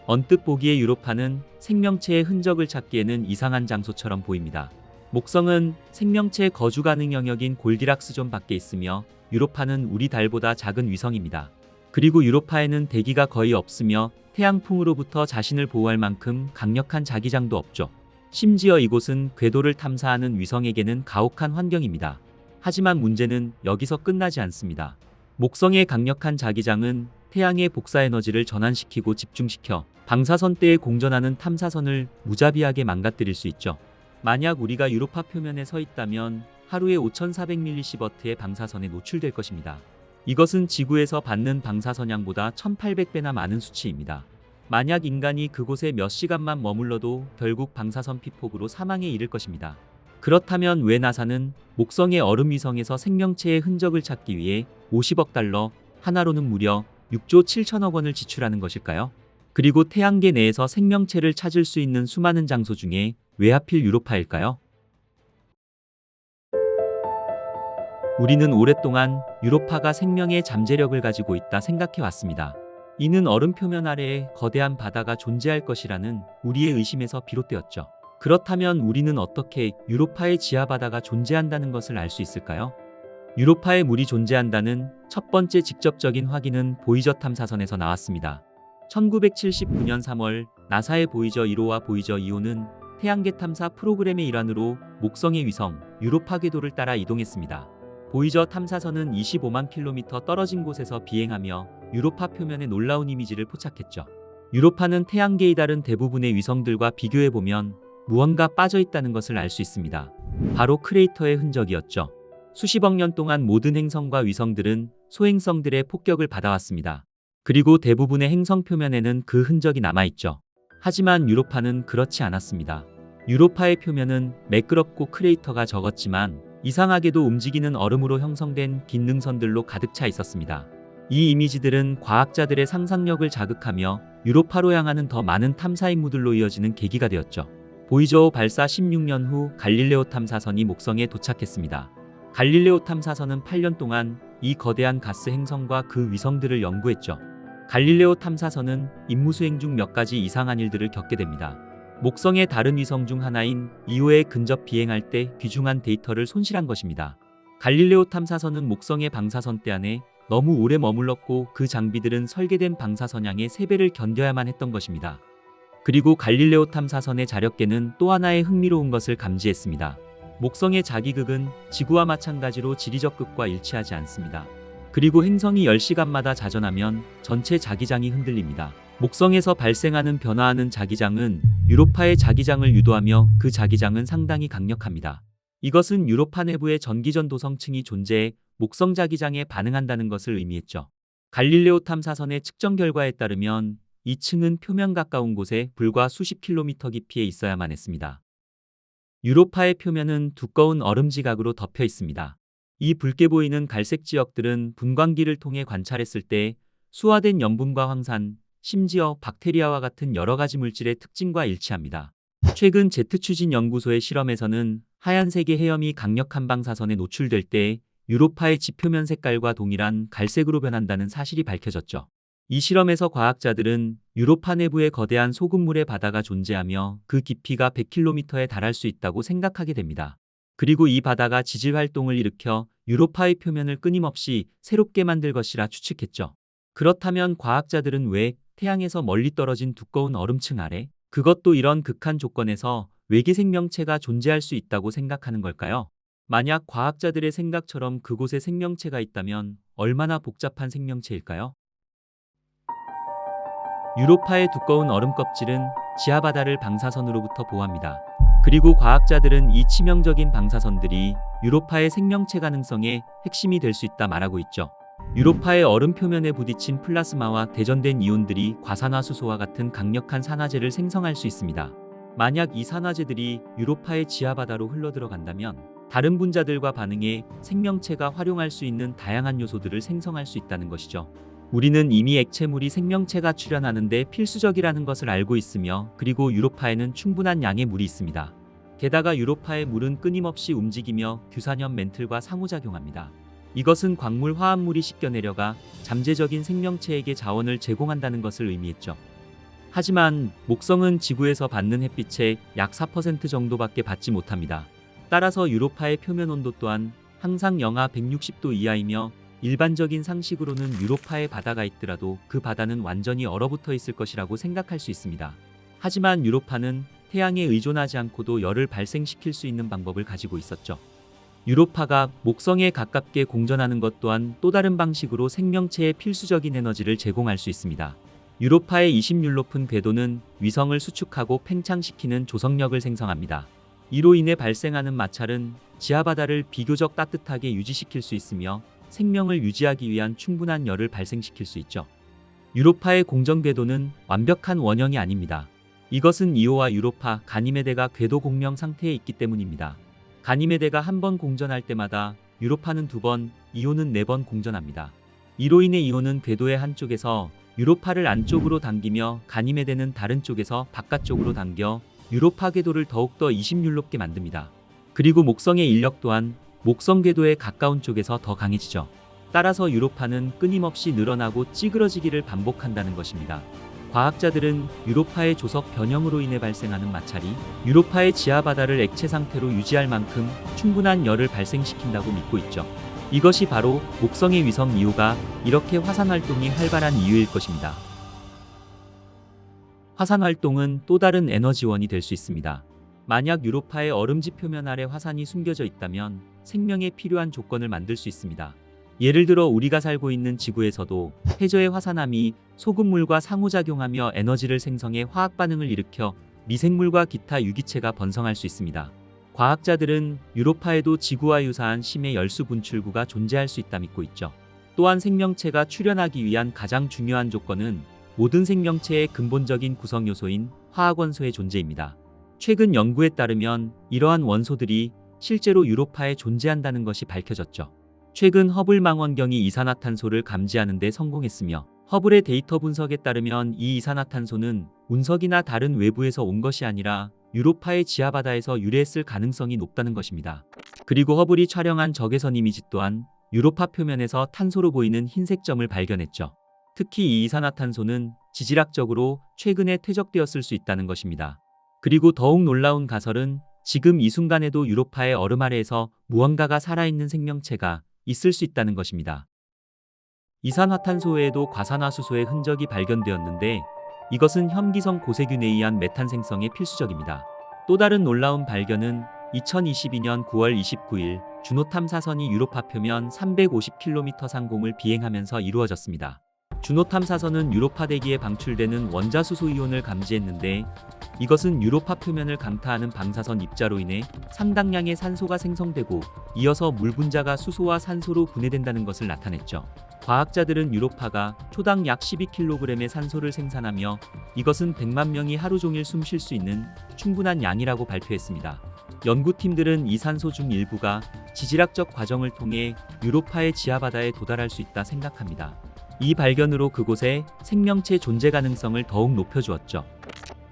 언뜻 보기에 유로파는 생명체의 흔적을 찾기에는 이상한 장소처럼 보입니다. 목성은 생명체 거주 가능 영역인 골디락스 존 밖에 있으며 유로파는 우리 달보다 작은 위성입니다. 그리고 유로파에는 대기가 거의 없으며 태양풍으로부터 자신을 보호할 만큼 강력한 자기장도 없죠. 심지어 이곳은 궤도를 탐사하는 위성에게는 가혹한 환경입니다. 하지만 문제는 여기서 끝나지 않습니다. 목성의 강력한 자기장은 태양의 복사 에너지를 전환시키고 집중시켜 방사선대에 공전하는 탐사선을 무자비하게 망가뜨릴 수 있죠. 만약 우리가 유로파 표면에 서 있다면 하루에 5400mS의 방사선에 노출될 것입니다. 이것은 지구에서 받는 방사선량보다 1800배나 많은 수치입니다. 만약 인간이 그곳에 몇 시간만 머물러도 결국 방사선 피폭으로 사망에 이를 것입니다. 그렇다면 왜 나사는 목성의 얼음 위성에서 생명체의 흔적을 찾기 위해 50억 달러, 하나로는 무려 6조 7천억 원을 지출하는 것일까요? 그리고 태양계 내에서 생명체를 찾을 수 있는 수많은 장소 중에 왜 하필 유로파일까요? 우리는 오랫동안 유로파가 생명의 잠재력을 가지고 있다 생각해 왔습니다. 이는 얼음 표면 아래에 거대한 바다가 존재할 것이라는 우리의 의심에서 비롯되었죠. 그렇다면 우리는 어떻게 유로파의 지하바다가 존재한다는 것을 알 수 있을까요? 유로파에 물이 존재한다는 첫 번째 직접적인 확인은 보이저 탐사선에서 나왔습니다. 1979년 3월 나사의 보이저 1호와 보이저 2호는 태양계 탐사 프로그램의 일환으로 목성의 위성 유로파 궤도를 따라 이동했습니다. 보이저 탐사선은 25만 킬로미터 떨어진 곳에서 비행하며 유로파 표면의 놀라운 이미지를 포착했죠. 유로파는 태양계의 다른 대부분의 위성들과 비교해보면 무언가 빠져있다는 것을 알 수 있습니다. 바로 크레이터의 흔적이었죠. 수십억 년 동안 모든 행성과 위성들은 소행성들의 폭격을 받아왔습니다. 그리고 대부분의 행성 표면에는 그 흔적이 남아있죠. 하지만 유로파는 그렇지 않았습니다. 유로파의 표면은 매끄럽고 크레이터가 적었지만 이상하게도 움직이는 얼음으로 형성된 긴 능선들로 가득 차 있었습니다. 이 이미지들은 과학자들의 상상력을 자극하며 유로파로 향하는 더 많은 탐사 임무들로 이어지는 계기가 되었죠. 보이저 발사 16년 후 갈릴레오 탐사선이 목성에 도착했습니다. 갈릴레오 탐사선은 8년 동안 이 거대한 가스 행성과 그 위성들을 연구했죠. 갈릴레오 탐사선은 임무 수행 중 몇 가지 이상한 일들을 겪게 됩니다. 목성의 다른 위성 중 하나인 이오에 근접 비행할 때 귀중한 데이터를 손실한 것입니다. 갈릴레오 탐사선은 목성의 방사선대 안에 너무 오래 머물렀고 그 장비들은 설계된 방사선량의 3배를 견뎌야만 했던 것입니다. 그리고 갈릴레오 탐사선의 자력계는 또 하나의 흥미로운 것을 감지했습니다. 목성의 자기극은 지구와 마찬가지로 지리적 극과 일치하지 않습니다. 그리고 행성이 10시간마다 자전하면 전체 자기장이 흔들립니다. 목성에서 발생하는 변화하는 자기장은 유로파의 자기장을 유도하며 그 자기장은 상당히 강력합니다. 이것은 유로파 내부에 전기전 도성층이 존재해 목성 자기장에 반응한다는 것을 의미했죠. 갈릴레오 탐사선의 측정 결과에 따르면 이 층은 표면 가까운 곳에 불과 수십 킬로미터 깊이에 있어야만 했습니다. 유로파의 표면은 두꺼운 얼음 지각으로 덮여 있습니다. 이 붉게 보이는 갈색 지역들은 분광기를 통해 관찰했을 때 수화된 염분과 황산, 심지어 박테리아와 같은 여러 가지 물질의 특징과 일치합니다. 최근 제트추진 연구소의 실험에서는 하얀색의 해염이 강력한 방사선에 노출될 때 유로파의 지표면 색깔과 동일한 갈색으로 변한다는 사실이 밝혀졌죠. 이 실험에서 과학자들은 유로파 내부에 거대한 소금물의 바다가 존재하며 그 깊이가 100km에 달할 수 있다고 생각하게 됩니다. 그리고 이 바다가 지질 활동을 일으켜 유로파의 표면을 끊임없이 새롭게 만들 것이라 추측했죠. 그렇다면 과학자들은 왜 태양에서 멀리 떨어진 두꺼운 얼음층 아래, 그것도 이런 극한 조건에서 외계 생명체가 존재할 수 있다고 생각하는 걸까요? 만약 과학자들의 생각처럼 그곳에 생명체가 있다면 얼마나 복잡한 생명체일까요? 유로파의 두꺼운 얼음 껍질은 지하바다를 방사선으로부터 보호합니다. 그리고 과학자들은 이 치명적인 방사선들이 유로파의 생명체 가능성의 핵심이 될 수 있다 말하고 있죠. 유로파의 얼음 표면에 부딪힌 플라스마와 대전된 이온들이 과산화수소와 같은 강력한 산화제를 생성할 수 있습니다. 만약 이 산화제들이 유로파의 지하바다로 흘러들어간다면 다른 분자들과 반응해 생명체가 활용할 수 있는 다양한 요소들을 생성할 수 있다는 것이죠. 우리는 이미 액체물이 생명체가 출현하는데 필수적이라는 것을 알고 있으며, 그리고 유로파에는 충분한 양의 물이 있습니다. 게다가 유로파의 물은 끊임없이 움직이며 규산염 멘틀과 상호작용합니다. 이것은 광물 화합물이 씻겨 내려가 잠재적인 생명체에게 자원을 제공한다는 것을 의미했죠. 하지만 목성은 지구에서 받는 햇빛의 약 4% 정도밖에 받지 못합니다. 따라서 유로파의 표면 온도 또한 항상 영하 160도 이하이며, 일반적인 상식으로는 유로파에 바다가 있더라도 그 바다는 완전히 얼어붙어 있을 것이라고 생각할 수 있습니다. 하지만 유로파는 태양에 의존하지 않고도 열을 발생시킬 수 있는 방법을 가지고 있었죠. 유로파가 목성에 가깝게 공전하는 것 또한 또 다른 방식으로 생명체에 필수적인 에너지를 제공할 수 있습니다. 유로파의 20율 높은 궤도는 위성을 수축하고 팽창시키는 조성력을 생성합니다. 이로 인해 발생하는 마찰은 지하바다를 비교적 따뜻하게 유지시킬 수 있으며 생명을 유지하기 위한 충분한 열을 발생시킬 수 있죠. 유로파의 공전 궤도는 완벽한 원형이 아닙니다. 이것은 이오와 유로파, 가니메데가 궤도 공명 상태에 있기 때문입니다. 가니메데가 한 번 공전할 때마다 유로파는 2번, 이오는 4번 공전합니다. 이로 인해 이오는 궤도의 한쪽에서 유로파를 안쪽으로 당기며 가니메데는 다른 쪽에서 바깥쪽으로 당겨 유로파 궤도를 더욱더 20율 높게 만듭니다. 그리고 목성의 인력 또한 목성 궤도에 가까운 쪽에서 더 강해지죠. 따라서 유로파는 끊임없이 늘어나고 찌그러지기를 반복한다는 것입니다. 과학자들은 유로파의 조석 변형으로 인해 발생하는 마찰이 유로파의 지하바다를 액체 상태로 유지할 만큼 충분한 열을 발생시킨다고 믿고 있죠. 이것이 바로 목성의 위성 이오가 이렇게 화산 활동이 활발한 이유일 것입니다. 화산 활동은 또 다른 에너지원이 될 수 있습니다. 만약 유로파의 얼음지 표면 아래 화산이 숨겨져 있다면 생명에 필요한 조건을 만들 수 있습니다. 예를 들어 우리가 살고 있는 지구에서도 해저의 화산암이 소금물과 상호작용하며 에너지를 생성해 화학 반응을 일으켜 미생물과 기타 유기체가 번성할 수 있습니다. 과학자들은 유로파에도 지구와 유사한 심해 열수 분출구가 존재할 수 있다 믿고 있죠. 또한 생명체가 출현하기 위한 가장 중요한 조건은 모든 생명체의 근본적인 구성 요소인 화학 원소의 존재입니다. 최근 연구에 따르면 이러한 원소들이 실제로 유로파에 존재한다는 것이 밝혀졌죠. 최근 허블 망원경이 이산화탄소를 감지하는 데 성공했으며, 허블의 데이터 분석에 따르면 이 이산화탄소는 운석이나 다른 외부에서 온 것이 아니라 유로파의 지하바다에서 유래했을 가능성이 높다는 것입니다. 그리고 허블이 촬영한 적외선 이미지 또한 유로파 표면에서 탄소로 보이는 흰색 점을 발견했죠. 특히 이 이산화탄소는 지질학적으로 최근에 퇴적되었을 수 있다는 것입니다. 그리고 더욱 놀라운 가설은 지금 이 순간에도 유로파의 얼음 아래에서 무언가가 살아있는 생명체가 있을 수 있다는 것입니다. 이산화탄소 외에도 과산화수소의 흔적이 발견되었는데, 이것은 혐기성 고세균에 의한 메탄 생성에 필수적입니다. 또 다른 놀라운 발견은 2022년 9월 29일 주노 탐사선이 유로파 표면 350km 상공을 비행하면서 이루어졌습니다. 주노 탐사선은 유로파 대기에 방출되는 원자수소 이온을 감지했는데, 이것은 유로파 표면을 강타하는 방사선 입자로 인해 상당량의 산소가 생성되고 이어서 물 분자가 수소와 산소로 분해된다는 것을 나타냈죠. 과학자들은 유로파가 초당 약 12kg의 산소를 생산하며, 이것은 100만 명이 하루 종일 숨 쉴 수 있는 충분한 양이라고 발표했습니다. 연구팀들은 이 산소 중 일부가 지질학적 과정을 통해 유로파의 지하바다에 도달할 수 있다 생각합니다. 이 발견으로 그곳에 생명체 존재 가능성을 더욱 높여주었죠.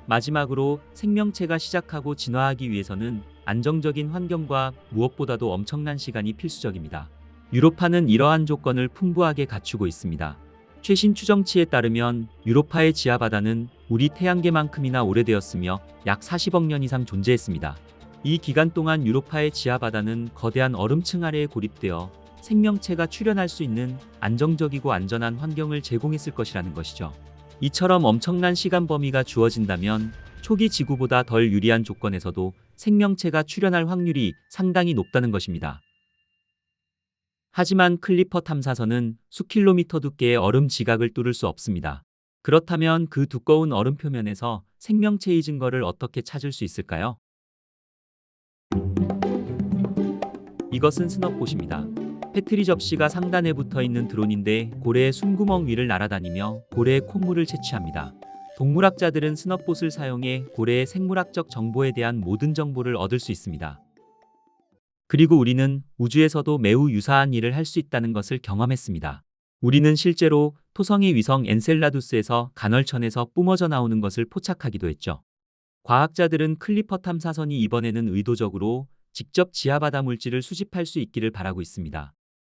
마지막으로 생명체가 시작하고 진화하기 위해서는 안정적인 환경과 무엇보다도 엄청난 시간이 필수적입니다. 유로파는 이러한 조건을 풍부하게 갖추고 있습니다. 최신 추정치에 따르면 유로파의 지하바다는 우리 태양계만큼이나 오래되었으며 약 40억 년 이상 존재했습니다. 이 기간 동안 유로파의 지하바다는 거대한 얼음층 아래에 고립되어 생명체가 출현할 수 있는 안정적이고 안전한 환경을 제공했을 것이라는 것이죠. 이처럼 엄청난 시간 범위가 주어진다면 초기 지구보다 덜 유리한 조건에서도 생명체가 출현할 확률이 상당히 높다는 것입니다. 하지만 클리퍼 탐사선은 수킬로미터 두께의 얼음 지각을 뚫을 수 없습니다. 그렇다면 그 두꺼운 얼음 표면에서 생명체의 증거를 어떻게 찾을 수 있을까요? 이것은 스넛봇입니다. 패트리 접시가 상단에 붙어 있는 드론인데 고래의 숨구멍 위를 날아다니며 고래의 콧물을 채취합니다. 동물학자들은 스넛봇을 사용해 고래의 생물학적 정보에 대한 모든 정보를 얻을 수 있습니다. 그리고 우리는 우주에서도 매우 유사한 일을 할 수 있다는 것을 경험했습니다. 우리는 실제로 토성의 위성 엔셀라두스에서 간헐천에서 뿜어져 나오는 것을 포착하기도 했죠. 과학자들은 클리퍼 탐사선이 이번에는 의도적으로 직접 지하바다 물질을 수집할 수 있기를 바라고 있습니다.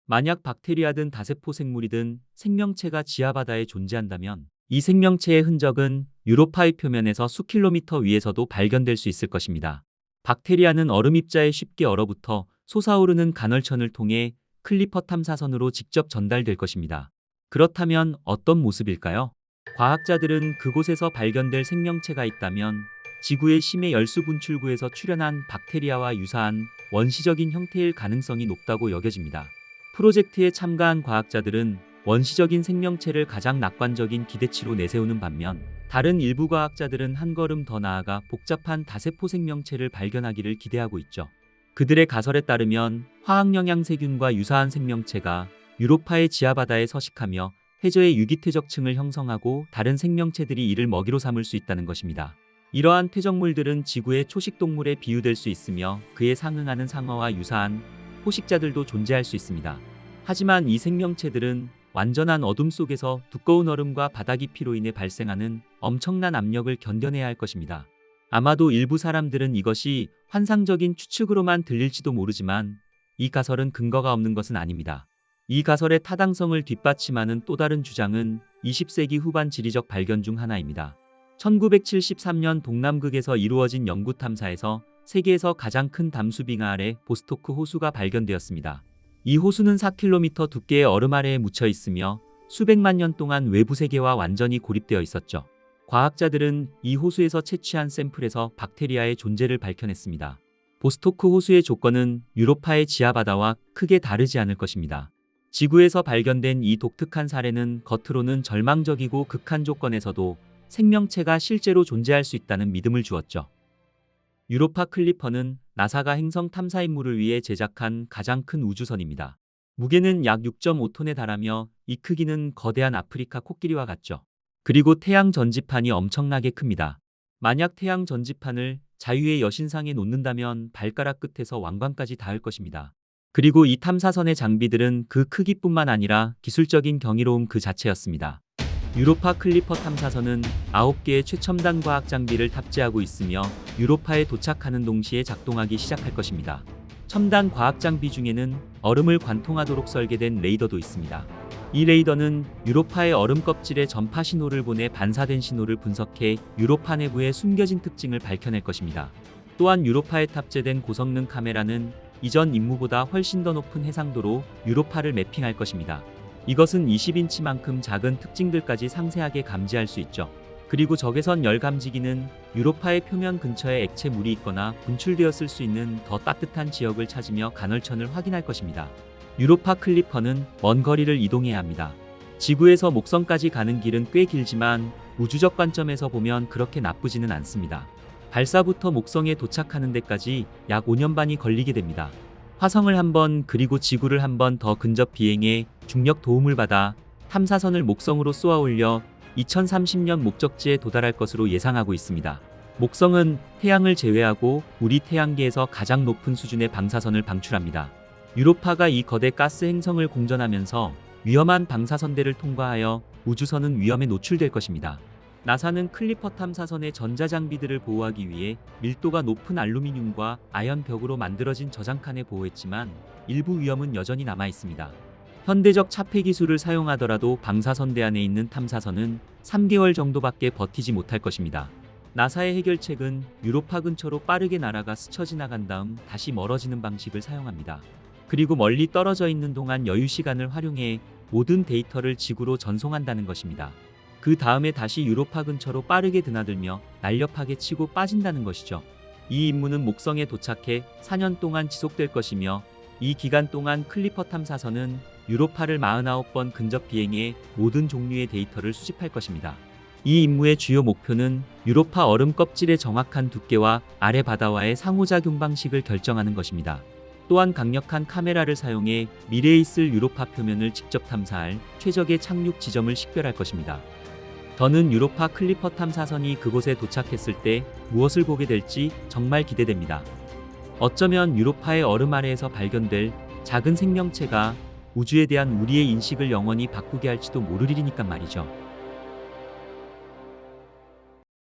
만약 박테리아든 다세포 생물이든 생명체가 지하바다에 존재한다면 이 생명체의 흔적은 유로파의 표면에서 수킬로미터 위에서도 발견될 수 있을 것입니다. 박테리아는 얼음 입자에 쉽게 얼어붙어 솟아오르는 간헐천을 통해 클리퍼 탐사선으로 직접 전달될 것입니다. 그렇다면 어떤 모습일까요? 과학자들은 그곳에서 발견될 생명체가 있다면 지구의 심해 열수 분출구에서 출현한 박테리아와 유사한 원시적인 형태일 가능성이 높다고 여겨집니다. 프로젝트에 참가한 과학자들은 원시적인 생명체를 가장 낙관적인 기대치로 내세우는 반면 다른 일부 과학자들은 한 걸음 더 나아가 복잡한 다세포 생명체를 발견하기를 기대하고 있죠. 그들의 가설에 따르면 화학영양세균과 유사한 생명체가 유로파의 지하바다에 서식하며 해저의 유기퇴적층을 형성하고 다른 생명체들이 이를 먹이로 삼을 수 있다는 것입니다. 이러한 퇴적물들은 지구의 초식동물에 비유될 수 있으며 그에 상응하는 상어와 유사한 포식자들도 존재할 수 있습니다. 하지만 이 생명체들은 완전한 어둠 속에서 두꺼운 얼음과 바다 깊이로 인해 발생하는 엄청난 압력을 견뎌내야 할 것입니다. 아마도 일부 사람들은 이것이 환상적인 추측으로만 들릴지도 모르지만 이 가설은 근거가 없는 것은 아닙니다. 이 가설의 타당성을 뒷받침하는 또 다른 주장은 20세기 후반 지리적 발견 중 하나입니다. 1973년 동남극에서 이루어진 연구 탐사에서 세계에서 가장 큰 담수빙하 아래 보스토크 호수가 발견되었습니다. 이 호수는 4km 두께의 얼음 아래에 묻혀 있으며 수백만 년 동안 외부 세계와 완전히 고립되어 있었죠. 과학자들은 이 호수에서 채취한 샘플에서 박테리아의 존재를 밝혀냈습니다. 보스토크 호수의 조건은 유로파의 지하바다와 크게 다르지 않을 것입니다. 지구에서 발견된 이 독특한 사례는 겉으로는 절망적이고 극한 조건에서도 생명체가 실제로 존재할 수 있다는 믿음을 주었죠. 유로파 클리퍼는 나사가 행성 탐사 임무를 위해 제작한 가장 큰 우주선입니다. 무게는 약 6.5톤에 달하며 이 크기는 거대한 아프리카 코끼리와 같죠. 그리고 태양 전지판이 엄청나게 큽니다. 만약 태양 전지판을 자유의 여신상에 놓는다면 발가락 끝에서 왕관까지 닿을 것입니다. 그리고 이 탐사선의 장비들은 그 크기뿐만 아니라 기술적인 경이로움 그 자체였습니다. 유로파 클리퍼 탐사선은 9개의 최첨단 과학 장비를 탑재하고 있으며 유로파에 도착하는 동시에 작동하기 시작할 것입니다. 첨단 과학 장비 중에는 얼음을 관통하도록 설계된 레이더도 있습니다. 이 레이더는 유로파의 얼음 껍질에 전파 신호를 보내 반사된 신호를 분석해 유로파 내부의 숨겨진 특징을 밝혀낼 것입니다. 또한 유로파에 탑재된 고성능 카메라는 이전 임무보다 훨씬 더 높은 해상도로 유로파를 매핑할 것입니다. 이것은 20인치만큼 작은 특징들까지 상세하게 감지할 수 있죠. 그리고 적외선 열 감지기는 유로파의 표면 근처에 액체물이 있거나 분출되었을 수 있는 더 따뜻한 지역을 찾으며 간헐천을 확인할 것입니다. 유로파 클리퍼는 먼 거리를 이동해야 합니다. 지구에서 목성까지 가는 길은 꽤 길지만 우주적 관점에서 보면 그렇게 나쁘지는 않습니다. 발사부터 목성에 도착하는 데까지 약 5년 반이 걸리게 됩니다. 화성을 한 번 그리고 지구를 한 번 더 근접 비행해 중력 도움을 받아 탐사선을 목성으로 쏘아 올려 2030년 목적지에 도달할 것으로 예상하고 있습니다. 목성은 태양을 제외하고 우리 태양계에서 가장 높은 수준의 방사선을 방출합니다. 유로파가 이 거대 가스 행성을 공전하면서 위험한 방사선대를 통과하여 우주선은 위험에 노출될 것입니다. 나사는 클리퍼 탐사선의 전자장비들을 보호하기 위해 밀도가 높은 알루미늄과 아연 벽으로 만들어진 저장칸에 보호했지만 일부 위험은 여전히 남아 있습니다. 현대적 차폐 기술을 사용하더라도 방사선대 안에 있는 탐사선은 3개월 정도밖에 버티지 못할 것입니다. 나사의 해결책은 유로파 근처로 빠르게 날아가 스쳐 지나간 다음 다시 멀어지는 방식을 사용합니다. 그리고 멀리 떨어져 있는 동안 여유 시간을 활용해 모든 데이터를 지구로 전송한다는 것입니다. 그 다음에 다시 유로파 근처로 빠르게 드나들며 날렵하게 치고 빠진다는 것이죠. 이 임무는 목성에 도착해 4년 동안 지속될 것이며 이 기간 동안 클리퍼 탐사선은 유로파를 49번 근접 비행해 모든 종류의 데이터를 수집할 것입니다. 이 임무의 주요 목표는 유로파 얼음 껍질의 정확한 두께와 아래 바다와의 상호작용 방식을 결정하는 것입니다. 또한 강력한 카메라를 사용해 미래에 있을 유로파 표면을 직접 탐사할 최적의 착륙 지점을 식별할 것입니다. 저는 유로파 클리퍼 탐사선이 그곳에 도착했을 때 무엇을 보게 될지 정말 기대됩니다. 어쩌면 유로파의 얼음 아래에서 발견될 작은 생명체가 우주에 대한 우리의 인식을 영원히 바꾸게 할지도 모를 일이니까 말이죠.